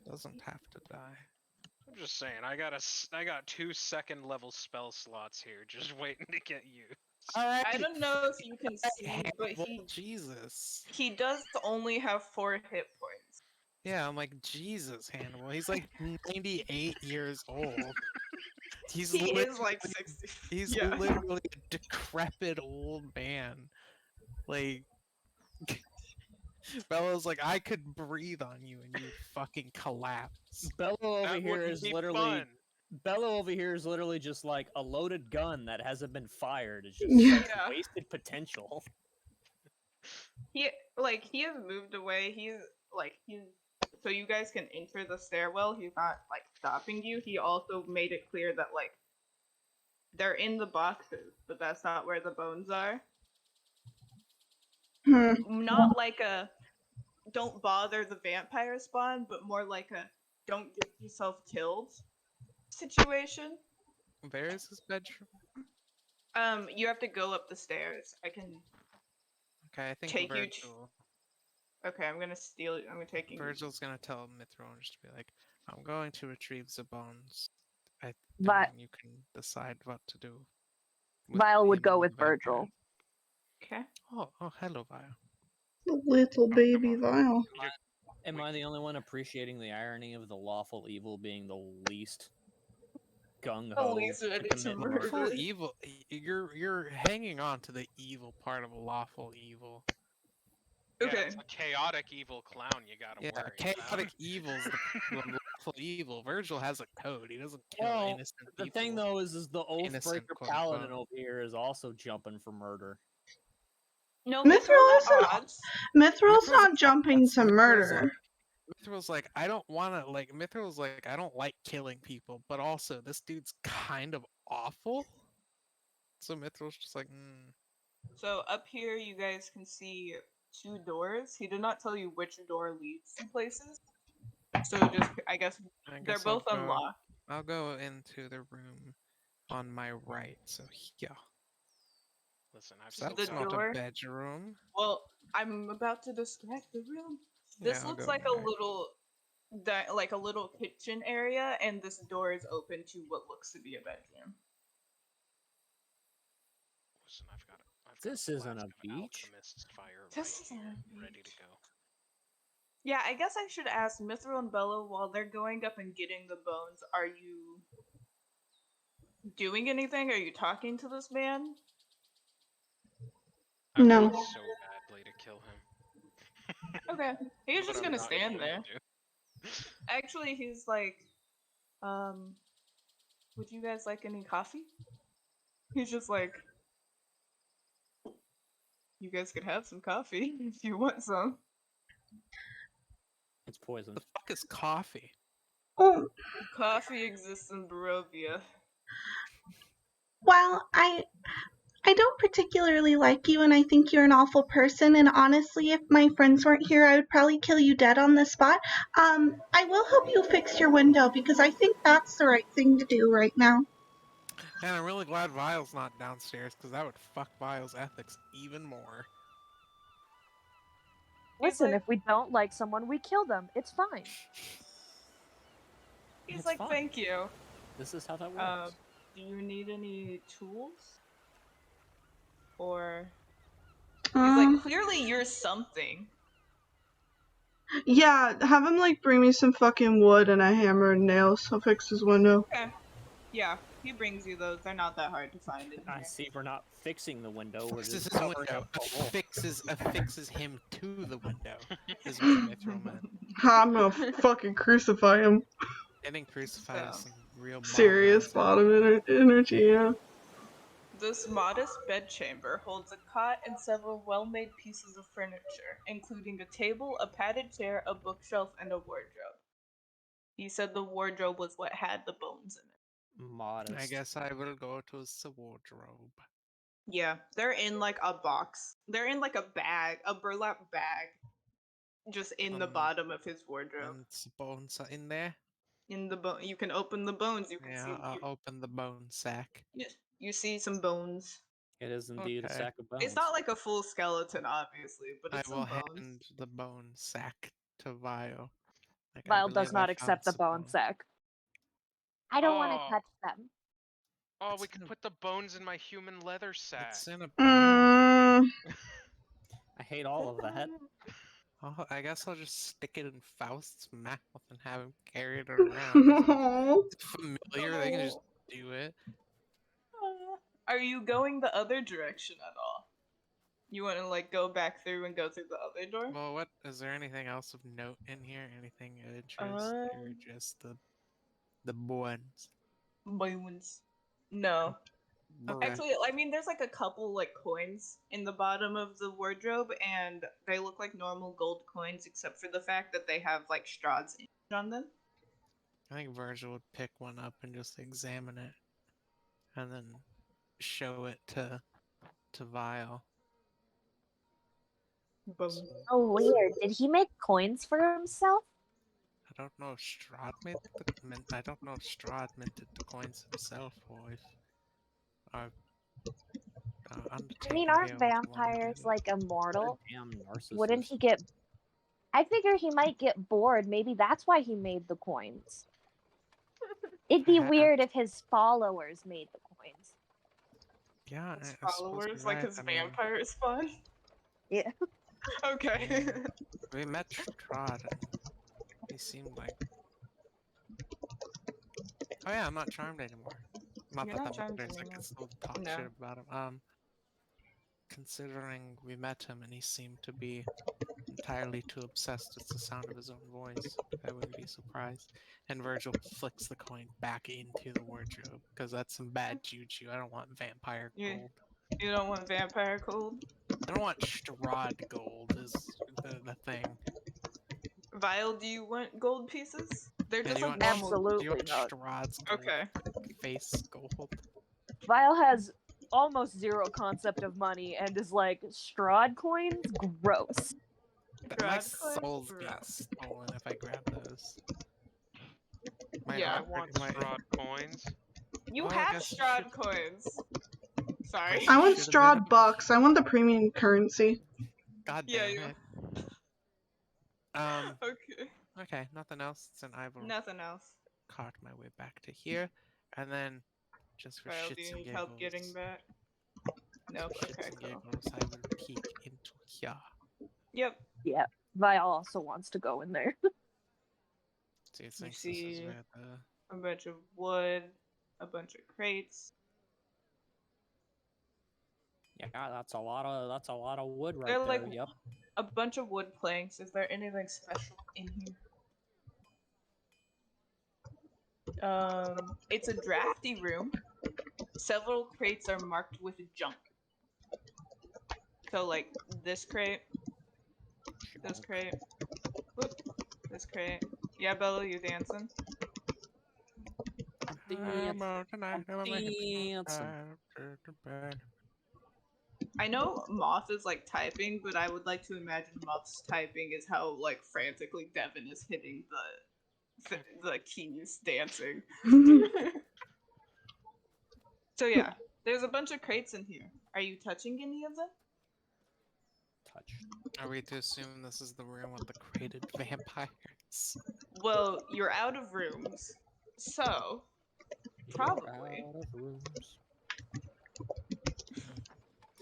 doesn't have to die. I'm just saying, I got 2 second level spell slots here, just waiting to get used. Alright. I don't know if you can see, but Jesus. he does only have 4 hit points. Yeah, I'm like, Jesus, Hannibal. He's like 98 years old. He's He literally, is like 60. he's yeah. literally a decrepit old man. Like, Bella's like, I could breathe on you and you would fucking collapse. Bello over That here wouldn't is be literally fun. Bello over here is literally just like a loaded gun that hasn't been fired. It's just Yeah. such wasted potential. He has moved away. He's so you guys can enter the stairwell. He's not like stopping you. He also made it clear that like they're in the boxes, but that's not where the bones are. Not like a don't bother the vampire spawn, but more like a don't get yourself killed situation. Where is his bedroom? You have to go up the stairs. I can. Okay, I think Take you Virgil. Okay, I'm gonna steal it. I'm taking. Virgil's gonna tell Mithril just to be like, I'm going to retrieve the bones. And Vi- then you can decide what to do. Vile would him go and with the vampire." Virgil. Okay. Oh, hello, Vile. Little baby on. Vile. Am I the only one appreciating the irony of the lawful evil being the least gung ho least to ready to commit murder. murder? Lawful evil. You're hanging on to the evil part of lawful evil. Yeah, Okay. it's a chaotic evil clown you gotta Yeah, worry chaotic about. evil's the problem. Lawful evil. Virgil has a code. He doesn't kill Well, innocent the people. thing though is the Innocent, Oathbreaker quote, Paladin unquote. over here is also jumping for murder. No, Mithril Mithril's isn't- at odds. Mithril's Mithril's not jumping to Mithril's murder. Mithril's like, I don't wanna like Mithril's like, I don't like killing people, but also this dude's kind of awful. So Mithril's just like, So up here, you guys can see 2 doors. He did not tell you which door leads to places. So just, I guess I they're guess I'll both go- unlocked. I'll go into the room on my right. So yeah, Listen, I've so still that's The not door? a bedroom. Well, I'm about to describe the room. This Yeah, I'll looks go like in a there. little kitchen area, and this door is open to what looks to be a bedroom. Listen, I've got This a isn't flask a of beach. alchemist's fire This right isn't here, a ready to beach. go. Yeah, I guess I should ask Mithril and Bella while they're going up and getting the bones. Are you doing anything? Are you talking to this man? I No. want so badly to kill him. Okay, he's But just I'm gonna not stand going there. to. Actually, he's like, would you guys like any coffee? He's just like, you guys could have some coffee if you want some. It's poisoned. The fuck is coffee? Oh, Coffee exists in Barovia. well, I don't particularly like you, and I think you're an awful person. And honestly, if my friends weren't here, I would probably kill you dead on the spot. I will help you fix your window because I think that's the right thing to do right now. And I'm really glad Vile's not downstairs, because that would fuck Vile's ethics even more. He's Listen, like, if we don't like someone, we kill them. It's fine. he's It's like, fine. thank you. This is how that works. Do you need any tools? Or he's Um, like, clearly you're something. yeah, have him like bring me some fucking wood and a hammer and nails. I'll fix his window. Okay. Yeah, he brings you those. They're not that hard to find in I here. see we're not fixing the window. We're Fixes just his covering window. up the hole. Affixes him to the window, is what Mithril meant. I'm gonna fucking crucify him. Getting crucified is So, some real Serious bottom energy, yeah. this modest bedchamber holds a cot and several well-made pieces of furniture, including a table, a padded chair, a bookshelf, and a wardrobe. He said the wardrobe was what had the bones in it. Modest. I guess I will go to the wardrobe. Yeah, they're in like a box. They're in like a bag, a burlap bag, just in the bottom of his wardrobe. And the bones are in there. In the bone, you can open the bones. You can Yeah, I'll see. open the bone sack. You see some bones. It is indeed a Okay. sack of bones. It's not like a full skeleton, obviously, but I it's will some bones. hand the bone sack to Vile. Like, I Vile does believe I not found accept the some bone bones. sack. I don't want to Oh. touch them. Oh, It's we in could a- put the bones in my human leather sack. It's in a bag. I hate all of that. Oh, I guess I'll just stick it in Faust's mouth and have him carry it around. It's familiar, they can just do it. Are you going the other direction at all? You want to like go back through and go through the other door? Well, what is there anything else of note in here? Anything of interest, or just the bones? Bones. No. Okay. Actually, I mean, there's like a couple like coins in the bottom of the wardrobe, and they look like normal gold coins, except for the fact that they have like Strahd's image on them. I think Virgil would pick one up and just examine it, and then show it to Vile. Bones. So, Oh, weird. Did he make coins for himself? I don't know if Strahd I don't know if Strahd minted the coins himself, or if our Undertaker. I mean, aren't vampires like What a immortal? damn narcissist. Wouldn't he get... I figure he might get bored. Maybe that's why he made the coins. It'd be weird if his followers made the coins. Yeah, His I suppose followers, you're like right. his I mean, vampire spawn. Yeah. Okay. we met Strahd, and he seemed like. Oh yeah, I'm not charmed anymore. Not You're that not that charmed matters. I anymore. can still talk No. shit about him. Considering we met him and he seemed to be entirely too obsessed with the sound of his own voice, I wouldn't be surprised. And Virgil flicks the coin back into the wardrobe, because that's some bad juju. I don't want vampire Yeah. gold. You don't want vampire gold? I don't want Strahd gold is the thing. Vile, do you want gold pieces? They're And just you like want, normal. Absolutely you want not. Strahd's gold Okay. face gold? Vile has almost zero concept of money and is like, Strahd coins? Gross. My Strahd coins? soul's being Gross. stolen if I grab those. Yeah. I want Strahd coins. You Well, I have guess you Strahd should- coins. Sorry. I want Should've been Strahd bucks. I want the premium currency. God Yeah, damn you- it. Okay. Okay, nothing else. Then I will Nothing else. cart my way back to here, and then just for Vile, do shits you and need giggles, help getting back? No. for shits Okay, and cool. giggles, I will peek into here. Yep. Yeah. Vial also wants to go in there. Do you You think this is see where the... a bunch of wood, a bunch of crates. Yeah, that's a lot of wood right They're there. like Yep. a bunch of wood planks. Is there anything special in here? It's a drafty room. Several crates are marked with junk. So like this crate, this crate, whoop, this crate. Yeah, Bella, you dancing? I know Moth is like typing, but I would like to imagine Moth's typing is how like frantically Devin is hitting the keys dancing. So yeah, there's a bunch of crates in here. Are you touching any of them? Touch. Are we to assume this is the room with the crated vampires? Well, you're out of rooms, so probably. Out of rooms.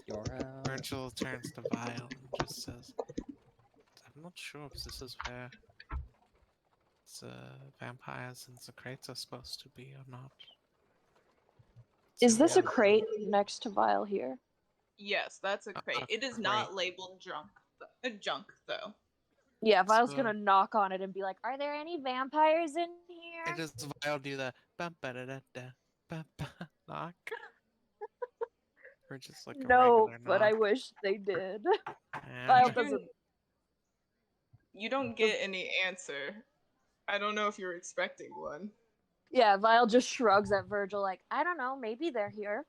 You're out. Virgil turns to Vile and just says, I'm not sure if this is where the vampires and the crates are supposed to be or not. Is this a Yeah. crate next to Vial here? Yes, that's a crate. It is not labeled junk though. Yeah, Vial's So- gonna knock on it and be like, "Are there any vampires in I here?" just Vile do the bum ba da da da bum ba knock. Or just like a No, regular but knock. I wish they did. Yeah, Vial okay. doesn't. You don't get any answer. I don't know if you're expecting one. Yeah, Vial just shrugs at Virgil like, "I don't know, maybe they're here.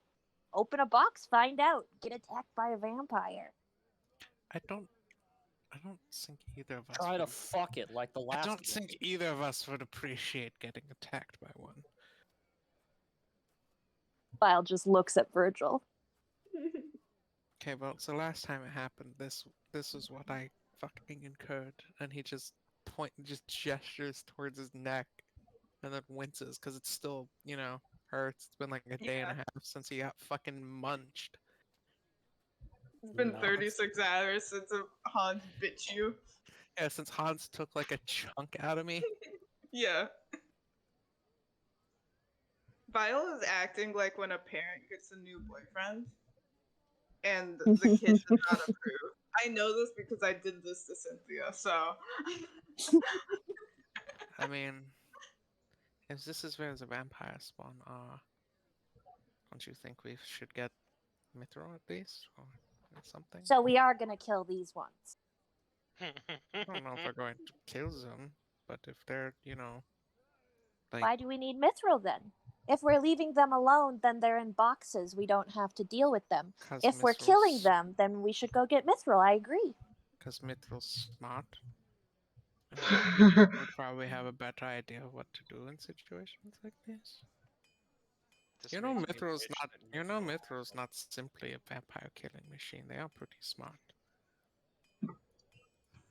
Open a box, find out. Get attacked by a vampire." I don't think either of us Try to would- fuck it like the I last. don't think either of us would appreciate getting attacked by one. Vial just looks at Virgil. Okay, well, so last time it happened, this is what I fucking incurred, and he just gestures towards his neck, and then winces because it's still, hurts. It's been like a day and a half since he got fucking munched. It's been No. 36 hours since Hans bit you. Yeah, since Hans took like a chunk out of me. Yeah. Viola is acting like when a parent gets a new boyfriend and the kid does not approve. I know this because I did this to Cynthia, so. I mean, if this is where the vampire spawn are, don't you think we should get Mithril at least, or something? So we are gonna kill these ones. I don't know if we're going to kill them, but if they're, like, Why do we need Mithril then? If we're leaving them alone, then they're in boxes. We don't have to deal with them. 'cause If we're killing Mithril's- them, then we should go get Mithril. I agree. Because Mithril's smart. And would probably have a better idea of what to do in situations like this. This You know, makes me Mithril's wish not. that You know, Mithril- Mithril's not simply a vampire killing machine. They are pretty smart.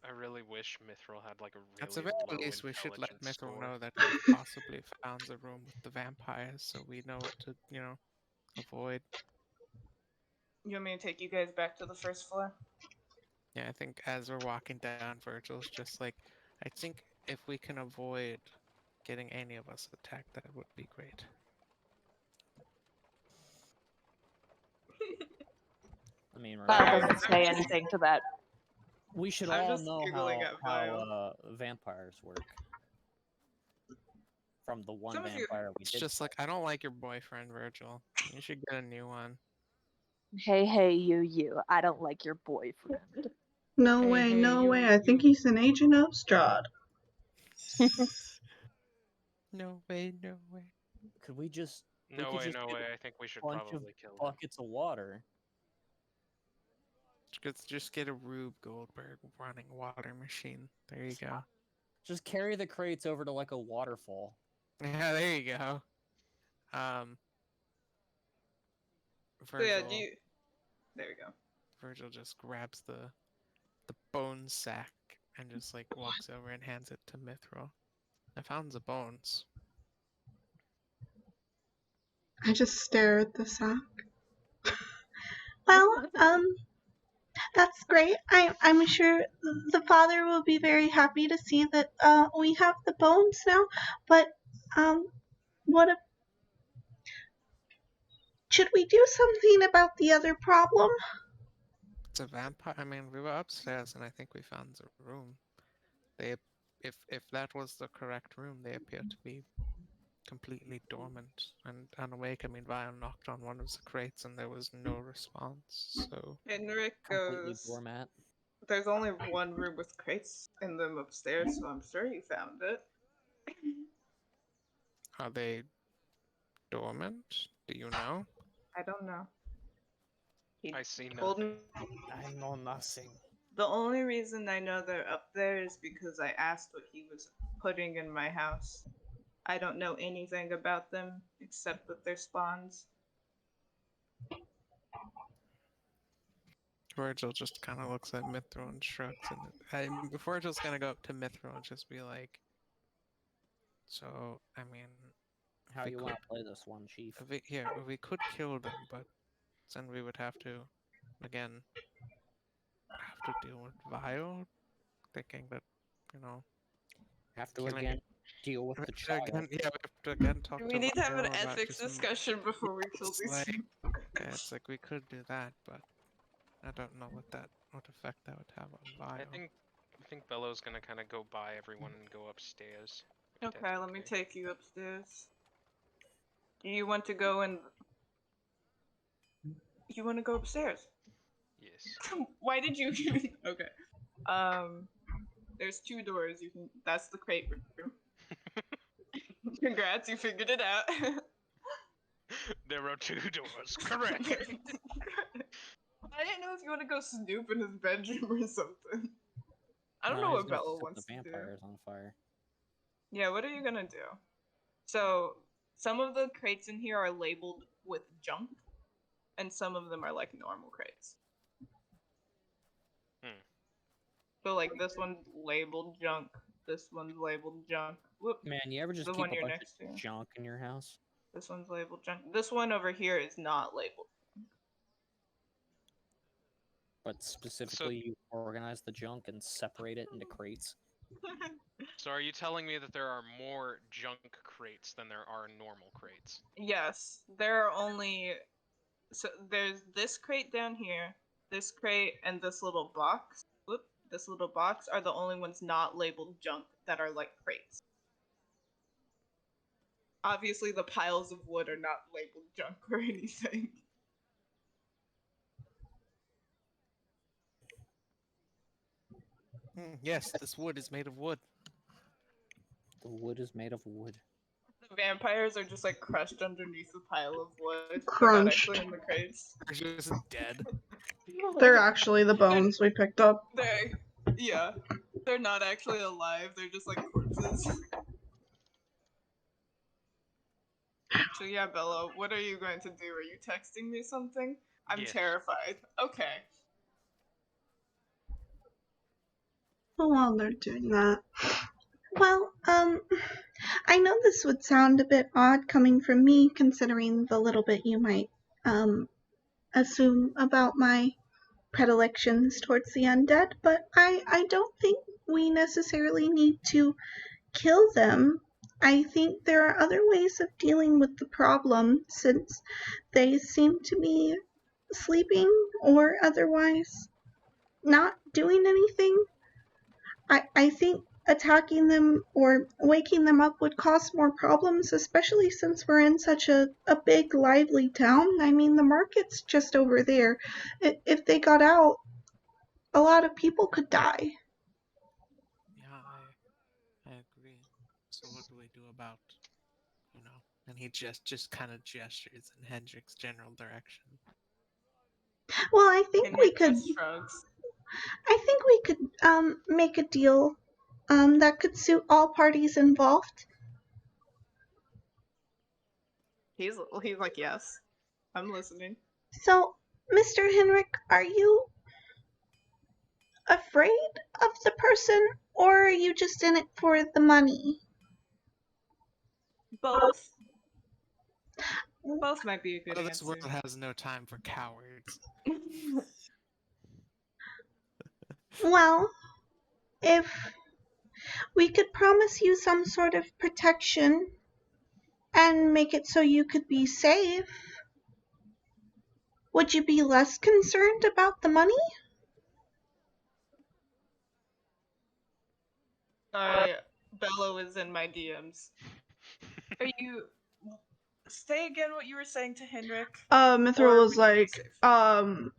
I really wish Mithril had like a really At the very low least, we should let intelligence Mithril score. know that we've possibly found the room with the vampires, so we know what to, avoid. You want me to take you guys back to the first floor? Yeah, I think as we're walking down, Virgil's just like, I think if we can avoid getting any of us attacked, that would be great. I mean, Vial remember, doesn't say anything to that. we should I'm all just know giggling how, at Vile. vampires work. From the one Some of you- vampire we It's did. just like, I don't like your boyfriend, Virgil. You should get a new one. Hey, you. I don't like your boyfriend. No Hey, way, hey, no you- way. I think he's an agent of Strahd. No way, no way. Could we just No could way, just no get way. I think we should bunch of probably kill him. buckets of water? Just get a Rube Goldberg running water machine. There you go. Just carry the crates over to like a waterfall. Yeah, there you go. So yeah, Virgil, there we go. Virgil just grabs the bone sack and just like walks over and hands it to Mithril. I found the bones. I just stare at the sack. Well, That's great. I'm sure the father will be very happy to see that we have the bones now. But um, what if, should we do something about the other problem? It's a vampire. I mean, we were upstairs, and I think we found the room. They, if that was the correct room, they appear to be completely dormant and unawake. I mean, Vion knocked on one of the crates, and there was no response. So Henrik Completely goes, doormat. there's only one room with crates in them upstairs, so I'm sure you found it. are they dormant? Do you know? I don't know. He I see told nothing. me I know nothing. the only reason I know they're up there is because I asked what he was putting in my house. I don't know anything about them except that they're spawns. Virgil just kind of looks at Mithra and shrugs, and Virgil's gonna go up to Mithra and just be like, "So, I mean, How we you could, want to play this one, Chief? we could kill them, but then we would have to, again, have to deal with Vile, thinking that, you know, Have to killing again deal with the child. again, yeah, we have to again talk We to need to have an Vile about ethics just discussion before we kill it's these like, people. yeah, it's like we could do that, but I don't know what effect that would have on Vile. I think Bello's gonna kind of go by everyone and go upstairs. if that's Okay, let me take you upstairs. Do you want to go and... You want to go upstairs? Yes. Why did you... Okay. There's two doors. You can... That's the crate room. Congrats, you figured it out. There are two doors. Correct. I didn't know if you want to go snoop in his bedroom or something. I don't No, know he's what gonna Bella set wants the to do. vampires on fire. Yeah, what are you gonna do? So, some of the crates in here are labeled with junk, and some of them are like normal crates. So, like, this one's labeled junk, this one's labeled junk. Whoop, Man, you ever just the keep one a you're bunch next to. of junk in your house? This one's labeled junk. This one over here is not labeled. But specifically, you organize the junk and separate it into crates. So are you telling me that there are more junk crates than there are normal crates? Yes, there are only... So, there's this crate down here, this crate, and this little box. Whoop, this little box are the only ones not labeled junk that are like crates. Obviously, the piles of wood are not labeled junk or anything. Yes, this wood is made of wood. The wood is made of wood. The vampires are just like crushed underneath the pile of wood. Crunched. They're not actually in the crates. They're just dead. They're actually the bones we picked up. Yeah, they're not actually alive. They're just like corpses. So yeah, Bella, what are you going to do? Are you texting me something? I'm Yes. terrified. Okay. While they're doing that. Well, I know this would sound a bit odd coming from me, considering the little bit you might, assume about my predilections towards the undead, but I don't think we necessarily need to kill them. I think there are other ways of dealing with the problem, since they seem to be sleeping or otherwise not doing anything. I think attacking them or waking them up would cause more problems, especially since we're in such a big, lively town. I mean, the market's just over there. If they got out, a lot of people could die. Yeah, I agree. So what do we do about, you know? And he just kind of gestures in Hendrik's general direction. Well, I think And we Rick could. just shrugs. I think we could make a deal that could suit all parties involved. He's like, yes. I'm listening. So, Mr. Henrik, are you afraid of the person, or are you just in it for the money? Both. Both might be a good Well, this answer. world has no time for cowards. Well, if we could promise you some sort of protection and make it so you could be safe, would you be less concerned about the money? Sorry, Bello is in my DMs. Are you? Say again what you were saying to Henrik. Mithril Or was would you be like, safe?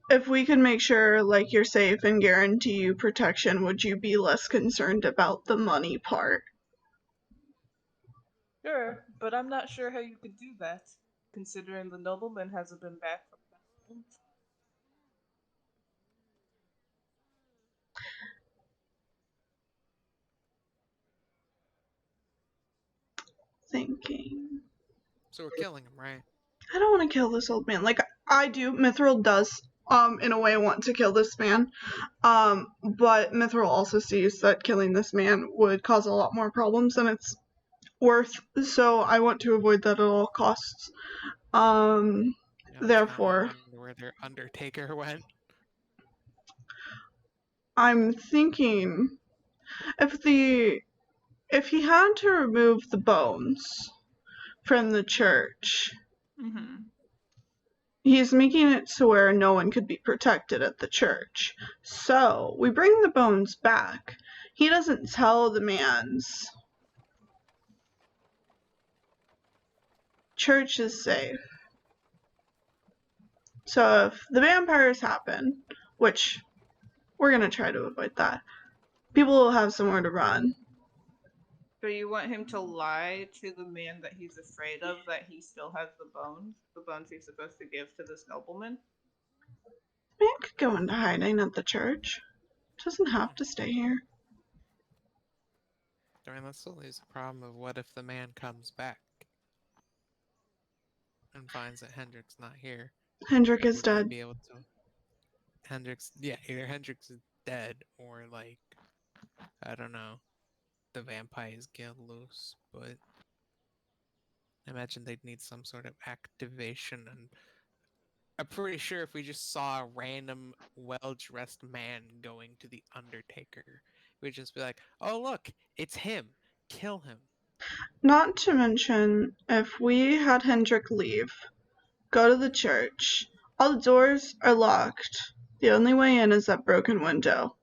if we can make sure, like, you're safe and guarantee you protection, would you be less concerned about the money part? Sure, but I'm not sure how you could do that, considering the nobleman hasn't been back from that. Thinking. So we're killing him, right? I don't want to kill this old man. Like, I do. Mithril does, in a way, want to kill this man. But Mithril also sees that killing this man would cause a lot more problems than it's worth, so I want to avoid that at all costs. Therefore, Wonder where their Undertaker went. I'm thinking if he had to remove the bones from the church, he's making it to where no one could be protected at the church. So we bring the bones back. He doesn't tell the man's church is safe. So if the vampires happen, which we're going to try to avoid that, people will have somewhere to run. So you want him to lie to the man that he's afraid of that he still has the bones he's supposed to give to this nobleman? The man could go into hiding at the church. Doesn't have to stay here. I mean, that still leaves a problem of what if the man comes back and finds that Hendrik's not here? Hendrik is Would we dead. be able to? Either Hendrik's is dead or, like, I don't know, the vampires get loose, but I imagine they'd need some sort of activation, and I'm pretty sure if we just saw a random well-dressed man going to the Undertaker, we'd just be like, oh look, it's him, kill him. Not to mention, if we had Hendrik leave, go to the church, all the doors are locked. The only way in is that broken window.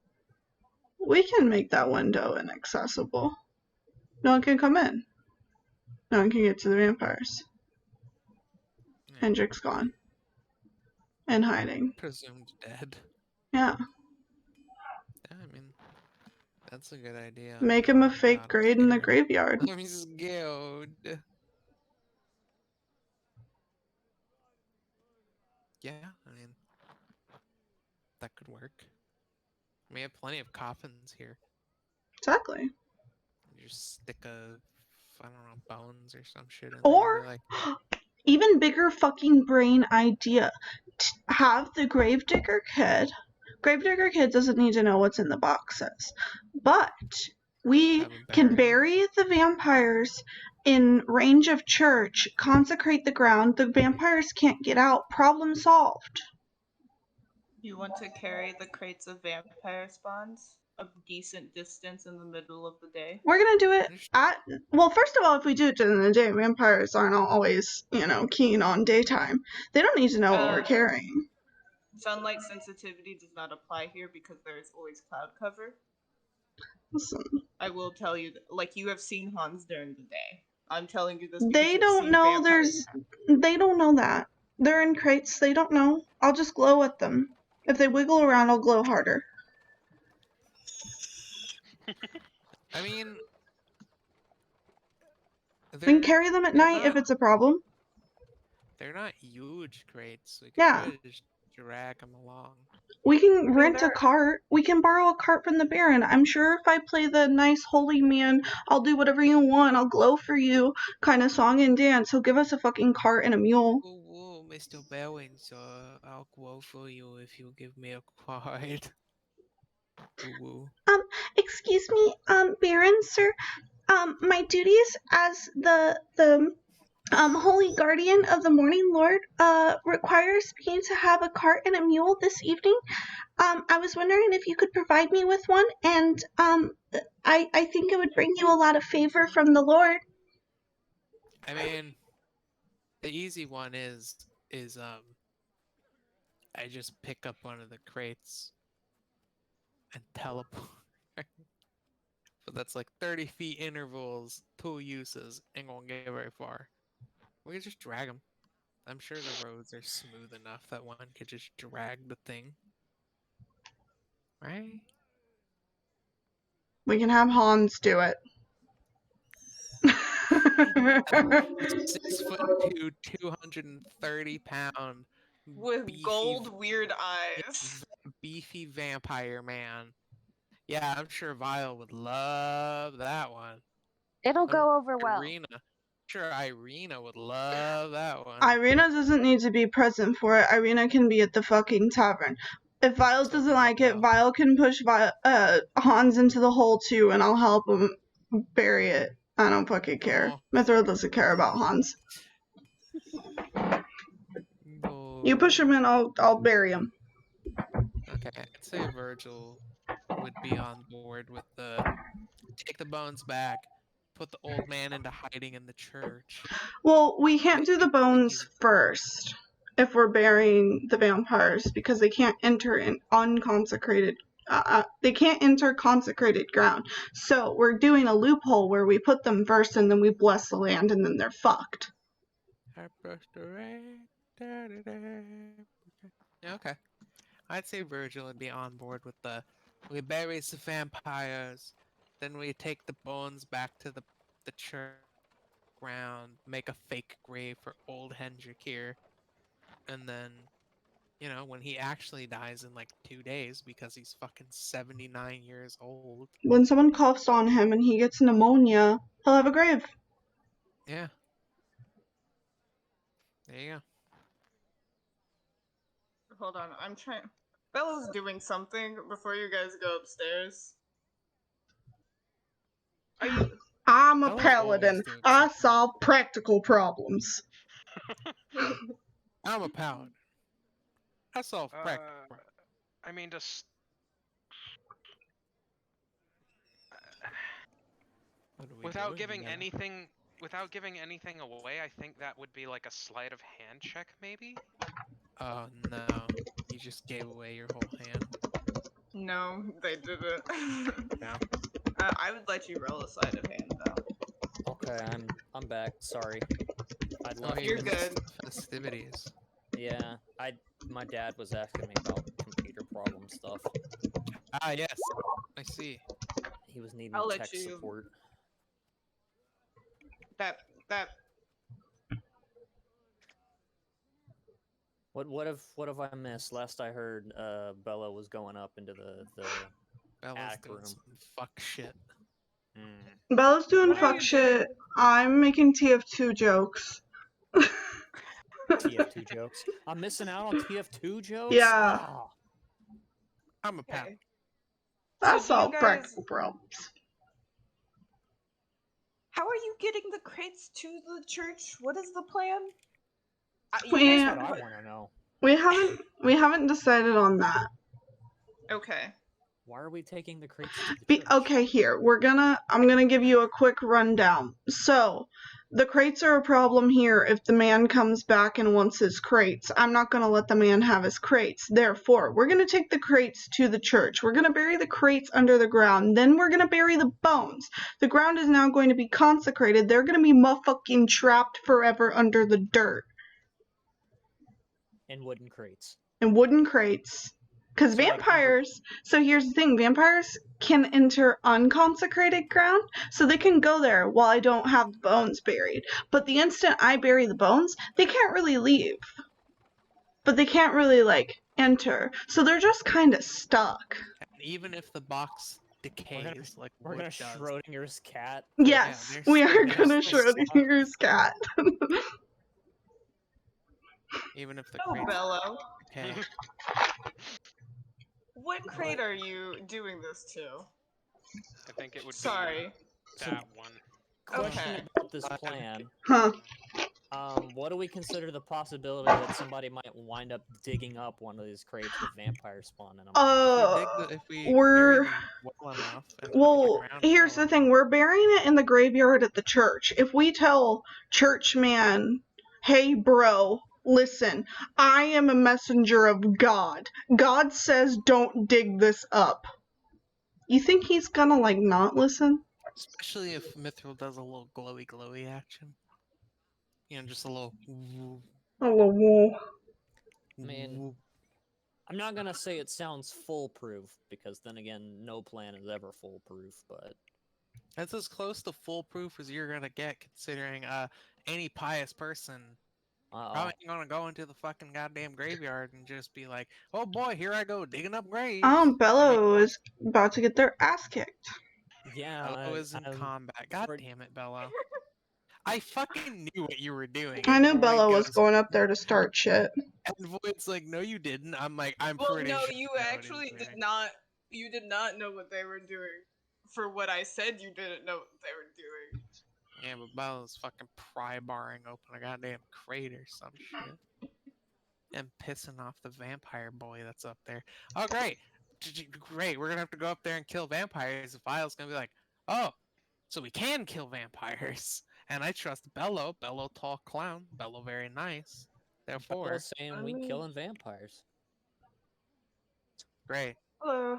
We can make that window inaccessible. No one can come in. No one can get to the vampires. Yeah, Hendrik's gone. And hiding. presumed dead. Yeah. Yeah, I mean, that's a good idea. Make him a fake grave in the graveyard. Let me scared. Yeah, I mean, that could work. We have plenty of coffins here. Exactly. You just stick I don't know, bones or some shit in Or, there. Like, even bigger fucking brain idea. Have the Gravedigger Kid. Gravedigger Kid doesn't need to know what's in the boxes. But we can bury the vampires in range of church, consecrate the ground, the vampires can't get out, problem solved. You want to carry the crates of vampire spawns a decent distance in the middle of the day? We're gonna do it well, first of all, if we do it during the day, vampires aren't always, keen on daytime. They don't need to know what we're carrying. Sunlight sensitivity does not apply here because there is always cloud cover. Listen. I will tell you, you have seen Hans during the day. I'm telling you this because they don't know they don't know that. They're in crates, they don't know. I'll just glow at them. If they wiggle around, I'll glow harder. I mean, we can carry them at night if it's a problem. They're not huge crates. We can Yeah. just drag them along. We can rent a cart. We can borrow a cart from the Baron. I'm sure if I play the nice holy man, I'll do whatever you want, I'll glow for you kind of song and dance. He'll give us a fucking cart and a mule. Whoa, Mr. Bowen, so I'll glow for you if you give me a card. Woo. Excuse me, Baron, sir. My duties as the Holy Guardian of the Morning Lord, requires me to have a cart and a mule this evening. I was wondering if you could provide me with one, and, I think it would bring you a lot of favor from the Lord. I mean, the easy one is I just pick up one of the crates and teleport. But that's like 30 feet intervals, 2 uses, ain't gonna get very far. We can just drag them. I'm sure the roads are smooth enough that one could just drag the thing. Right? We can have Hans do it. 6'2", 230-pound, With beefy, gold weird eyes. beefy vampire man. Yeah, I'm sure Vile would love that one. It'll go over well. Irina. Sure, Irina would love that one. Irina doesn't need to be present for it. Irina can be at the fucking tavern. If Vile So doesn't can like it, Vile. Vile can push Hans into the hole too, and I'll help him bury it. I don't fucking care. Aw. Mithril doesn't care about Hans. No. You push him in, I'll bury him. Okay, I'd say Virgil would be on board with the take the bones back, put the old man into hiding in the church. Well, we can't do the bones first if we're burying the vampires because they can't enter in unconsecrated. They can't enter consecrated ground. So we're doing a loophole where we put them first and then we bless the land and then they're fucked. Okay. I'd say Virgil would be on board with the we bury the vampires, then we take the bones back to the church ground, make a fake grave for old Hendrik here, and then, you know, when he actually dies in like 2 days because he's fucking 79 years old. When someone coughs on him and he gets pneumonia, he'll have a grave. Yeah. There you go. Hold on, I'm trying. Bella's doing something before you guys go upstairs. Are you? I'm a Bella's paladin. always doing I something. solve practical problems. I'm a paladin. I solve practical. I mean, just What are we without doing giving together? anything away, I think that would be like a sleight of hand check, maybe. Oh no, you just gave away your whole hand. No, they didn't. No. I would let you roll a sleight of hand though. Okay, I'm back. Sorry. I'd Oh, left You're you you- missed good. the festivities. Yeah, my dad was asking me about computer problem stuff. Ah, yes. I see. He was needing I'll let tech you- support. That What have I missed? Last I heard, Bella was going up into the Bella's attic doing room. some fuck shit. Bella's doing What are fuck you shit. I'm making TF2 jokes. TF2 jokes. I'm missing out on TF2 jokes. Yeah. Ah. I'm a paladin. okay. I So do you solve guys- practical problems. How are you getting the crates to the church? What is the plan? You We- guys That's were what I put- want to know. We haven't decided on that. Okay. Why are we taking the crates to the church? Okay, here. I'm gonna give you a quick rundown. So, the crates are a problem here if the man comes back and wants his crates. I'm not gonna let the man have his crates. Therefore, we're gonna take the crates to the church. We're gonna bury the crates under the ground. Then we're gonna bury the bones. The ground is now going to be consecrated. They're gonna be motherfucking trapped forever under the dirt. In wooden crates. In wooden crates. Because So, like, vampires, so here's the thing, vampires can enter unconsecrated ground, so they can go there while I don't have the bones buried. But the instant I bury the bones, they can't really leave. But they can't really, enter. So they're just kind of stuck. And even if the box decays, like We're wood gonna does, Schrodinger's cat. Yes, they're we still are gonna gonna stay Schrodinger's cat. even if the Oh, crates Bello. decay. What crate are you doing this to? I think it would be Sorry. that one. Question Okay. about this plan. Huh. What do we consider the possibility that somebody might wind up digging up one of these crates with vampire spawn in them? If we bury them well enough and Well, underground here's well the thing. enough. We're burying it in the graveyard at the church. If we tell church man, hey bro, listen, I am a messenger of God. God says don't dig this up. You think he's gonna, like, not listen? Especially if Mithril does a little glowy action. You know, just a little. Woo, Oh, well, I mean, woo. I'm not gonna say it sounds foolproof, because then again, no plan is ever foolproof, but... That's as close to foolproof as you're gonna get, considering any pious person probably ain't gonna go into the fucking goddamn graveyard and just be like, "Oh boy, here I go digging up graves." Bello is about to get their ass kicked. Yeah, Bello is in combat. God for- damn it, Bello! I fucking knew what you were doing. I And knew Void Bello was goes, going up there to start shit. and Void's like, "No, you didn't." I'm like, "I'm Well, pretty no, sure." you know what he's actually did doing." not. You did not know what they were doing. For what I said, you didn't know what they were doing. Yeah, but Bello's fucking pry barring open a goddamn crate or some shit. And pissing off the vampire boy that's up there. Oh, great. Great, we're gonna have to go up there and kill vampires. The file's gonna be like, oh, so we can kill vampires. And I trust Bello. Bello, tall clown. Bello, very nice. Therefore, Bello's saying we killing vampires. great. Hello.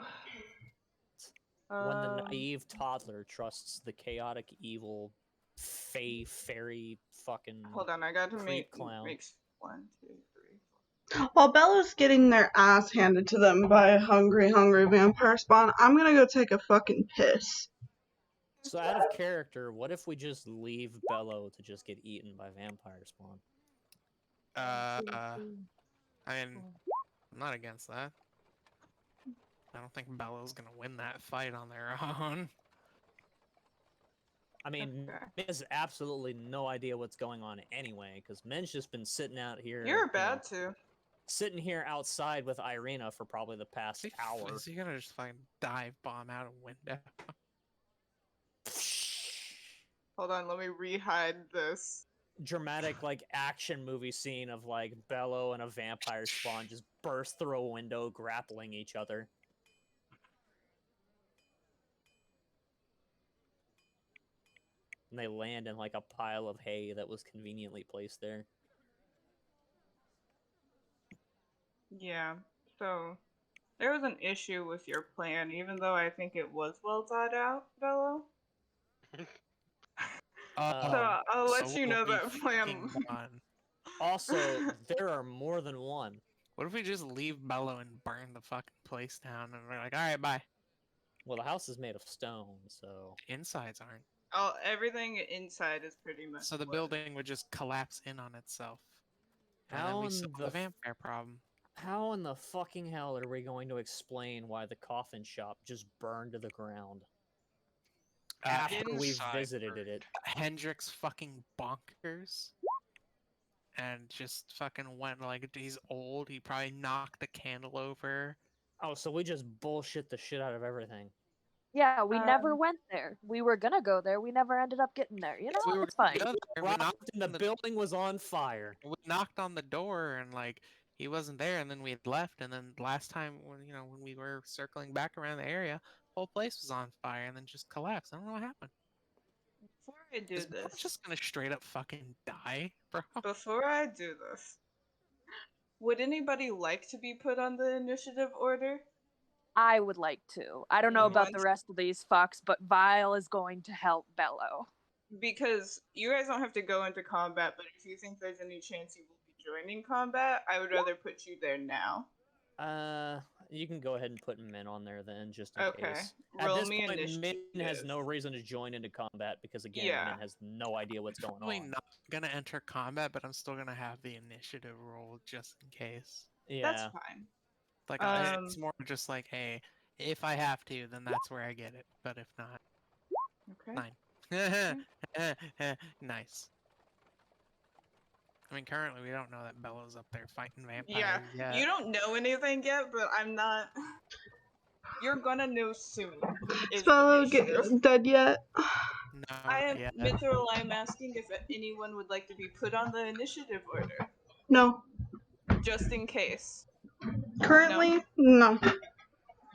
When the naive toddler trusts the chaotic, evil, fairy, fucking Hold on, I got to creep make clown. 1, 2, 3. While Bello's getting their ass handed to them by a hungry vampire spawn, I'm gonna go take a fucking piss. So out of character, what if we just leave Bello to just get eaten by vampire spawn? I mean, I'm not against that. I don't think Bello's gonna win that fight on their own. I mean, Min has absolutely no idea what's going on anyway, because Min's just been sitting out here. You're bad too. Sitting here outside with Irina for probably the past hour. Is he gonna just fucking dive bomb out a window? Hold on, let me re-hide this. Dramatic, like, action movie scene of, like, Bello and a vampire spawn just burst through a window, grappling each other. And they land in, like, a pile of hay that was conveniently placed there. Yeah, so there was an issue with your plan, even though I think it was well thought out, Bello. So I'll let you know that plan. Also, there are more than one. What if we just leave Bello and burn the fucking place down and we're like, alright, bye. Well, the house is made of stone, so... Insides aren't. Oh, everything inside is pretty much So the wood. building would just collapse in on itself. And How then we in solve the vampire problem. How in the fucking hell are we going to explain why the Coffin Shop just burned to the ground? After we visited it. Hendrix fucking bonkers. And just fucking went like, he's old, he probably knocked the candle over. Oh, so we just bullshit the shit out of everything. Yeah, we never went there. We were gonna go there. We never ended up getting there. You know, it's fine. The building was on fire. We knocked on the door and like he wasn't there, and then we had left. And then last time when when we were circling back around the area, the whole place was on fire and then just collapsed. I don't know what happened. Before I do Is this, just gonna straight up fucking die, bro. Before I do this, would anybody like to be put on the initiative order? I would like to. I don't know about the rest of these fucks, but Vile is going to help Bello. Because you guys don't have to go into combat, but if you think there's any chance you will be joining combat, I would rather put you there now. You can go ahead and put Min on there then, just in Okay. case. Roll At this me point, initiative. Min has no reason to join into combat because again, Yeah. Min has no idea what's going Probably on. not gonna enter combat, but I'm still gonna have the initiative roll just in case. Yeah. That's fine. Like it's more just like, hey, if I have to, then that's where I get it. But if not, Okay. 9. Nice. I mean, currently we don't know that Bello's up there fighting vampires. Yeah, yet. you don't know anything yet, but I'm not. You're gonna know soon. Is Bello dead yet? No, I am yeah. Mithril. I am asking if anyone would like to be put on the initiative order, No. just in case. Currently, no.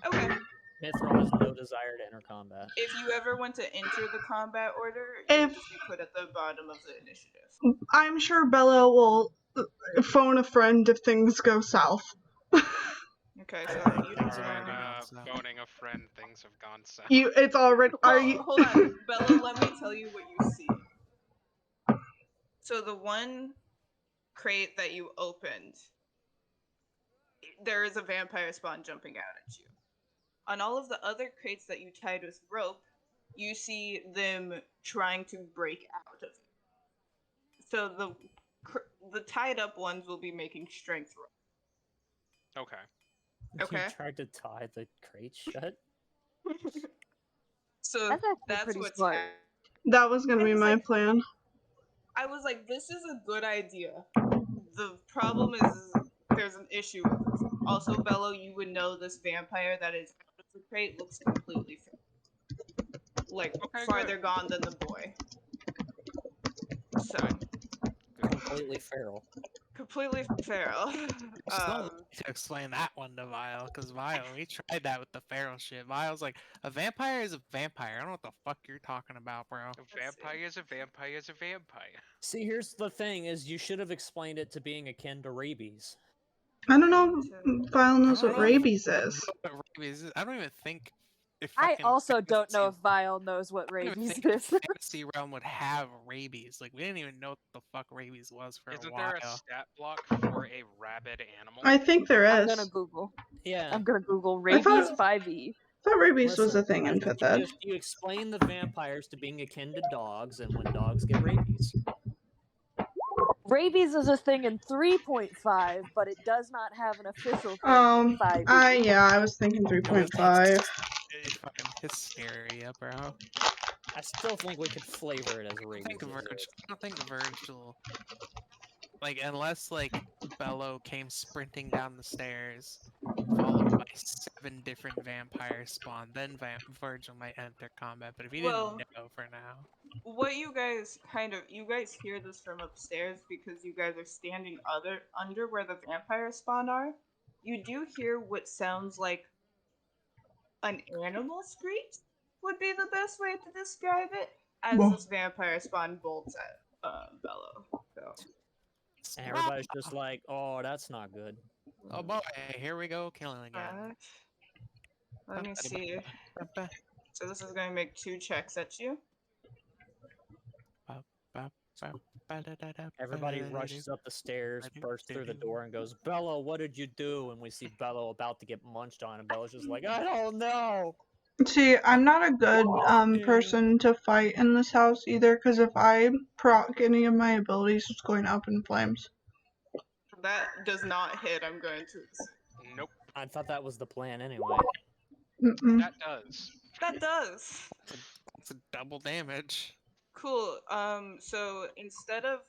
Okay. Mithril has no desire to enter combat. If you ever want to enter the combat order, If- you'll just be put at the bottom of the initiative. I'm sure Bella will phone a friend if things go south. Okay, I so think you things don't are want already to. gone south. Phoning a friend, things have gone south. It's already. Are Well, you? hold on, Bella. Let me tell you what you see. So the one crate that you opened, there is a vampire spawn jumping out at you. On all of the other crates that you tied with rope, you see them trying to break out of it. So the tied up ones will be making strength rolls. Okay. Okay. You tried to tie the crate shut? So That's actually that's pretty what's smart. happening. That was gonna be my plan. I was like, this is a good idea. The problem is there's an issue with this. Also, Bello, you would know this vampire that is out of the crate looks completely like Okay, farther good. gone than the boy. So Completely feral. completely feral. Still need to explain that one to Vile, because Vile, we tried that with the feral shit. Vile's like, a vampire is a vampire. I don't know what the fuck you're talking about, bro. A vampire is a vampire is a vampire. See, here's the thing: is you should have explained it to being akin to rabies. I don't know. Vile knows I what don't know if rabies I is. know what rabies is. I don't even think if I fucking also don't know if fantasy- Vile knows what I don't even rabies think is. fantasy realm would have rabies. Like, we didn't even know what the fuck rabies was for a Isn't while. there a stat block for a rabid animal? I think there I'm is. gonna Google. Yeah. I'm gonna Google I rabies thought- 5e. I thought rabies was Listen, a thing I in think 5th Ed. you explain the vampires to being akin to dogs, and when dogs get rabies. Rabies is a thing in 3.5, but it does not have an official thing in 5e. Yeah, I was thinking 3.5. Fucking hysteria, bro. I still think we could flavor it as rabies. I don't think Virgil, like, unless like Bello came sprinting down the stairs, followed by 7 different vampires spawn, then Virgil might enter combat. But if he Well- didn't know for now, What you guys hear this from upstairs because you guys are standing under where the vampire spawn are. You do hear what sounds like an animal screech would be the best way to describe it as Whoa. this vampire spawn bolts at Bello. So And everybody's just like, "Oh, that's not good." oh boy, here we go, killing again. let me see. So this is going to make 2 checks at you. Everybody rushes up the stairs, bursts through the door, and goes, "Bello, what did you do?" And we see Bello about to get munched on, and Bello's just like, "I don't know." See, I'm not a good person to fight in this house either, because if I proc any of my abilities, it's going up in flames. That does not hit, I'm going to. Nope. I thought that was the plan anyway. Mm-mm. That does. That does. It's a double damage. Cool. So instead of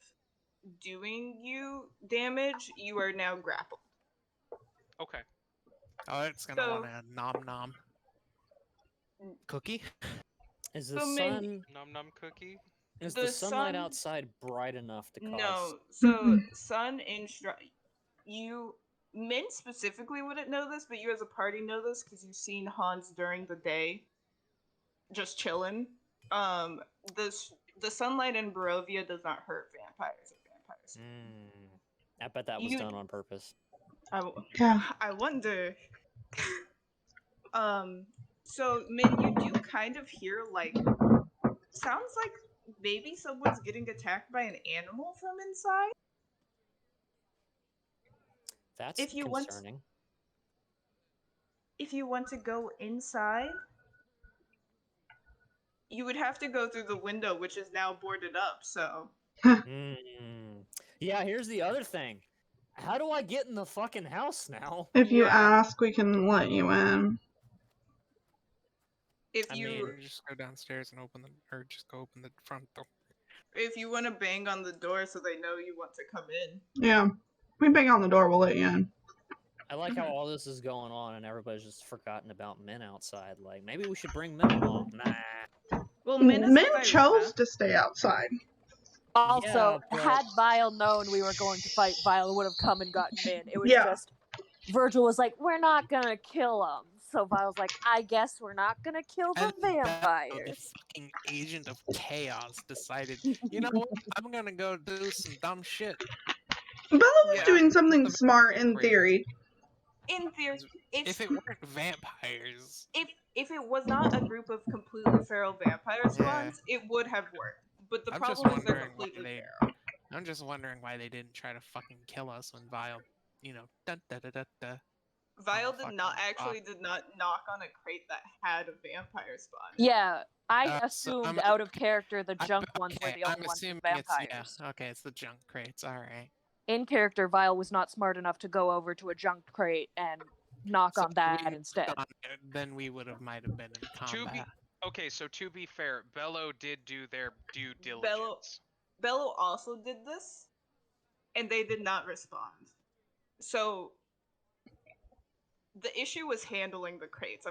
doing you damage, you are now grappled. Okay. Oh, it's gonna So- want a nom nom cookie. Is the So sun? Num num cookie. Is the the sunlight sun- outside bright enough to cause? No. So Sun and you Min specifically wouldn't know this, but you as a party know this because you've seen Hans during the day, just chilling. The sunlight in Barovia does not hurt vampires or vampires. I bet that was You- done on purpose. Yeah. I wonder. So Min, you do kind of hear like sounds like maybe someone's getting attacked by an animal from inside. That's If you want- concerning. If you want to go inside, you would have to go through the window, which is now boarded up. So Yeah, here's the other thing. How do I get in the fucking house now? If you Yeah. ask, we can let you in. if I you mean- Just go downstairs and just go open the front door. if you want to bang on the door so they know you want to come in. Yeah. We bang on the door, we'll let you in. I like how all this is going on and everybody's just forgotten about men outside. Like, maybe we should bring men along. Nah. Well, Min is Men with chose Irina. to stay outside. Also, but- had Vile known we were going to fight, Vile would have come and gotten Min. It was Yeah. just Virgil was like, "We're not gonna kill him." So Vile's like, "I guess we're not gonna kill the And Bello, the vampires." fucking agent of chaos, decided, you know what? I'm gonna go do some dumb shit. Bella was Yeah. doing something The smart in vampire theory. In theory, If it weren't vampires, if it was not a group of completely feral vampire spawns, it would have worked. But the I'm just problem is they're wondering why completely they. feral. I'm just wondering why they didn't try to fucking kill us when Vile, da da da da da. Vile fucking did not knock on a crate that had a vampire spawn. Yeah, I So assumed I'm- out of character the junk ones were Okay, the only I'm ones with assuming vampires. okay, it's the junk crates. All right. In character, Vile was not smart enough to go over to a junk crate and knock So on that we- instead. Then we might have been in combat. Okay, so to be fair, Bello did do their due diligence. Bello also did this, and they did not respond. So the issue was handling the crates.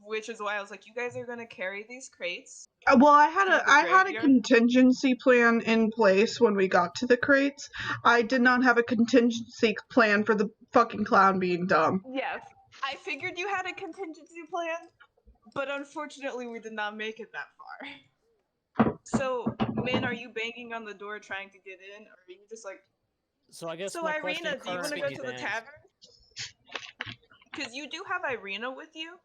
Which is why I was like, you guys are gonna carry these crates. Well, I To the had a graveyard? contingency plan in place when we got to the crates. I did not have a contingency plan for the fucking clown being dumb. Yes, I figured you had a contingency plan, but unfortunately we did not make it that far. So, Min, are you banging on the door trying to get in, or are you just like, So I guess so my Irina, question do you want to go currently to the stands- tavern? Because you do have Irina with you.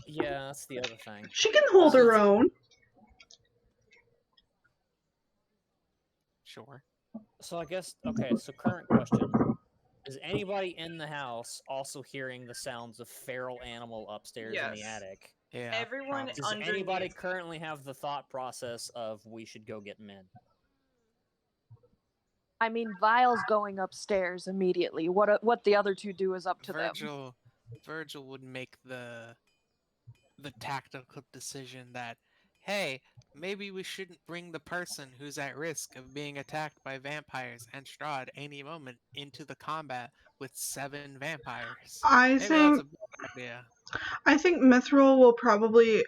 Yeah, that's the other thing. She can hold her own. Sure. So I guess okay. So current question: is anybody in the house also hearing the sounds of feral animal upstairs in the Yes. attic? Yeah. Everyone Does underneath. anybody currently have the thought process of we should go get Min? I mean, Vile's going upstairs immediately. What the other two do is up to them. Virgil would make the tactical decision that, hey, maybe we shouldn't bring the person who's at risk of being attacked by vampires and Strahd any moment into the combat with 7 vampires. Maybe that's a bad idea. I think Mithril will probably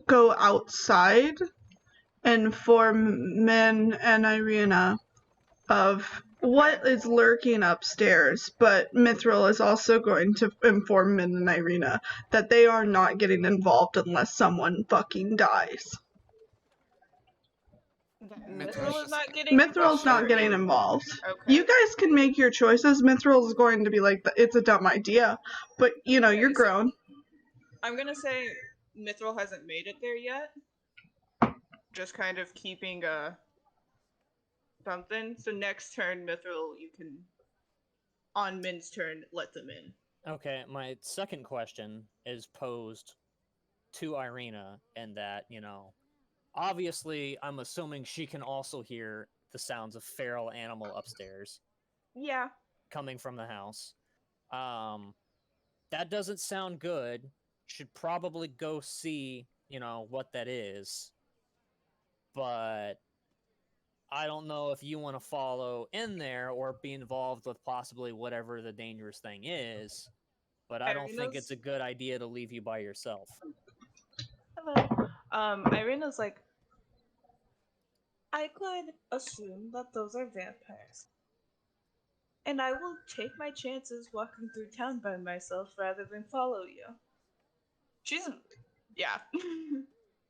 go outside and inform Min and Irina of what is lurking upstairs, but Mithril is also going to inform Min and Irina that they are not getting involved unless someone fucking dies. Mithril is not getting. Mithril's not getting involved. Okay. You guys can make your choices. Mithril is going to be like, it's a dumb idea, but you know, you're Okay, so- grown. I'm gonna say Mithril hasn't made it there yet. Just kind of keeping something. So next turn, Mithril, you can, on Min's turn, let them in. Okay, my second question is posed to Irina, and that, obviously, I'm assuming she can also hear the sounds of feral animal upstairs Yeah. coming from the house. That doesn't sound good. Should probably go see, what that is. But I don't know if you want to follow in there or be involved with possibly whatever the dangerous thing is. But I don't think it's a good idea to leave you by yourself. Hello. Irina's like, I could assume that those are vampires. And I will take my chances walking through town by myself rather than follow you. Yeah.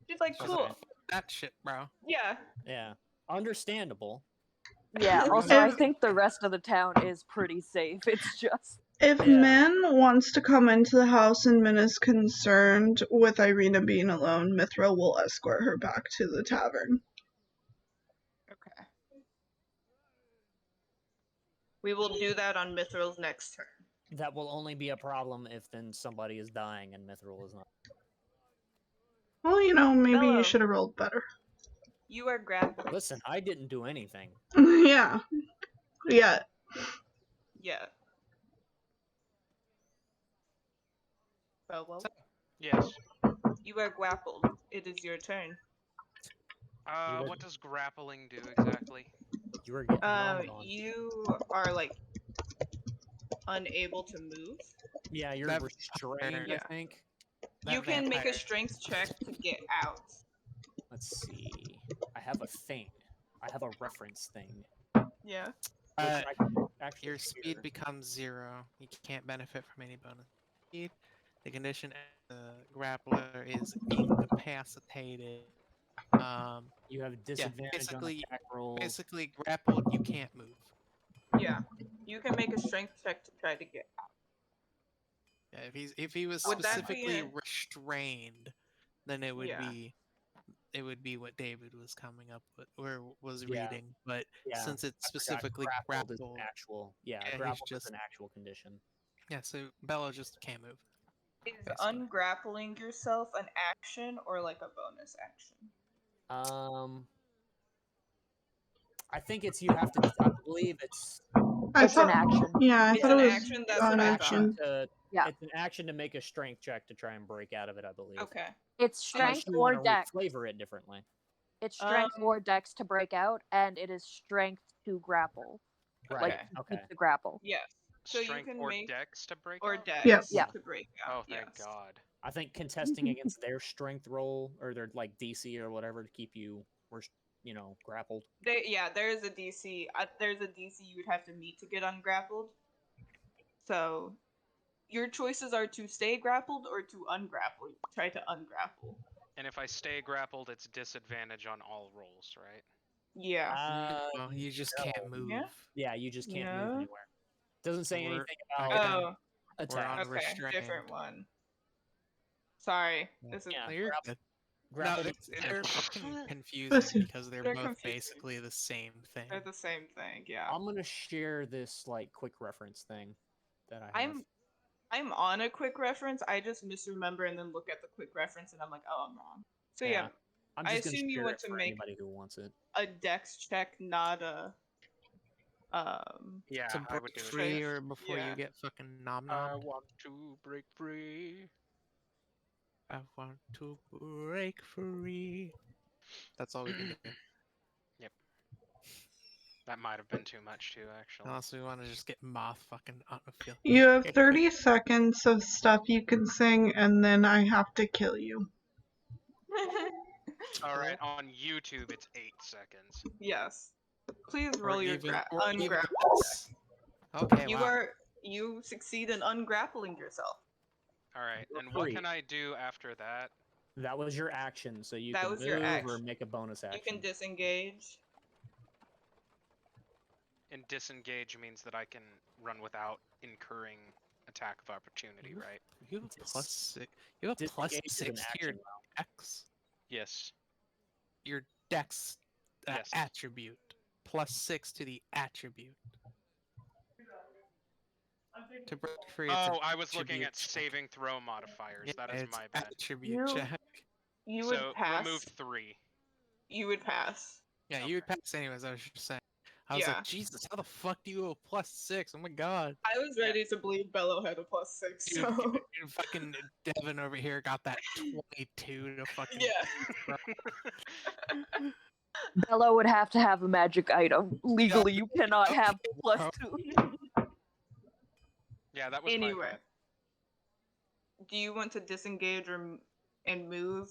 She's like, She's cool. like, that shit, bro. Yeah. Yeah. Understandable. Yeah, also, I If- think the rest of the town is pretty safe. It's just. If Yeah. Min wants to come into the house and Min is concerned with Irina being alone, Mithril will escort her back to the tavern. Okay. We will do that on Mithril's next turn. That will only be a problem if then somebody is dying and Mithril is not. Well, maybe Hello. you should have rolled better. You are grappled. Listen, I didn't do anything. Yeah. Yeah. Yeah. Well. Yes. You are grappled. It is your turn. What does grappling do exactly? You were getting vomited on. You are like unable to move. Yeah, you're That- restrained, Yeah. I think. You That can make a vampire- strength check to get out. Let's see. I have a thing. I have a reference thing. Yeah. Which Uh, I can actually Your share. speed becomes 0. You can't benefit from any bonus speed. The condition as a grappler is incapacitated. You have disadvantage on basically- attack rolls. Basically, grappled, you can't move. Yeah. You can make a strength check to try to get out. Yeah, if he was Would that be specifically a- restrained, then it would Yeah. be what David was coming up with or was Yeah. reading. But Yeah, since it's I forgot specifically grappled is grappled, an actual. Yeah, yeah, he's grappled just- is an actual condition. yeah, so Bello just can't move. Is Basically. ungrappling yourself an action or like a bonus action? I think it's you have to. I believe it's I It's an thought, action. yeah, I It's thought an it was action, that's an what I action. to. Yeah. It's an action to make a strength check to try and break out of it. I believe. Okay. It's Unless strength you or want to dex. flavor it differently. It's strength Um, or dex to break out, and it is strength to grapple. Right. Like, Okay. Okay. keep the grapple. Yes. So Strength you can or make dex to break or out? dex Yes. Yeah. to break out. Oh, thank yes. God. I think contesting against their strength roll or their like DC or whatever to keep you, grappled. There's a DC. There's a DC you would have to meet to get ungrappled. So your choices are to stay grappled or to ungrapple. Try to ungrapple. And if I stay grappled, it's disadvantage on all rolls, right? Yeah. Well, you just can't move. Yeah. Yeah, you just can't move Yeah. anywhere. Doesn't say We're- anything about again, Oh, attack. on okay. restrained. Different one. Sorry. This is Yeah, No, you're good. No, grappled. they're fucking Listen. confusing because they're They're both confusing. basically the same thing. they're the same thing. Yeah. I'm gonna share this like quick reference thing that I have. I'm on a quick reference. I just misremember and then look at the quick reference and I'm like, oh, I'm wrong. So yeah, I'm I just gonna assume you share want it to for make anybody who wants it. a dex check, not a Yeah, to I break would do free it. or before Yeah. you get fucking nom I nom. want to break free. I want to break free. That's all we can do. That might have been too much too, actually. Unless we want to just get moth fucking on the field. You have 30 seconds of stuff you can sing, and then I have to kill you. All right, on YouTube it's 8 seconds. Yes. Please Or roll your even ungrapple. less. Okay, wow. You succeed in ungrappling yourself. All right, You're and what free. can I do after that? That was your action, so you That can was your move or action. make a bonus action. You can disengage. And disengage means that I can run without incurring attack of opportunity, right? You have a plus 6. You have a plus Disengage is an 6 to your action round. dex. Yes. Your dex Yes. attribute. Plus 6 to the attribute. To break free, it's an Oh, I was looking attribute at check. saving throw modifiers. Yeah, That is it's my bad. attribute You- check. You would So pass. remove 3. You would pass. Yeah, you would pass anyways, I was just saying. I was Yeah. like, Jesus, how the fuck do you go plus 6? Oh my god. I was ready to believe Bello had a plus 6. Dude, So dude, fucking Devin over here got that 22 to fucking. yeah. Bello would have to have a magic item. Legally, you cannot have plus 2. Yeah, that was my Anyway, bad. do you want to disengage and move,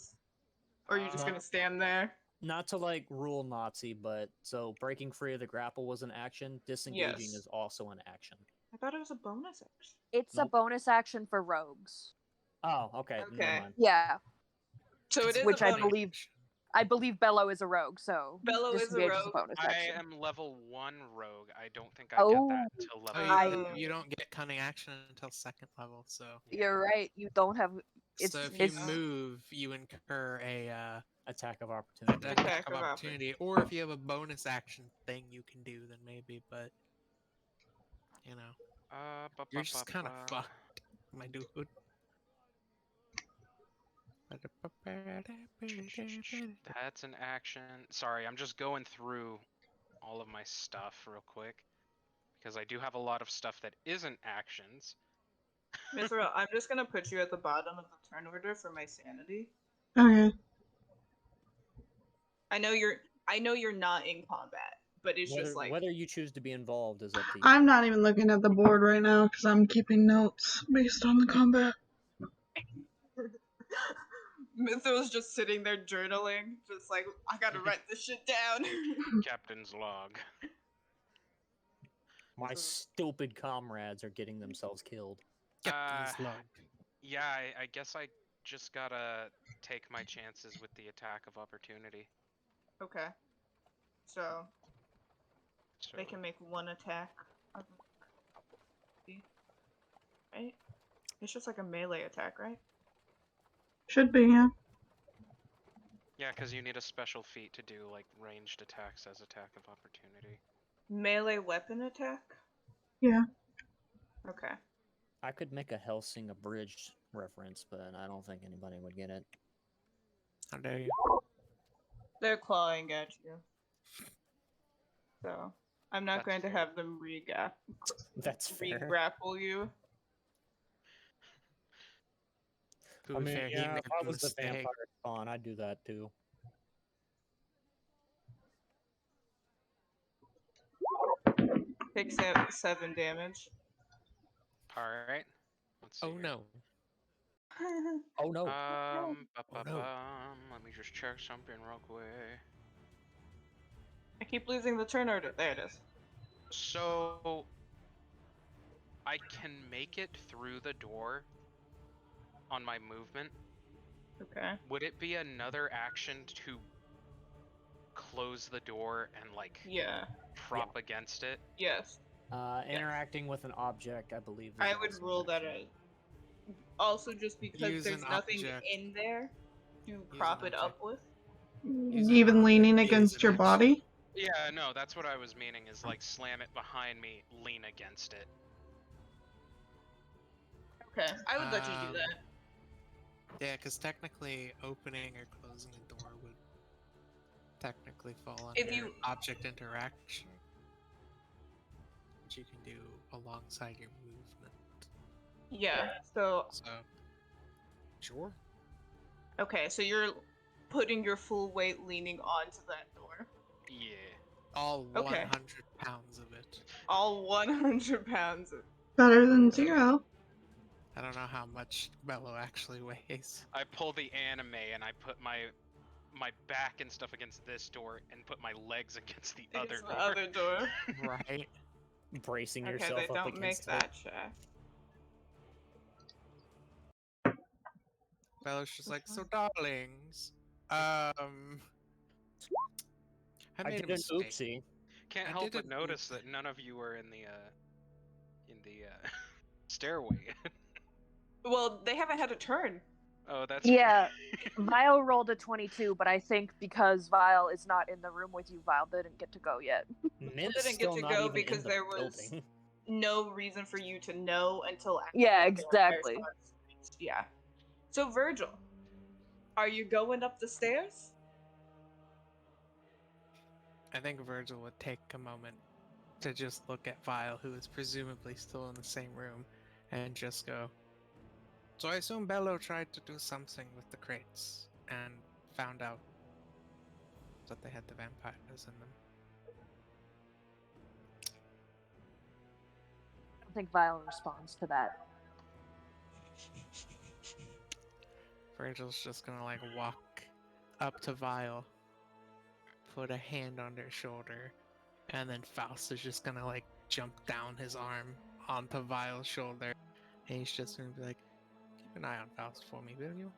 or are you just Uh, gonna stand there? Not to like rule Nazi, but so breaking free of the grapple was an action. Disengaging Yes. is also an action. I thought it was a bonus action. It's a Nope. bonus action for rogues. Oh, okay. Okay. Never mind. Yeah, So it is Which a I bonus. believe- I believe Bello is a rogue, so Bello is a disengage is a rogue. bonus I action. am level 1 rogue. I don't think I Oh. get that until level Oh, I- you don't get cunning action until 2nd level, so. You're right. You don't have. It's, So if you it's move, you incur a Attack of opportunity. attack of opportunity, or if you have a bonus action thing you can do, then maybe. But you know, you're just kind of fucked, my dude. That's an action. Sorry, I'm just going through all of my stuff real quick because I do have a lot of stuff that isn't actions. Misra, I'm just gonna put you at the bottom of the turn order for my sanity. Okay. I know you're not in combat, but it's Whether, just like whether you choose to be involved is up to you. I'm not even looking at the board right now because I'm keeping notes based on the combat. Mythos just sitting there journaling, just like, I gotta write this shit down. Captain's log. My stupid comrades are getting themselves killed. Captain's log. Yeah, I guess I just gotta take my chances with the attack of opportunity. Okay. So, So they can make one attack. Right? It's just like a melee attack, right? Should be, yeah. yeah, because you need a special feat to do like ranged attacks as attack of opportunity. Melee weapon attack? Yeah. Okay. I could make a Helsing abridged reference, but I don't think anybody would get it. How dare you? They're clawing at you. So, I'm not That's going to fair. have them That's fair. re-grapple you. To I be mean, fair, he yeah, made if I a was the mistake. vampire spawn, I'd do that too. Takes 7 damage. Alright. Let's see Oh here. no. Oh no. Oh, no. Let me just check something real quick. I keep losing the turn order. There it is. So I can make it through the door on my movement. Okay. Would it be another action to close the door and like Yeah. prop against it? Yes. Interacting with an object, I believe. Is I would also rule an that action. as. Also, just because Use there's an nothing object. in there to an prop it up object. with. Use an Even object, leaning use against an your action. body? Yeah, no, that's what I was meaning is like slam it behind me, lean against it. Okay. I would let you do Um, that. Yeah, because technically opening or closing a door would technically fall under If you- object interaction, which you can do alongside your movement. Yeah. So, So, sure. okay. So you're putting your full weight leaning onto that door. Yeah. All Okay. 100 pounds of it. All 100 pounds of. Better than 0. I don't know how much Bello actually weighs. I pull the anime and I put my back and stuff against this door and put my legs against the other Against door. the other door. Right? Bracing Okay, yourself they up don't make against it. that check. Bello's just like, so darlings, I I made did a an mistake. oopsie. Can't I help but didn't notice that none of you were in the stairway. Well, they haven't had a turn. Oh, that's Yeah, Vile rolled a 22, but I think because Vile is not in the room with you, Vile didn't get to go yet. Min's didn't still get to not go even because in the there was building. no reason for you to know until after Yeah, the exactly. vampire starts. Yeah. So Virgil, are you going up the stairs? I think Virgil would take a moment to just look at Vile, who is presumably still in the same room, and just go, so I assume Bello tried to do something with the crates, and found out that they had the vampires in them. I don't think Vile responds to that. Virgil's just gonna like walk up to Vile, put a hand on their shoulder, and then Faust is just gonna like jump down his arm onto Vile's shoulder, and he's just gonna be like, keep an eye on Faust for me, will you?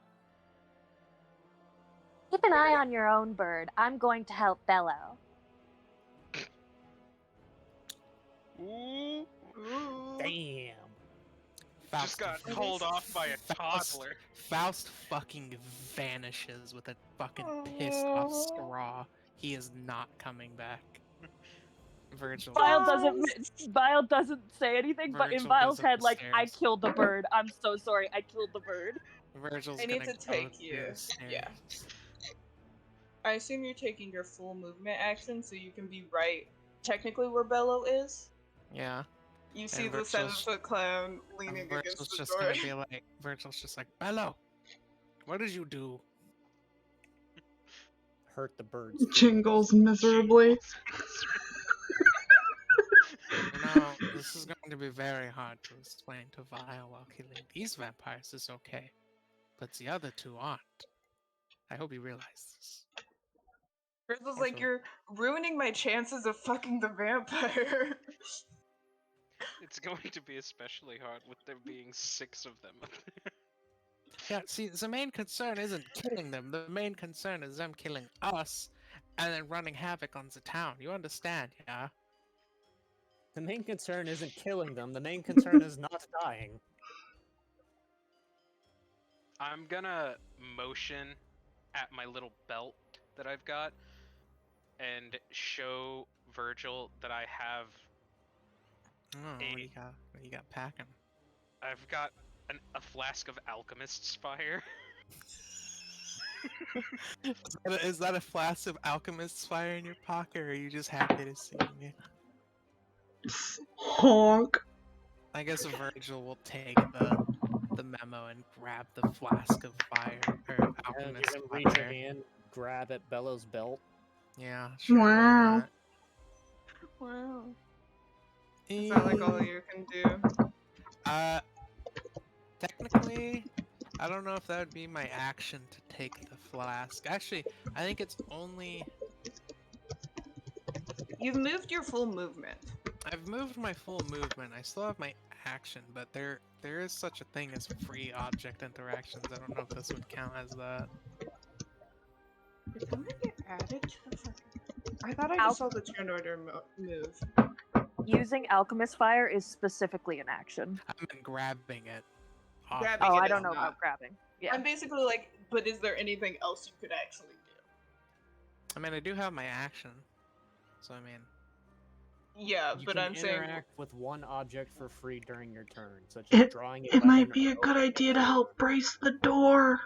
Keep an eye on your own bird. I'm going to help Bello. Ooh, Damn. Faust just got told off by a Faust- toddler. Faust fucking vanishes with a fucking pissed off straw. He is not coming back. Virgil. Vile doesn't say anything, but in Virgil Vile's goes up head, the like, I stairs. killed the bird. I'm so sorry. I killed the bird. Virgil's I need gonna to take go you. the stairs. Yeah. I assume you're taking your full movement action, so you can be right technically where Bello is. Yeah. You see the Virgil's- 7-foot clown And leaning Virgil's against the just door. gonna be like, Virgil's just like, Bello, what did you do? Hurt the birds. Jingles miserably. You know, this is going to be very hard to explain to Vile while killing these vampires is okay, but the other two aren't. I hope you realize this. Grizzle's Also- like, you're ruining my chances of fucking the vampire. It's going to be especially hard with there being 6 of them. Yeah, see, the main concern isn't killing them. The main concern is them killing us and then running havoc on the town. You understand, yeah? The main concern isn't killing them. The main concern is not dying. I'm gonna motion at my little belt that I've got and show Virgil that I have. Oh, what you got packing? I've got a flask of alchemist's fire. Is that a flask of alchemist's fire in your pocket, or are you just happy to see me? Honk. I guess Virgil will take the memo and grab the flask of fire, or And alchemist's you're gonna reach your fire. hand, grab at Bellow's belt. Yeah, sure. why Wow. not? Wow. Is that like all you can do? Technically, I don't know if that would be my action to take the flask. Actually, I think it's only... You've moved your full movement. I've moved my full movement. I still have my action, but there is such a thing as free object interactions. I don't know if this would count as that. Did something get added to the fucking... I thought I just saw the turn order move. Using alchemist fire is specifically an action. I meant grabbing it. off Grabbing Oh, it I is don't know not. about grabbing. Yeah. I'm basically like, but is there anything else you could actually do? I mean, I do have my action, so I mean, Yeah, You but can I'm saying interact with one object for free during your turn, such as drawing a It might weapon be or a good opening idea to door. help brace the door.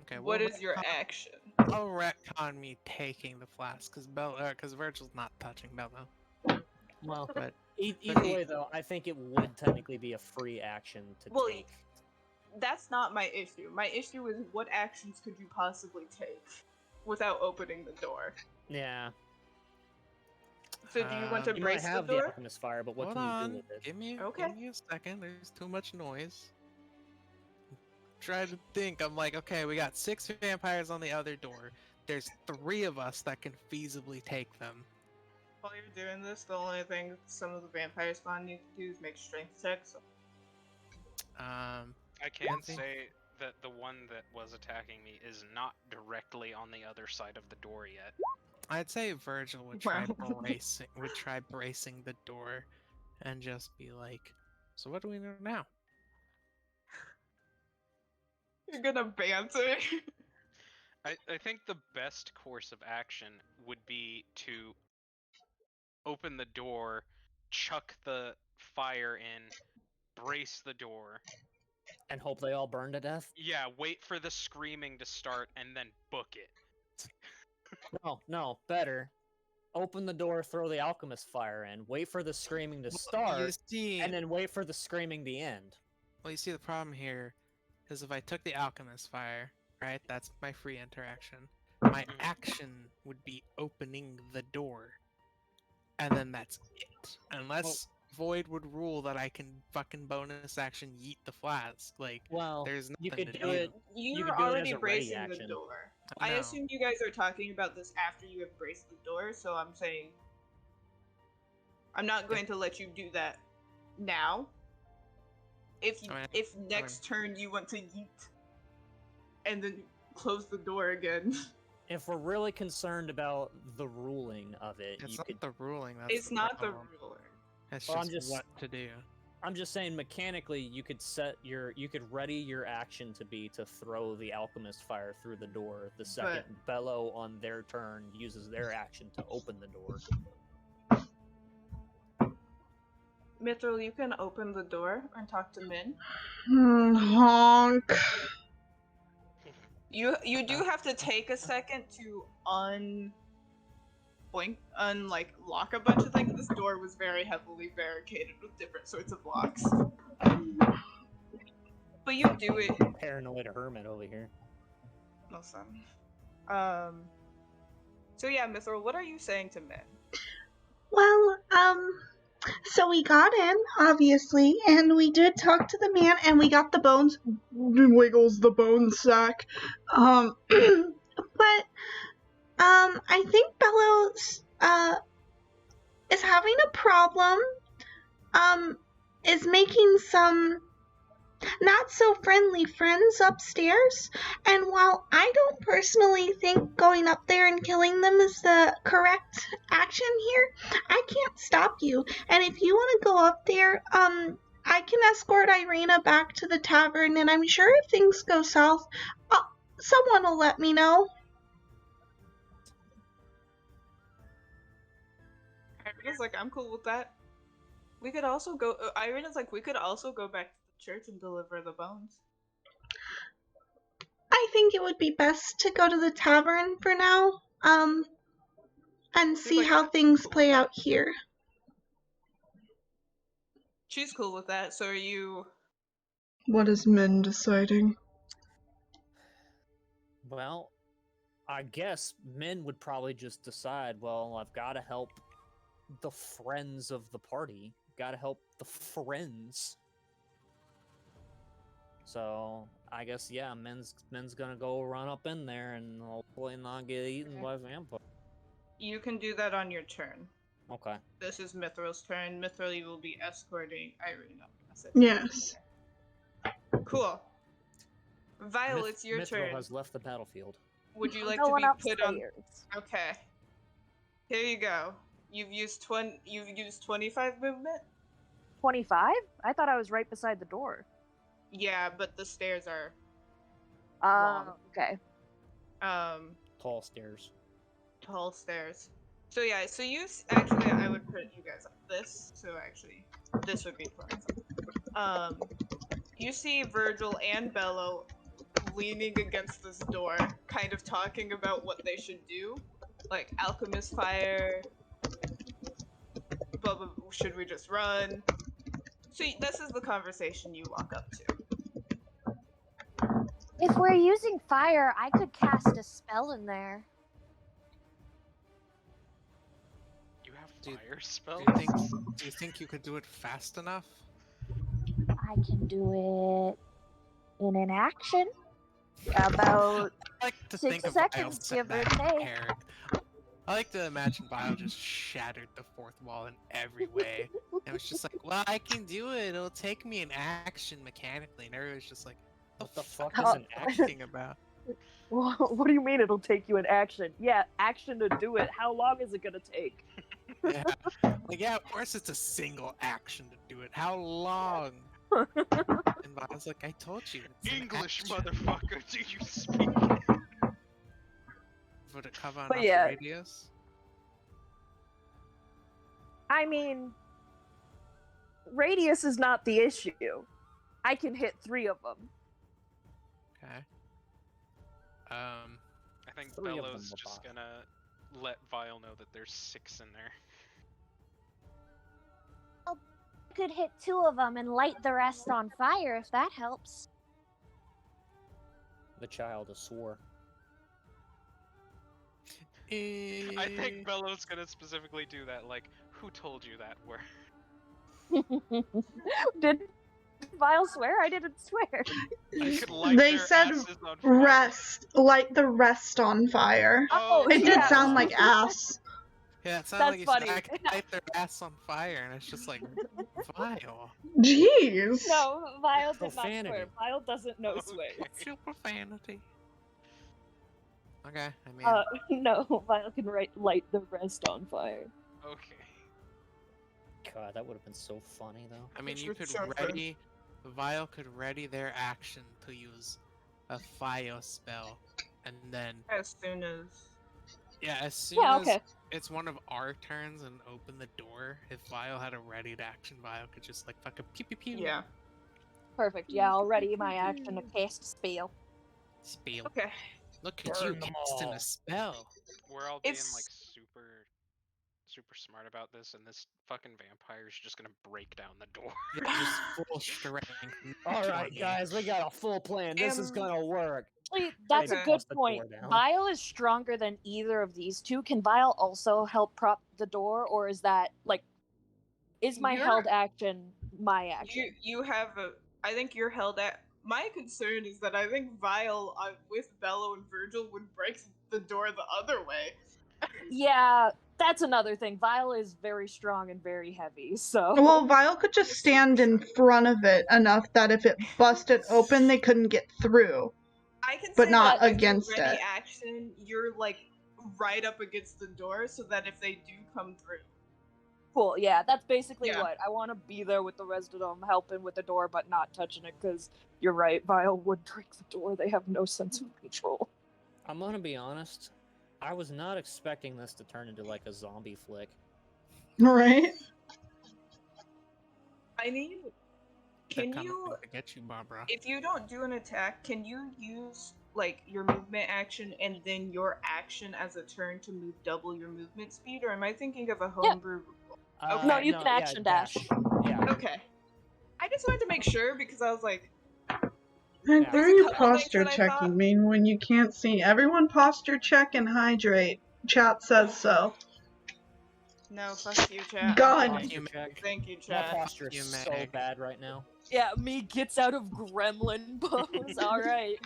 okay. what well, is your action? I'll retcon me taking the flask, because Virgil's not touching Bello. Well, But either he- way, though, I think it would technically be a free action to Well, take. That's not my issue. My issue is what actions could you possibly take without opening the door? Yeah, So do you want to Um, you might brace the have the door? alchemist fire, but what hold can you on, do with it? give me Okay. a second. There's too much noise. Try to think. I'm like, okay, we got 6 vampires on the other door. There's 3 of us that can feasibly take them. While you're doing this, the only thing some of the vampire spawn need to do is make strength checks. I can Nancy? say that the one that was attacking me is not directly on the other side of the door yet. I'd say Virgil would try bracing the door, and just be like, "So what do we know now?" You're gonna banter. I think the best course of action would be to open the door, chuck the fire in, brace the door. And hope they all burn to death? Yeah, wait for the screaming to start and then book it. No, better. Open the door, throw the alchemist fire in, wait for the screaming to You start, see, and then wait for the screaming to end. well, you see, the problem here is if I took the alchemist fire, right? That's my free interaction. My action would be opening the door, and then that's it. Unless Void would rule that I can fucking bonus action yeet the flask. Like, Well, there's nothing you could to do it. You're could do it as already a ready bracing the action. door. I I know. assume you guys are talking about this after you have braced the door, so I'm saying I'm not going to let you do that now. If next turn you want to yeet and then close the door again. If we're really concerned about the ruling of it, It's you not could. the ruling. That's It's the not the problem. ruler. It's Well, I'm just just- what to do. I'm just saying, mechanically, you could ready your action to be to throw the alchemist fire through the door. The second Bellow on their turn uses their action to open the door. Mithril, you can open the door and talk to Min. Honk. You do have to take a second to lock a bunch of things. This door was very heavily barricaded with different sorts of locks. But you do it. Paranoid hermit over here. Listen. So yeah, Mithril, what are you saying to Min? Well, So we got in, obviously, and we did talk to the man, and we got the bones. Wiggles the bone sack. But I think Bellows is having a problem. Is making some not so friendly friends upstairs, and while I don't personally think going up there and killing them is the correct action here, I can't stop you. And if you want to go up there, I can escort Irina back to the tavern, and I'm sure if things go south, someone will let me know. Irina's like, I'm cool with that. We could also go. Irina's like, we could also go back to the church and deliver the bones. I think it would be best to go to the tavern for now, and see like, how things play out here. She's cool with that. So are you? What is Min deciding? Well, I guess Min would probably just decide, well, I've got to help the friends of the party. Got to help the friends. So I guess, yeah, Min's gonna go run up in there and hopefully not get eaten by vampires. You can do that on your turn. Okay. This is Mithril's turn. Mithril, you will be escorting Irina. Yes. Cool. Vile, it's your Mithril turn. has left the battlefield. Would you like I'm to going be upstairs. put on? Okay. Here you go. You've used 25 movement. 25? I thought I was right beside the door. Yeah, but the stairs are Oh, long. okay. Tall stairs. Tall stairs. So yeah, so actually I would put you guys like this. So actually, this would be 25. You see Virgil and Bello leaning against this door, kind of talking about what they should do, like alchemist fire. Blah, blah, should we just run? So this is the conversation you walk up to. If we're using fire, I could cast a spell in there. You have Do- fire Do spells? you think you could do it fast enough? I can do it in an action. About I like to 6 think of seconds, Vile give or that take. prepared. I like to imagine Vile just shattered the fourth wall in every way. And it's just like, well, I can do it. It'll take me an action mechanically. And everyone's just like, What the fuck is is an acting about? What do you mean it'll take you an action? Yeah, action to do it. How long is it gonna take? Yeah. Like, yeah, of course it's a single action to do it. How long? And Vile's like, I told you. It's an English, action. motherfucker, do you speak? Would it cover But enough yeah. radius? I mean, radius is not the issue. I can hit 3 of them. Okay. I think 3 of them Bello's were just bot. gonna let Vile know that there's 6 in there. I could hit 2 of them and light the rest on fire if that helps. The child is swore. I think Bello's gonna specifically do that, like, who told you that word? Did Vile swear? I didn't swear. I could light They their said asses on fire. light the rest on fire. Oh, It did yeah. sound like ass. Yeah, it sounded like you That's said I funny. could light their ass on fire, and it's just like, Vile. Jeez. No, Vile did not Profanity. swear. Vile doesn't know swear. Okay. What's your profanity? Okay, I mean, No, Vile can light the rest on fire. Okay. God, that would have been so funny, though. I mean, you could Sure. ready, Vile could ready their action to use a fire spell, and then As soon as yeah, as soon Yeah, as okay. it's one of our turns and open the door, if Vile had a readied action, Vile could just like fucking pew pew pew. yeah. Perfect. Yeah, I'll ready my action to cast a spell. Spell. Okay. Look at you Burn them casting all. a spell. We're all being, It's- like, super smart about this, and this fucking vampire is just gonna break down the door. Yeah, just full strength. All right, 20. guys, we got a full plan. This is Um, gonna work. Actually, that's Okay. a good Bust the door point. down. Vile is stronger than either of these two. Can Vile also help prop the door, or is that like Is my You're- held action my action? You have a. I think you're held at. My concern is that I think Vile with Bello and Virgil would break the door the other way. Yeah, that's another thing. Vile is very strong and very heavy, so. Well, Vile could just stand in front of it enough that if it busted open, they couldn't get through. I can But say not that against if you're ready it. action, you're like right up against the door, so that if they do come through, Cool, yeah, that's basically Yeah. what. I want to be there with the rest of them, helping with the door, but not touching it, because you're right, Vile would break the door. They have no sense of control. I'm gonna be honest. I was not expecting this to turn into like a zombie flick. Right? I need. They're Can coming you, to get you, Barbara. if you don't do an attack, can you use like your movement action and then your action as a turn to move double your movement speed, or am I thinking of a homebrew rule? Okay. No, you can action dash. Yeah. Okay. I just wanted to make sure because I was like, And Yeah. where are There's a you couple things posture that I checking thought- mean when you can't see? Everyone posture check and hydrate. Chat says so. no, fuck you, chat. God. Thank You you, Meg. Thank you, My chat. posture You is so Meg. bad right now. Yeah, me gets out of gremlin pose, alright.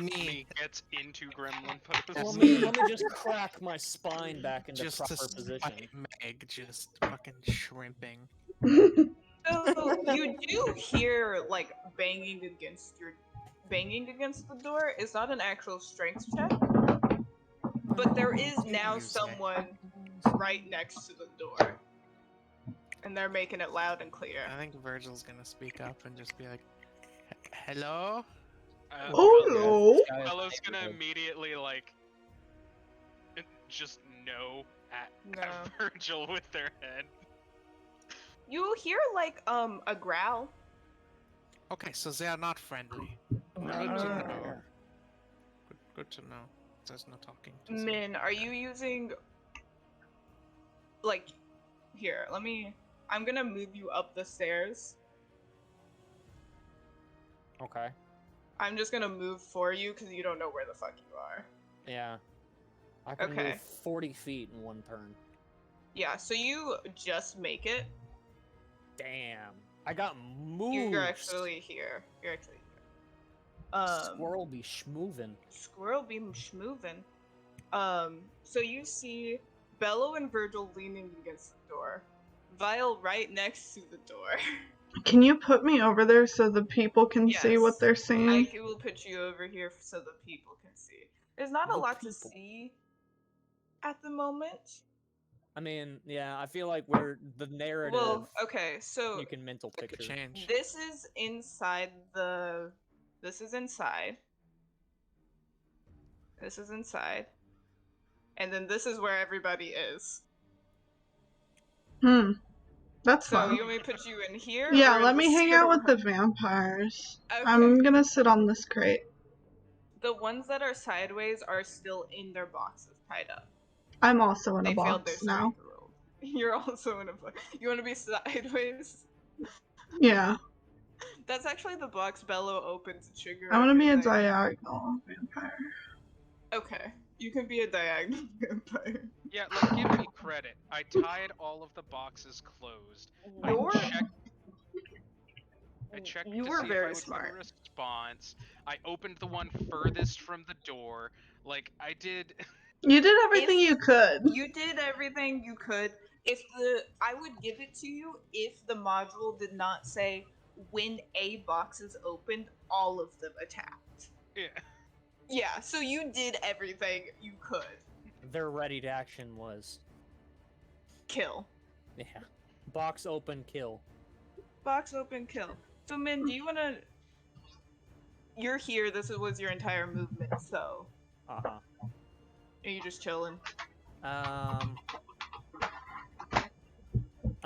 Me. Gets into gremlin Let pose. me just crack my spine back into Just proper to position. fight Meg, just fucking shrimping. So you do hear like banging against the door. It's not an actual strength check, but there is now You say. someone right next to the door, and they're making it loud and clear. I think Virgil's gonna speak up and just be like, "Hello." Oh no. This guy is Bello's gonna neighborhood. immediately like just no at No. Virgil with their head. You hear like a growl. Okay, so they are not friendly. Right Good to Uh, know. Good to know. There's no talking. To them. Min, are you using like here? I'm gonna move you up the stairs. Okay. I'm just gonna move for you because you don't know where the fuck you are. Yeah. I can Okay. move 40 feet in one turn. Yeah, so you just make it. Damn. I got moved. You're actually here. You're actually here. Squirrel be schmoovin'. Squirrel be schmoovin'. So you see Bello and Virgil leaning against the door. Vile right next to the door. Can you put me over there so the people can see Yes. what they're I seeing? will put you over here so the people can see. There's not a The lot to people. see at the moment. I mean, yeah, I feel like we're the narrative. Well, okay, so You can mental It could picture. change. this is inside the. This is inside. This is inside. And then this is where everybody is. That's So fun. you want me to put you in here? Yeah, or in let the me hang out with the stairwell? vampires. Okay. I'm gonna sit on this crate. The ones that are sideways are still in their boxes, tied up. I'm also in They a failed their box now. strength roll. You're also in a box. You want to be sideways? Yeah. That's actually the box Bello opened to trigger. I wanna be a everything. diagonal vampire. Okay, you can be a diagonal vampire. Yeah, like give me credit. I tied all of the boxes closed. You're- I checked You to were see very if I would smart. get a response. I opened the one furthest from the door. Like I did. You did everything If- you could. You did everything you could. I would give it to you if the module did not say when a box is opened, all of them attacked. Yeah. Yeah, so you did everything you could. Their ready to action was, Kill. yeah, box open, kill. Box open, kill. So Min, do you wanna You're here, was your entire movement, so Uh-huh. are you just chilling? I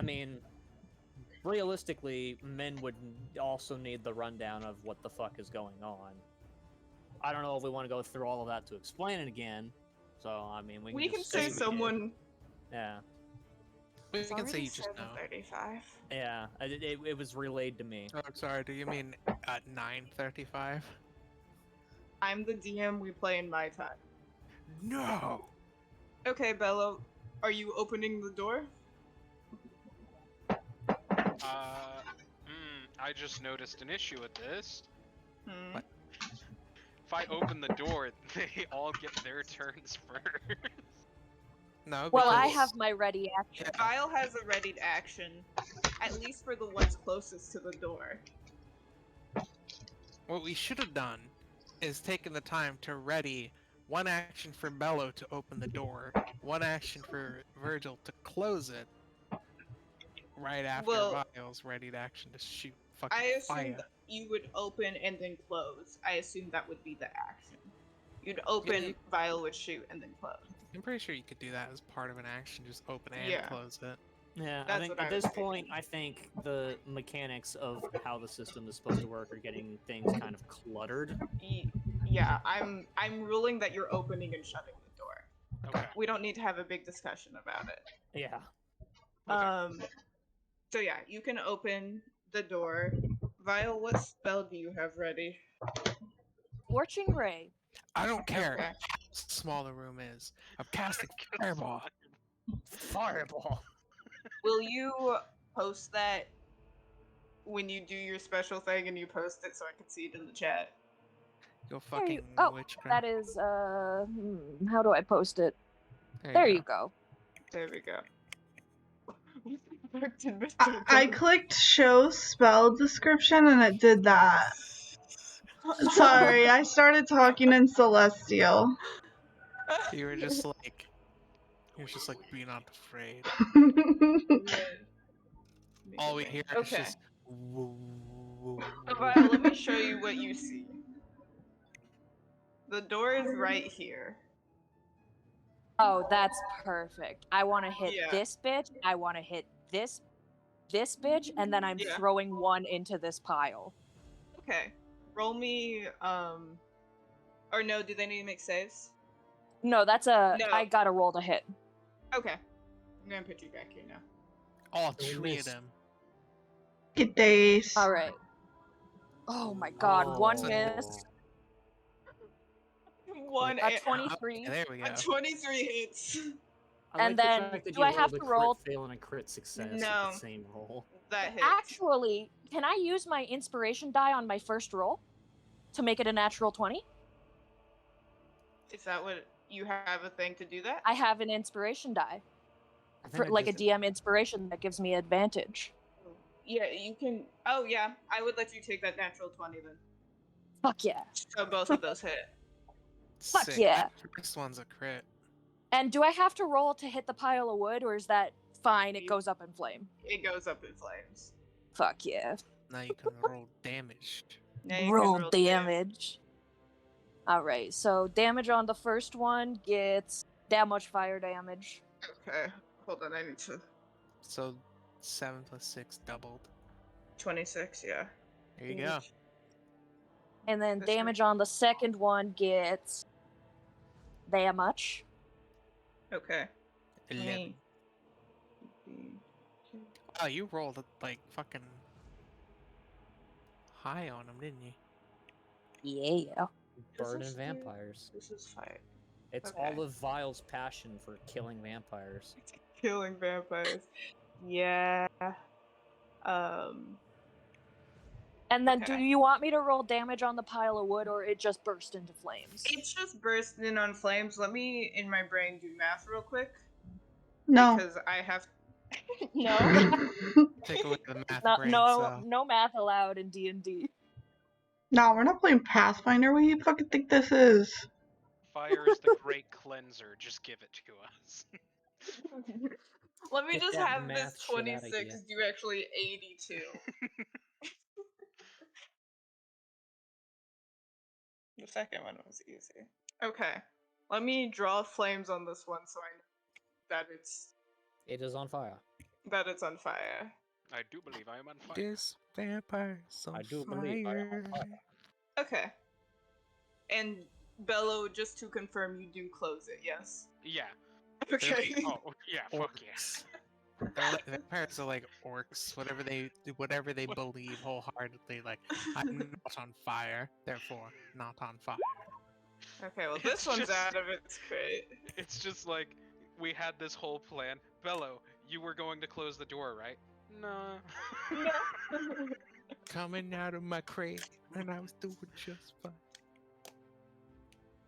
mean, realistically, men would also need the rundown of what the fuck is going on. I don't know if we want to go through all of that to explain it again. So, I mean, we We can just say we did. someone Yeah. We It's can say already you just know. 7:35. Yeah, it was relayed to me. Oh, sorry. Do you mean at 9:35? I'm the DM, we play in my time. No. Okay, Bello, are you opening the door? I just noticed an issue with this. Hmm. What? If I open the door, they all get their turns first. No, Well, I because- have my ready action. Yeah. Vile has a readied action, at least for the ones closest to the door. What we should have done is taken the time to ready one action for Bello to open the door, one action for Virgil to close it, right after Well, Vile's ready to action to shoot I fucking assumed fire. you would open and then close. I assumed that would be the action. You'd open, you- Vile would shoot, and then close. I'm pretty sure you could do that as part of an action, just open and Yeah. close it. Yeah, I That's think what I at was this point, thinking. I think the mechanics of how the system is supposed to work are getting things kind of cluttered. Yeah, I'm ruling that you're opening and shutting the door. Okay. We don't need to have a big discussion about it. Yeah. Okay. So yeah, you can open the door. Vile, what spell do you have ready? Scorching Ray. I don't care Okay. how small the room is. I'm casting Fireball. Fireball. Will you post that when you do your special thing and you post it so I can see it in the chat? Go There you- fucking oh, witchcraft. that is, how do I post it? There you go. There we go. What did Mr. I do? clicked show spell description and it did that. Sorry, I started talking in Celestial. You were just like, be not afraid. All we hear is Okay. just. Woo, woo, So, woo. Vile, let me show you what you see. The door is right here. Oh, that's perfect. I want to hit Yeah. this bitch. I want to hit this bitch, and then I'm Yeah. throwing one into this pile. Okay. Roll me, or no, do they need to make saves? No, that's a. No. I got to roll to hit. Okay. I'm gonna put you back here now. All We three of missed. them. Good days. All right. Oh my god, one Oh. miss. One A and 23. There we go. a 23 hits. I And like then, the fact that do you I have rolled a to crit roll- fail and a crit success at No. the same roll. That hits. Actually, can I use my inspiration die on my first roll to make it a natural 20? Is that what you have a thing to do that? I have an inspiration die. I think For, I like a just- DM inspiration that gives me advantage. Yeah, you can. Oh yeah, I would let you take that natural 20 then. Fuck yeah. So both of those hit. Fuck Sick. yeah. That first one's a crit. And do I have to roll to hit the pile of wood, or is that fine? It You- goes up in flame. It goes up in flames. Fuck yeah. Now you can roll damage. Now you can Roll damage. Alright, so damage on the first one gets that much fire damage. Okay, hold on. I need to. So 7 plus 6 doubled. 26. Yeah. There you go. And then This one. damage on the second one gets that much. Okay. 11. Wow, you rolled like fucking high on him, didn't you? Yeah. Burning is vampires. This is fire. It's okay. all of Vile's passion for killing vampires. Killing vampires. Yeah. And then do Okay. you want me to roll damage on the pile of wood, or it just burst into flames? It's just bursting on flames. Let me, in my brain, do math real quick. No. Because I have. No. Take away the math No, brain no, cell. no math allowed in D&D. No, we're not playing Pathfinder. What do you fucking think this is? Fire is the great cleanser. Just give it to us. Let me Get just that have this math shit outta 26 here. do actually 82. The second one was easy. Okay. Let me draw flames on this one so I know that It is on fire. it's on fire. I do believe I am on fire. This vampire's on I do fire. believe I am on fire. Okay. And Bello, just to confirm, you do close it, yes? Yeah. Okay. Oh, yeah, fuck yes. Vampires are like orcs. Whatever they believe wholeheartedly. Like, I'm not on fire, therefore not on fire. Okay, well this It's one's just- out of its crate. It's just like we had this whole plan. Bello, you were going to close the door, right? Nah. Coming out of my crate, and I was doing just fine.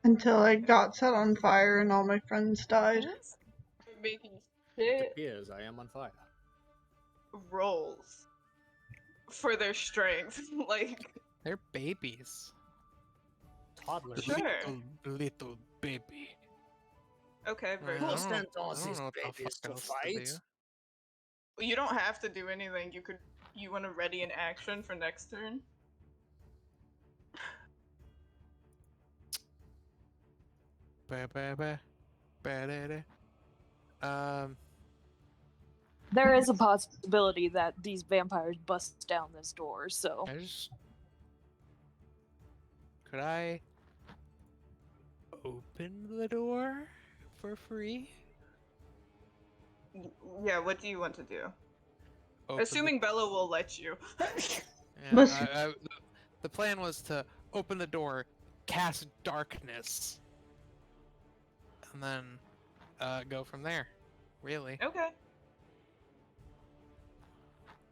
Until I got set on fire and all my friends died. Making It shit appears I am on fire. rolls for their strength. Like, They're babies. Toddlers. Sure. Little baby. okay, I Virgil. don't know- sent I all don't these know what the babies fuck to else fight? do. You don't have to do anything. You want to ready an action for next turn? Ba, ba, ba. Ba, da, da. There is a possibility that these vampires bust down this door, so. Could I open the door for free? Yeah, what do you want to do? Open Assuming Bella will let you. Yeah, Listen. the plan was to open the door, cast darkness, and then go from there. Really. Okay,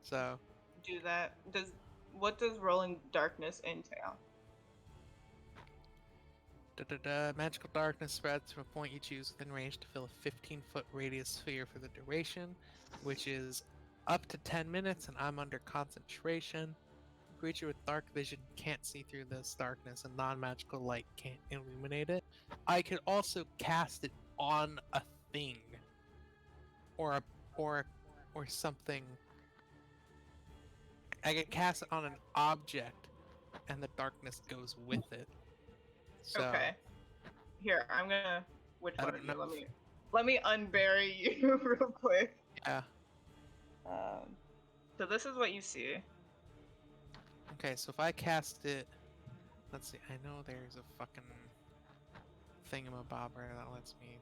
So, do that. What does rolling darkness entail? magical darkness spreads from a point you choose within range to fill a 15-foot radius sphere for the duration, which is up to 10 minutes, and I'm under concentration. A creature with dark vision can't see through this darkness, and non-magical light can't illuminate it. I could also cast it on a thing, or something. I could cast it on an object, and the darkness goes with it. So, Okay. Here, I'm gonna. Which I one don't of you? know Let me unbury you real quick. yeah. So this is what you see. Okay, so if I cast it, let's see. I know there's a fucking thingamabobber that lets me.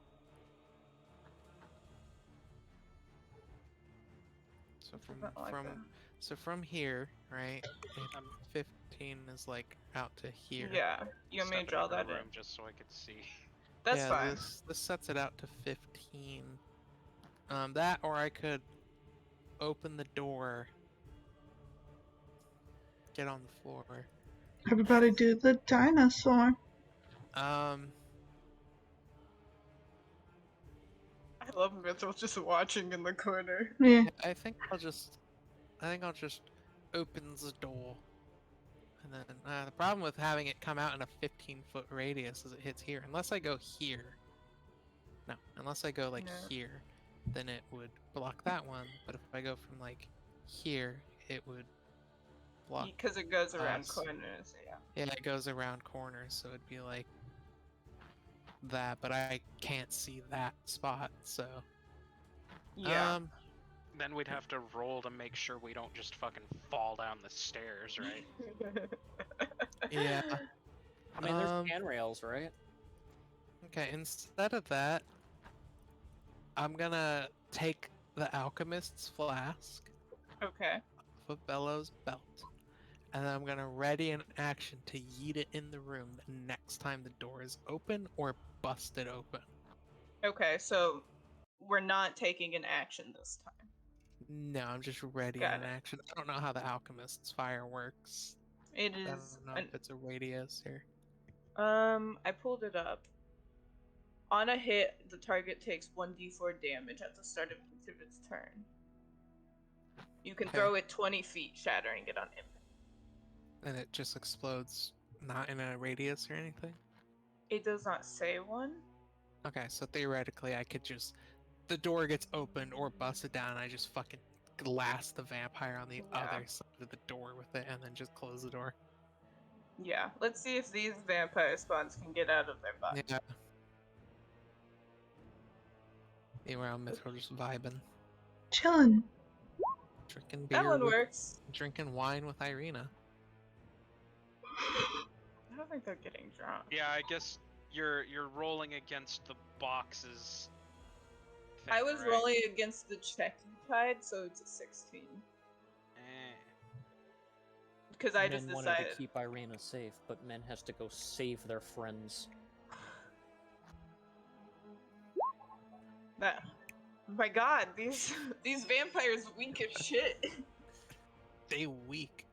So from here, right? 15 is like out to here. Yeah, you want me to Step draw into the that in? room just so I could see. That's yeah, fine. This sets it out to 15. That or I could open the door, get on the floor. Everybody do the dinosaur. I love Mitchell just watching in the corner. Yeah. I think I'll just open the door. And then the problem with having it come out in a 15-foot radius is it hits here. Unless I go here. No, unless I go like Yeah. here, then it would block that one. But if I go from like here, it would block. Because it goes around us. corners, yeah. Yeah, it goes around corners, so it'd be like that. But I can't see that spot, so. Yeah. Then we'd have to roll to make sure we don't just fucking fall down the stairs, right? Yeah. I mean, there's handrails, right? Okay, instead of that, I'm gonna take the alchemist's flask Okay. off of Bellows' belt, and then I'm gonna ready an action to yeet it in the room the next time the door is open or busted open. Okay, so we're not taking an action this time. No, I'm just readying Got an it. action. I don't know how the alchemist's fire works. It I don't is know if it's a radius here. I pulled it up. On a hit, the target takes 1d4 damage at the start of each of its turn. You can Okay. throw it 20 feet, shattering it on impact. And it just explodes, not in a radius or anything? It does not say one. Okay, so theoretically I could just... The door gets opened or busted down and I just fucking glass the vampire on the Yeah. other side of the door with it and then just close the door. Yeah, let's see if these vampire spawns can get out of their body. Yeah. Anyway, I'm just vibing. Chillin'. Drinking beer That one with... works. Drinking wine with Irina. I don't think they're getting drunk. Yeah, I guess you're rolling against the boxes. I was right? rolling against the check you tied, so it's a 16. Because I just Men wanted decided. to keep Irina safe, but men has to go save their friends. That My God, these vampires weak as shit. They weak.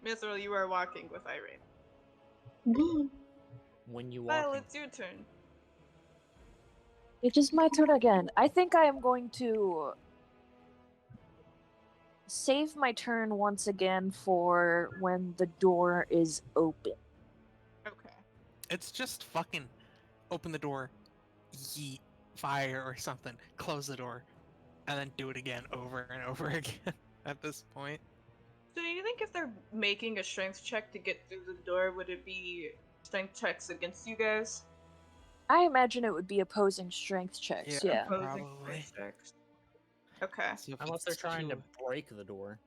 Mithril, you are walking with Irene. When you Violet, walk. it's your turn. It is my turn again. I think I am going to save my turn once again for when the door is open. Okay. It's just fucking open the door, yeet, fire or something, close the door, and then do it again over and over again at this point. So do you think if they're making a strength check to get through the door, would it be strength checks against you guys? I imagine it would be opposing strength checks, yeah. Opposing probably. strength checks. Okay. So if Unless they're it's trying to two- break the door.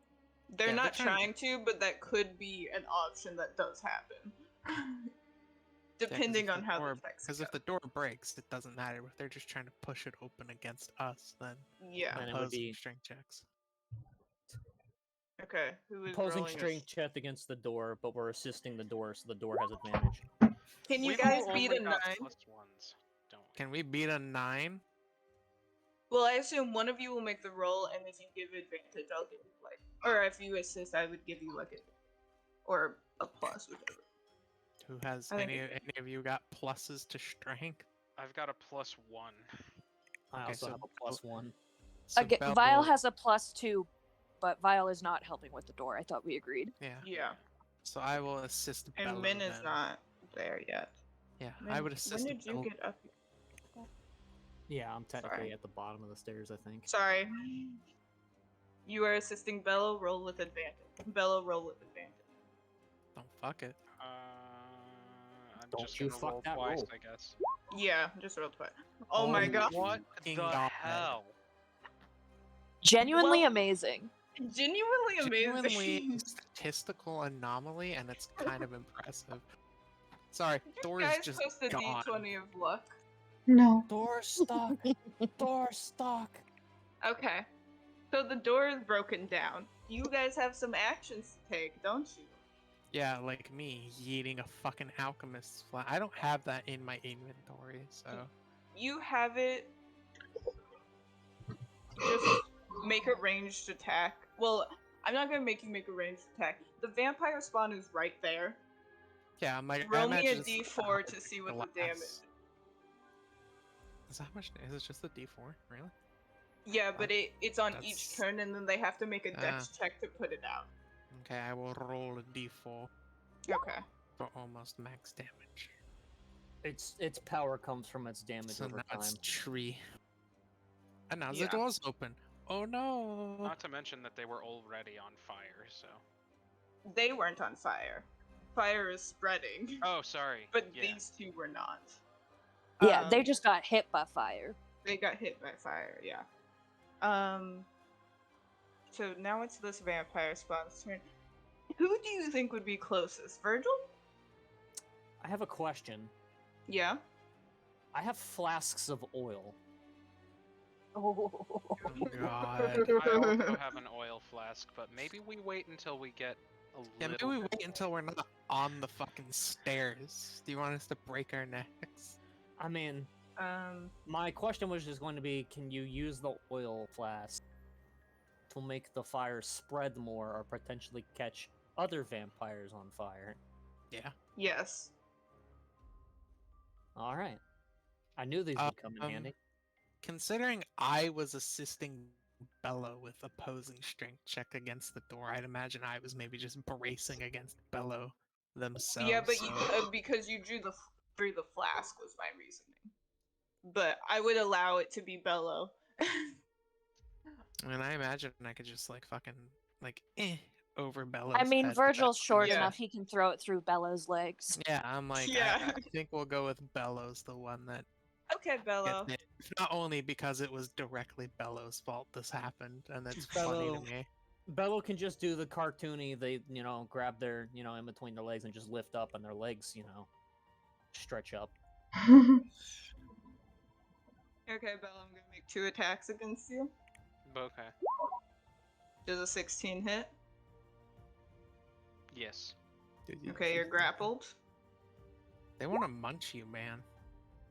They're Yeah, they're not trying- trying to, but that could be an option that does happen. Depending on how the checks Because go. if the door breaks, it doesn't matter. If they're just trying to push it open against us, then Yeah. Then it would opposing be strength checks. Okay. Who is opposing rolling strength check against the door, but we're assisting the door, so the door has advantage. Can you We've guys all beat only a 9? got +1s, don't we? Can we beat a 9? Well, I assume one of you will make the roll, and if you give advantage, I'll give you like, or if you assist, I would give you like a, or a plus, whichever. Who has I think any it- of you got pluses to strength? I've got a +1. I Okay, also so have a +1. So Again, Bell Vile will- has a +2, but Vile is not helping with the door. I thought we agreed. Yeah. Yeah. So I will assist And Bello Min is then. not there yet. Yeah, Min, I would when assist did you Bello. get up? Yeah, I'm technically Sorry. at the bottom of the stairs, I think. Sorry. You are assisting Bello. Roll with advantage. Bello, roll with advantage. Don't fuck it. I'm Don't just you gonna fuck roll that twice, roll. I guess. Yeah, just roll twice. Oh my god. What fucking the God. hell? Genuinely Well- amazing. Genuinely Genuinely amazing. statistical anomaly, and it's kind of impressive. Sorry, You door is guys just post a gone. D20 of luck. No. Door stuck! Door stuck! Okay. So the door is broken down. You guys have some actions to take, don't you? Yeah, like me eating a fucking alchemist's flat. I don't have that in my inventory, so You have it. Just make a ranged attack. Well, I'm not gonna make you make a ranged attack. The vampire spawn is right there. yeah. I'm like, I Roll me a imagine it's D4 to see what the damage. glass. Is that much? Is it just a D4? Really? Yeah, but it's on each That's- turn, and then they have to make a dex check to put it out. Okay, I will roll a D4 Okay. for almost max damage. Its power comes from its damage So over now time. it's tree. And now Yeah. the door's open. Oh no! Not to mention that they were already on fire, so. They weren't on fire. Fire is spreading. Oh, sorry. But yeah. these two were not. Yeah, they Um, just got hit by fire. They got hit by fire, yeah. So now it's this vampire spawn's turn. Who do you think would be closest? Virgil? I have a question. Yeah. I have flasks of oil. Oh. Oh god. I also have an oil flask, but maybe we wait until we get a Yeah, maybe little we bit wait until we're not on the fucking stairs. Do you want us to break our necks? I mean, Um, my question was just going to be, can you use the oil flask to make the fire spread more or potentially catch other vampires on fire? Yeah. yes. Alright. I knew these would come in Um, handy. Considering I was assisting Bella with opposing strength check against the door, I'd imagine I was maybe just bracing against Bello themselves. Yeah, but you so- because you drew through the flask was my reasoning. But I would allow it to be Bello. I mean, I imagine I could just like fucking like over Bello's I mean, head, but Virgil's that's- short Yeah. enough; he can throw it through Bella's legs. Yeah, I'm like, Yeah. I think we'll go with Bello's the one that Okay, Bello. gets it. Not only because it was directly Bello's fault this happened, and it's funny Bello- to me. Bello can just do the cartoony, they, grab their, in between their legs and just lift up and their legs, stretch up. Okay, Bello, I'm gonna make 2 attacks against you. Okay. Does a 16 hit? Yes. Dude, you Okay, you're keep- grappled. They want to munch you, man.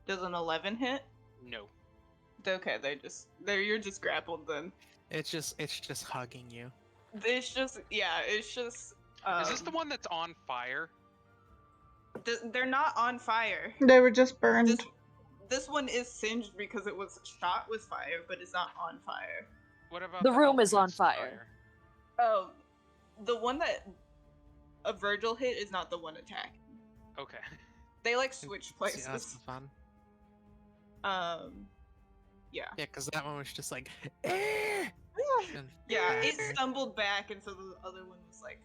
Does an 11 hit? No. Okay, you're just grappled then. It's just hugging you. It's just Is this the one that's on fire? They're not on fire. They were just burned. This one is singed because it was shot with fire, but it's not on fire. What about The room is on alchemist's fire. Oh, the one that a Virgil hit is not the one attacking. Okay. They like switch See, that's places. fun. Yeah. Yeah, because that one was just like, eh! And- Yeah, it stumbled back, and so the other one was like,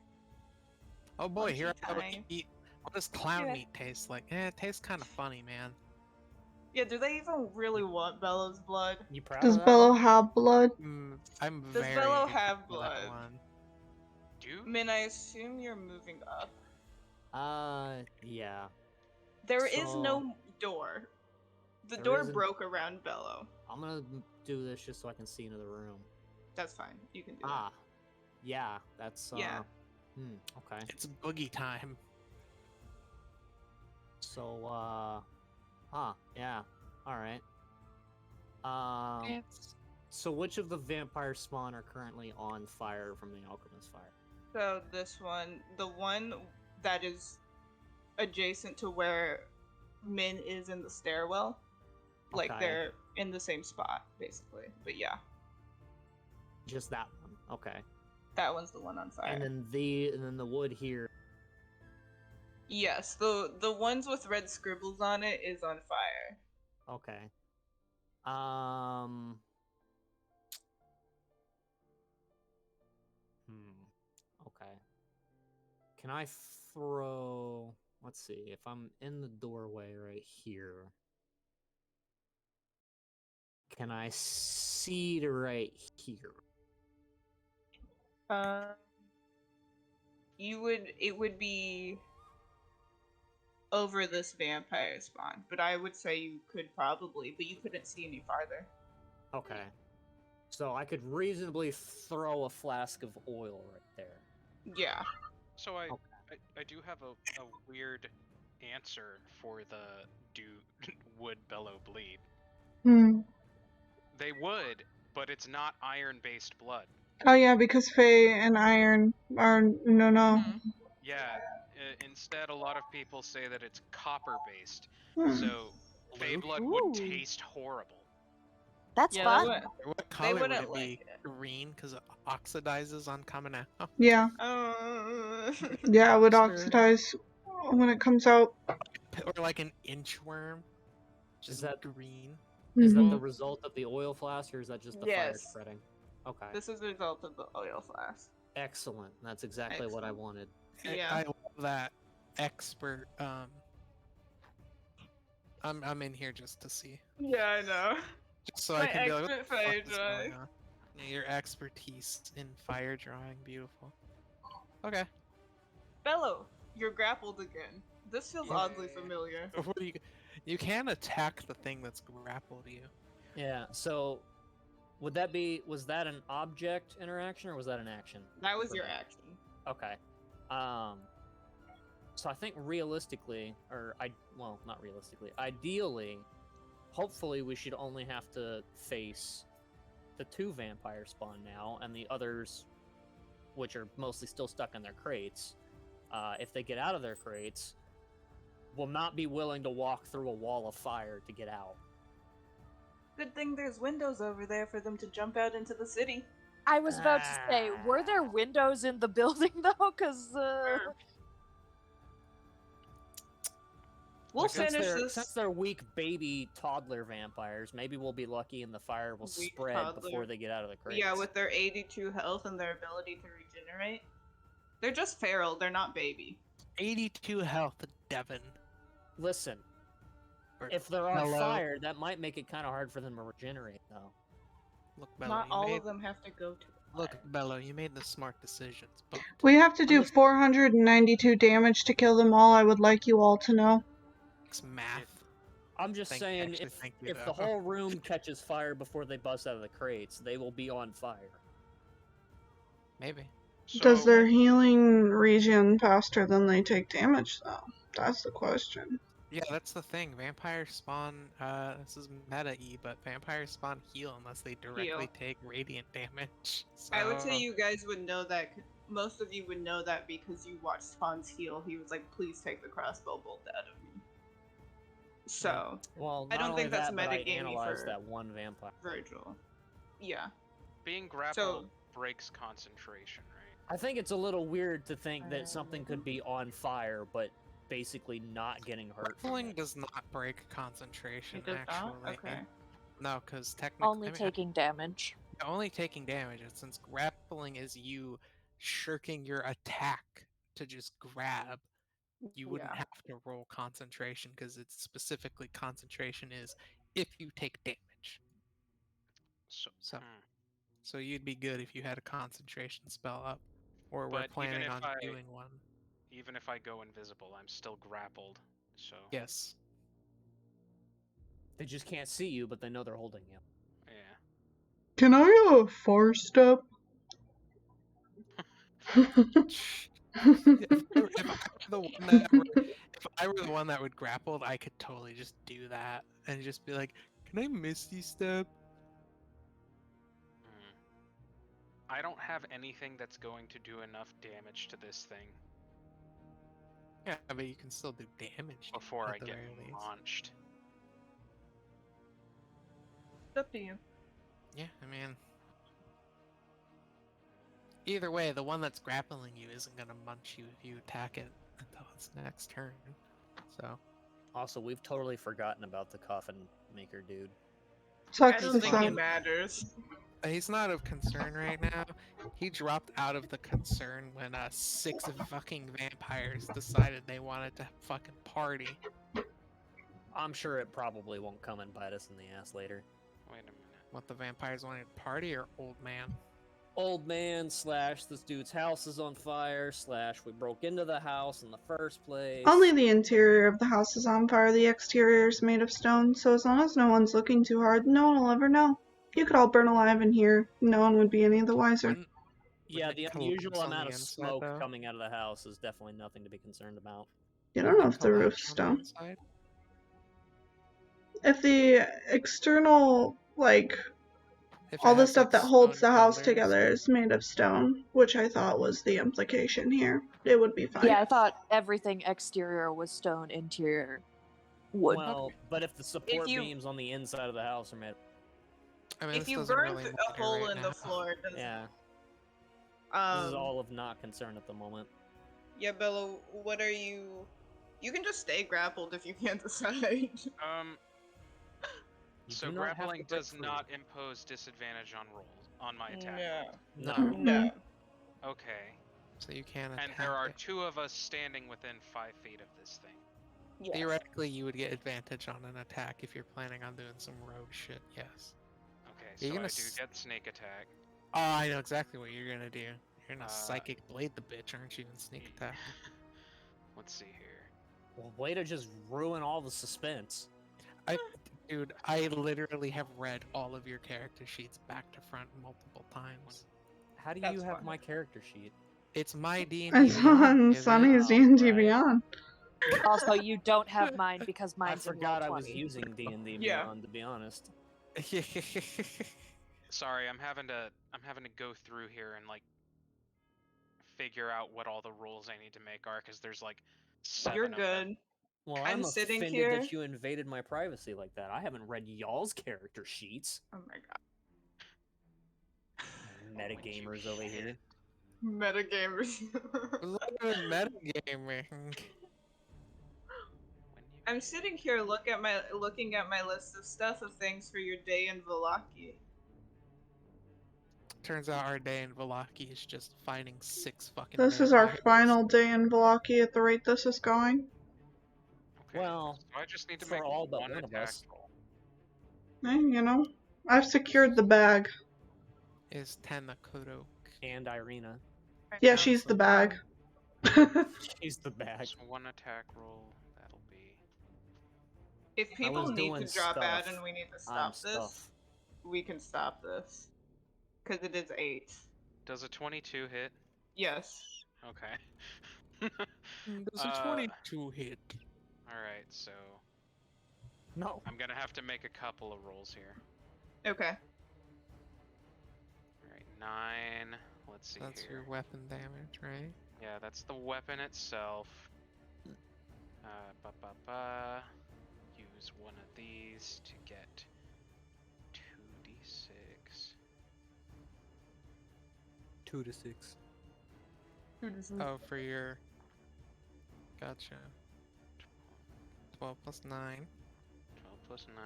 Oh boy, monkey here I go to time. eat. What does clown Yeah. meat taste like? It tastes kind of funny, man. yeah, do they even really want Bello's blood? You proud Does of that Bello one? have blood? I'm Does very Bello excited have for that blood? one. Do? Min, I assume you're moving up. Yeah. There is So- no door. The There door isn't- broke around Bello. I'm gonna do this just so I can see into the room. That's fine. You can do Ah. Yeah, that's Yeah. Okay. It's boogie time. So yeah. Alright. So which of the vampire spawn are currently on fire from the alchemist fire? that. So this one, the one that is adjacent to where Min is in the stairwell, like Okay. they're in the same spot, basically. But yeah, Just that one. Okay. that one's the one on fire. And then the wood here. Yes, the ones with red scribbles on it is on fire. Okay. Okay. Can I throw? Let's see. If I'm in the doorway right here, can I see to right here? It would be over this vampire spawn, but I would say you could probably, but you couldn't see any farther. Okay. So I could reasonably throw a flask of oil right there. Yeah. So I do have a weird answer for the would Bello bleed? Hmm. They would, but it's not iron-based blood. Oh yeah, because Fae and Iron are no. Mhm. Yeah, instead a lot of people say that it's copper-based. Hmm. So Fae Blue? blood would Ooh. taste horrible. That's Yeah, fun. What color would wouldn't it be? like it. Green, because it oxidizes on coming out. Yeah, yeah, it would Sure. oxidize when it comes out. Or like an inchworm. Just that- green. Is that Mhm. the result of the oil flask, or is that just the fire Yes. spreading? Okay. This is the result of the oil flask. Excellent. That's exactly what I Excellent. wanted. Yeah. I love that expert. I'm in here just to see, Yeah, I know. just so My I can be like, what expert the fuck fire is going drawing. on? Yeah, your expertise in fire drawing, beautiful. Okay. Bello, you're grappled again. This feels oddly familiar. What do you can attack the thing that's grappled you. Yeah. So, was that an object interaction or was that an action? That was for your me? action. Okay. So I think realistically, not realistically, ideally, hopefully we should only have to face the 2 vampire spawn now, and the others, which are mostly still stuck in their crates, if they get out of their crates, will not be willing to walk through a wall of fire to get out. Good thing there's windows over there for them to jump out into the city. I was about to say, were there windows in the building though? Because We'll Since finish they're, this. since they're weak baby toddler vampires, maybe we'll be lucky and the fire will Weak spread toddler. before they get out of the crates. Yeah, with their 82 health and their ability to regenerate. They're just feral, they're not baby. 82 health, Devin. Listen, Or if they're on Bello. fire, that might make it kind of hard for them to regenerate, though. Look, Bello, Not you all made, of them have to go to the Look, fire. Bello, you made the smart decisions, but We have to do just- 492 damage to kill them all. I would like you all to know. it's math. I'm just saying, actually, if thank you, if the though. whole room catches fire before they bust out of the crates, they will be on fire. Maybe. Does So- their healing regen faster than they take damage, though? That's the question. Yeah, that's the thing. Vampires spawn. This is meta-y, but vampires spawn heal unless they directly Heal. take radiant damage. So I would say you guys would know that. Most of you would know that because you watched Hans heal. He was like, "Please take the crossbow bolt out of me." So Well, I not don't only think that's that, but I metagamey analyzed for that one vampire. Virgil. Yeah. Being grappled breaks concentration, right? I think it's a little weird to think that something could be on fire, but basically not getting hurt. From grappling it. does not break concentration. It does Actually, not? Okay. no, because technically, Only taking damage. only taking damage. And since grappling is you shirking your attack to just grab, you wouldn't Yeah. have to roll concentration because it's specifically concentration is if you take damage. So, So, so you'd be good if you had a concentration spell up, or we're but even planning if on doing one. even if I go invisible, I'm still grappled. So Yes. They just can't see you, but they know they're holding you. yeah. Can I 4-step? If I were the one that would grapple, I could totally just do that and just be like, "Can I Misty Step?" I don't have anything that's going to do enough damage to this thing Yeah, but you can still do damage before at I the get very least. launched. It's up to you. Yeah, I mean, either way, the one that's grappling you isn't gonna munch you if you attack it until its next turn. So. Also, we've totally forgotten about the coffin maker dude. I Sucks don't to think it suck. matters. He's not of concern right now. He dropped out of the concern when 6 fucking vampires decided they wanted to fucking party. I'm sure it probably won't come and bite us in the ass later. Wait a minute. What, the vampires wanted to party or old man? Old man slash this dude's house is on fire slash we broke into the house in the first place. Only the interior of the house is on fire. The exterior is made of stone, so as long as no one's looking too hard, no one will ever know. You could all burn alive in here. No one would be any the wiser. Yeah, Wouldn't the it collapse unusual on amount the of inside, smoke though? coming out of the house is definitely nothing to be concerned about. You don't know if the roof's stone. Inside? If the external, like, If it all the has, stuff like, that holds the stone house pillars? together is made of stone, which I thought was the implication here, it would be fine. Yeah, I thought everything exterior was stone, interior wood. Well, but if the support you- beams on the inside of the house are made, I mean, If this you doesn't burn really a matter hole right in now. the floor, it doesn't. yeah, this is Um. all of not concern at the moment. Yeah, Bella. What are you? You can just stay grappled if you can't decide. You So do not have to grappling break does free. not impose disadvantage on rolls on my attack. No. No. No. Okay. So you can attack And there are it. 2 of us standing within 5 feet of this thing. Yes. Theoretically, you would get advantage on an attack if you're planning on doing some rogue shit, yes. Okay, You're so gonna I do get sneak attack. Oh, I know exactly what you're gonna do. You're gonna Uh, psychic blade the bitch, aren't you, and sneak attack? Let's see here. Well, way to just ruin all the suspense. Dude, I literally have read all of your character sheets back to front multiple times. How do That's you have fine. my character sheet? It's my D&D It's on Sunny's D&D right. Beyond. Also, you don't have mine because I mine's in forgot I was Roll20. using D&D Yeah. Beyond, to be honest. Sorry, I'm having to go through here and like figure out what all the rules I need to make are because there's like 7 You're of them. good. Well, I'm I'm sitting offended here- that you invaded my privacy like that. I haven't read y'all's character sheets. Oh my god. Metagamers over here. Metagamers. Metagaming. I'm sitting here looking at my list of stuff of things for your day in Valaki. Turns out our day in Valaki is just fighting 6 fucking This is our vampires. final day in Valaki at the rate this is going. Okay, Well, so I just need to for make all but one one of attack us. roll. You know, I've secured the bag. Is Tanakoto. And Irina. Yeah, she's the bag. She's the bag. So 1 attack roll, that'll be... If I people was need to doing drop out stuff. and we need to I'm stop this, stuff. we can stop this. Because it is 8. Does a 22 hit? Yes. Okay. Does a Uh, 22 hit? Alright, so No. I'm gonna have to make a couple of rolls here. Okay. Alright, 9. Let's see That's here. your weapon damage, right? Yeah, that's the weapon itself. Use one of these to get 2d6. 2 to 6. Oh, for your... Gotcha. 12 plus 9. 12 plus 9,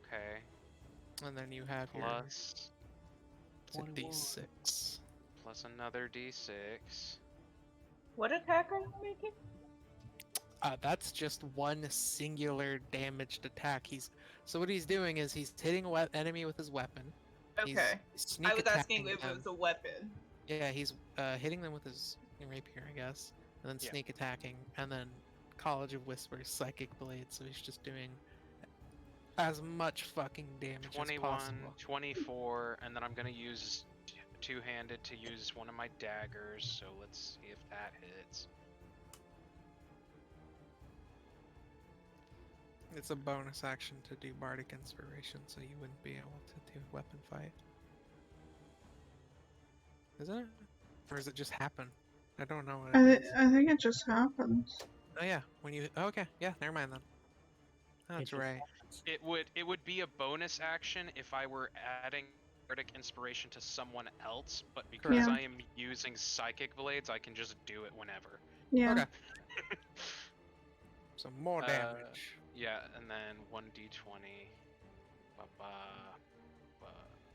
okay. And then you have Plus, your... 21. D6. plus another d6. What attack are you making? That's just one singular damaged attack. So what he's doing is he's hitting a enemy with his weapon. Okay. He's sneak I was asking attacking if it them. was a weapon. Yeah, he's hitting them with his rapier, I guess, and then Yeah. sneak attacking, and then College of Whispers, Psychic Blade. So he's just doing as much fucking damage 21, as possible. 24, and then I'm gonna use two-handed to use one of my daggers, so let's see if that hits. It's a bonus action to do Bardic Inspiration, so you wouldn't be able to do weapon fight. Is it? Or does it just happen? I don't know what it means. I think it just happens. Oh yeah, when you... Okay, yeah, never mind then. That's It just right. happens. It would be a bonus action if I were adding Bardic Inspiration to someone else, but because Yeah. I am using Psychic Blades, I can just do it whenever. Yeah. Okay. So more Uh, damage. Yeah, and then 1d20.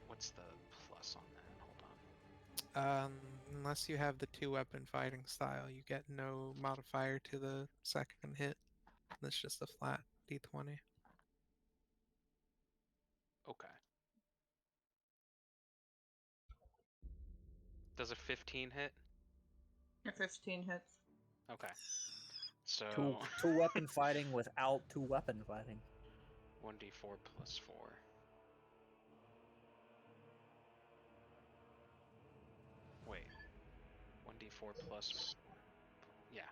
What's the plus on that? Hold on. Unless you have the 2-weapon fighting style, you get no modifier to the second hit. That's just a flat d20. Okay. Does a 15 hit? A 15 hits. Okay. So Two weapon fighting without 2 weapon fighting. 1d4 plus 4. Wait. 1d4 plus... Yeah.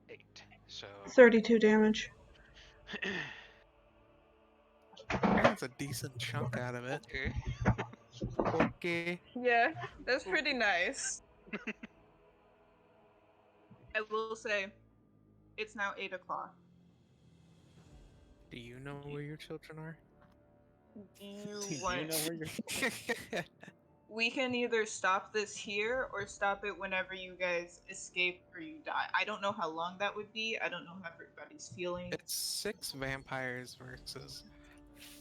8. So... 32 damage. That's a decent chunk out of it. Okay. Okay. Yeah, that's pretty nice. I will say, it's now 8 o'clock. Do you know where your children are? Do you Do you want... know where you're... We can either stop this here or stop it whenever you guys escape or you die. I don't know how long that would be. I don't know how everybody's feeling. It's 6 vampires versus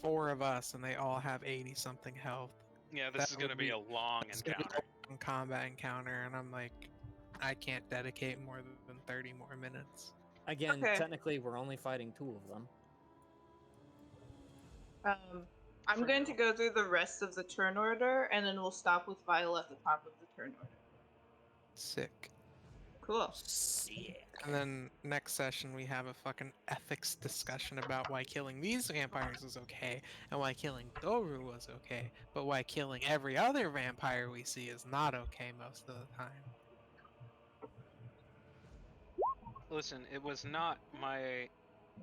4 of us, and they all have 80-something health. Yeah, this is gonna be a long It's gonna be encounter. a long combat encounter, and I'm like, I can't dedicate more than 30 more minutes. Again, Okay. technically, we're only fighting 2 of them. I'm going to go through the rest of the turn order, and then we'll stop with Vile at the top of the turn order. Sick. Cool. Sick. And then next session we have a fucking ethics discussion about why killing these vampires is okay, and why killing Doru was okay, but why killing every other vampire we see is not okay most of the time. Listen, it was not my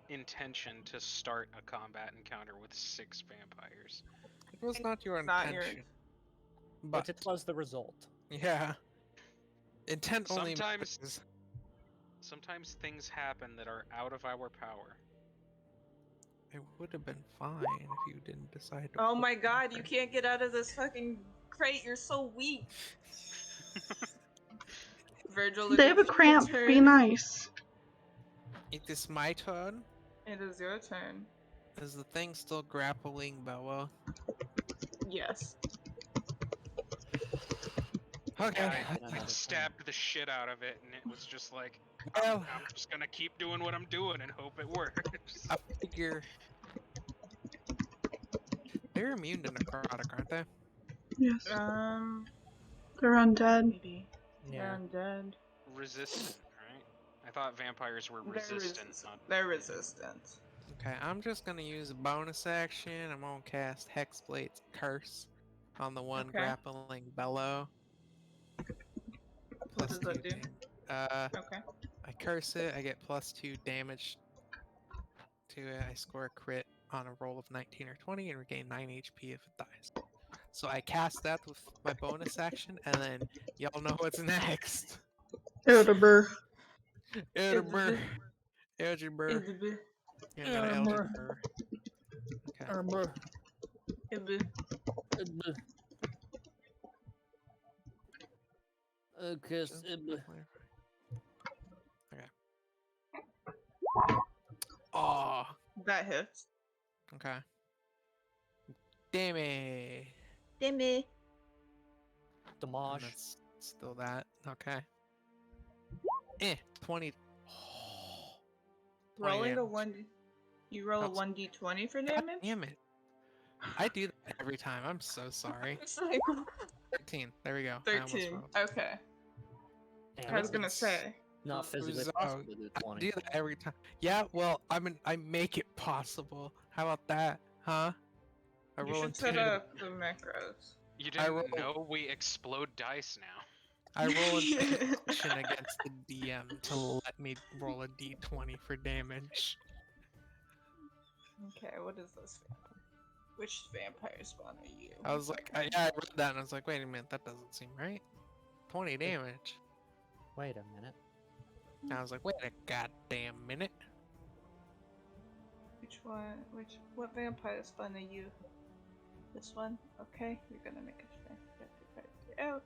intention to start a combat encounter with 6 vampires. It was not your Not intention. yours. But it was the result. Yeah. Intent only Sometimes- matters. Sometimes things happen that are out of our power. It would have been fine if you didn't decide to Oh put my them god, you there. can't get out of this fucking crate. You're so weak. Virgil, They have a it is your cramp. Be turn. nice. It is my turn. It is your turn. Is the thing still grappling Bella? Yes. Okay. Yeah, I Another stabbed the shit out of it, and it was just like, Well, I'm just gonna keep doing what I'm doing and hope it works. I figure they're immune to necrotic, aren't they? Yes. They're undead. Maybe. Yeah. They're undead. Resistant, right? I thought vampires were resistant, not... They're resistant. Okay, I'm just gonna use a bonus action. I'm gonna cast Hexblade's Curse on the one Okay. grappling Bellow. What does that do? Uh, Okay. I curse it. I get +2 damage to it. I score a crit on a roll of 19 or 20 and regain 9 HP if it dies. So I cast that with my bonus action, and then y'all know what's next. Elderber. Elderber. Elderber. You're gonna Elderber. Elderber. Okay. Armor. Okay. Just clarify. Okay. Oh. That hits. Okay. Damn it. Dimmy. And Damage. that's still that. Okay. 20. Oh, 20 Rolling a damage. 1. You roll a Oops. 1d20 for God damage? damn it. I do that every time. I'm so sorry. It's like 13. There we go. I almost 13. rolled. Okay. Damn, I was it. gonna It's- say. Not physically was- possible to do I 20. do that every time. Yeah, well, I make it possible. How about that, huh? I You roll should set intimidate. up the macros. You I didn't roll- know we explode dice now. I roll intimidation against the DM to let me roll a d20 for damage. Okay, what is this? Which vampire spawn are you? I was like, Okay. I read that and I was like, wait a minute, that doesn't seem right. 20 damage. Wait a minute. And I was like, wait a goddamn minute. Which one? What vampire spawn are you? This one? Okay, you're gonna make a out.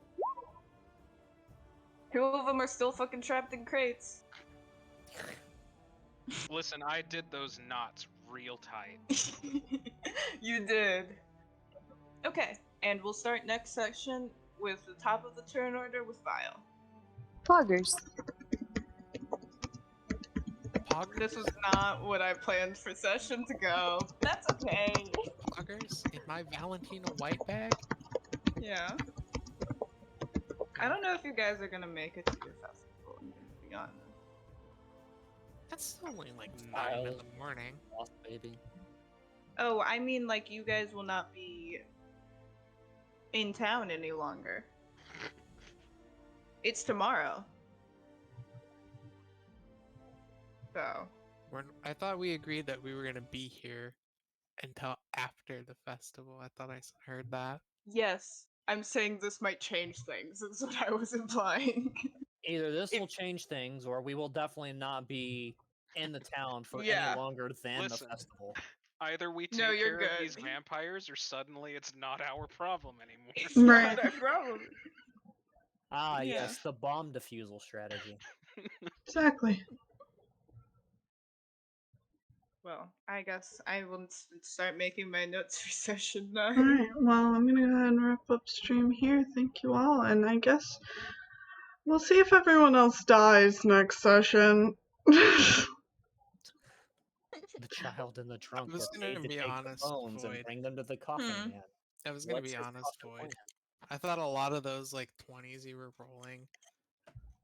2 of them are still fucking trapped in crates. Listen, I did those knots real tight. You did. Okay, and we'll start next section with the top of the turn order with Vile. Poggers. Poggers? This was not what I planned for session to go. That's okay. Poggers in my Valentina white bag? Yeah. I don't know if you guys are gonna make it to your festival, I'm gonna be honest. That's only like 9 Style. in the morning. Lost baby. Oh, I mean, like, you guys will not be in town any longer. It's tomorrow. So, I thought we agreed that we were gonna be here until after the festival. I thought I heard that. yes, I'm saying this might change things, is what I was implying. Either this If- will change things, or we will definitely not be in the town for Yeah. any longer than Listen. the festival. Either we take No, you're care of good. these vampires, or suddenly it's not our problem anymore. It's Right. not our problem. Ah, Yeah. yes, the bomb defusal strategy. Exactly. Well, I guess I will start making my notes for session 9. Alright, well, I'm gonna go ahead and wrap up stream here. Thank you all, and I guess we'll see if everyone else dies next session. The child in the trunk was that gonna paid to be take honest, the bones and Void. bring them to the coffin man. I was gonna What's be his honest, coffin Void. plan? I thought a lot of those like 20s you were rolling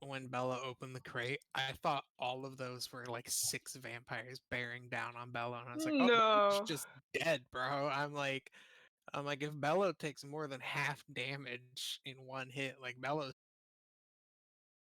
when Bella opened the crate, I thought all of those were like 6 vampires bearing down on Bella, and I was like, oh, No. she's just dead, bro. I'm like, if Bello takes more than half damage in one hit, like Bello's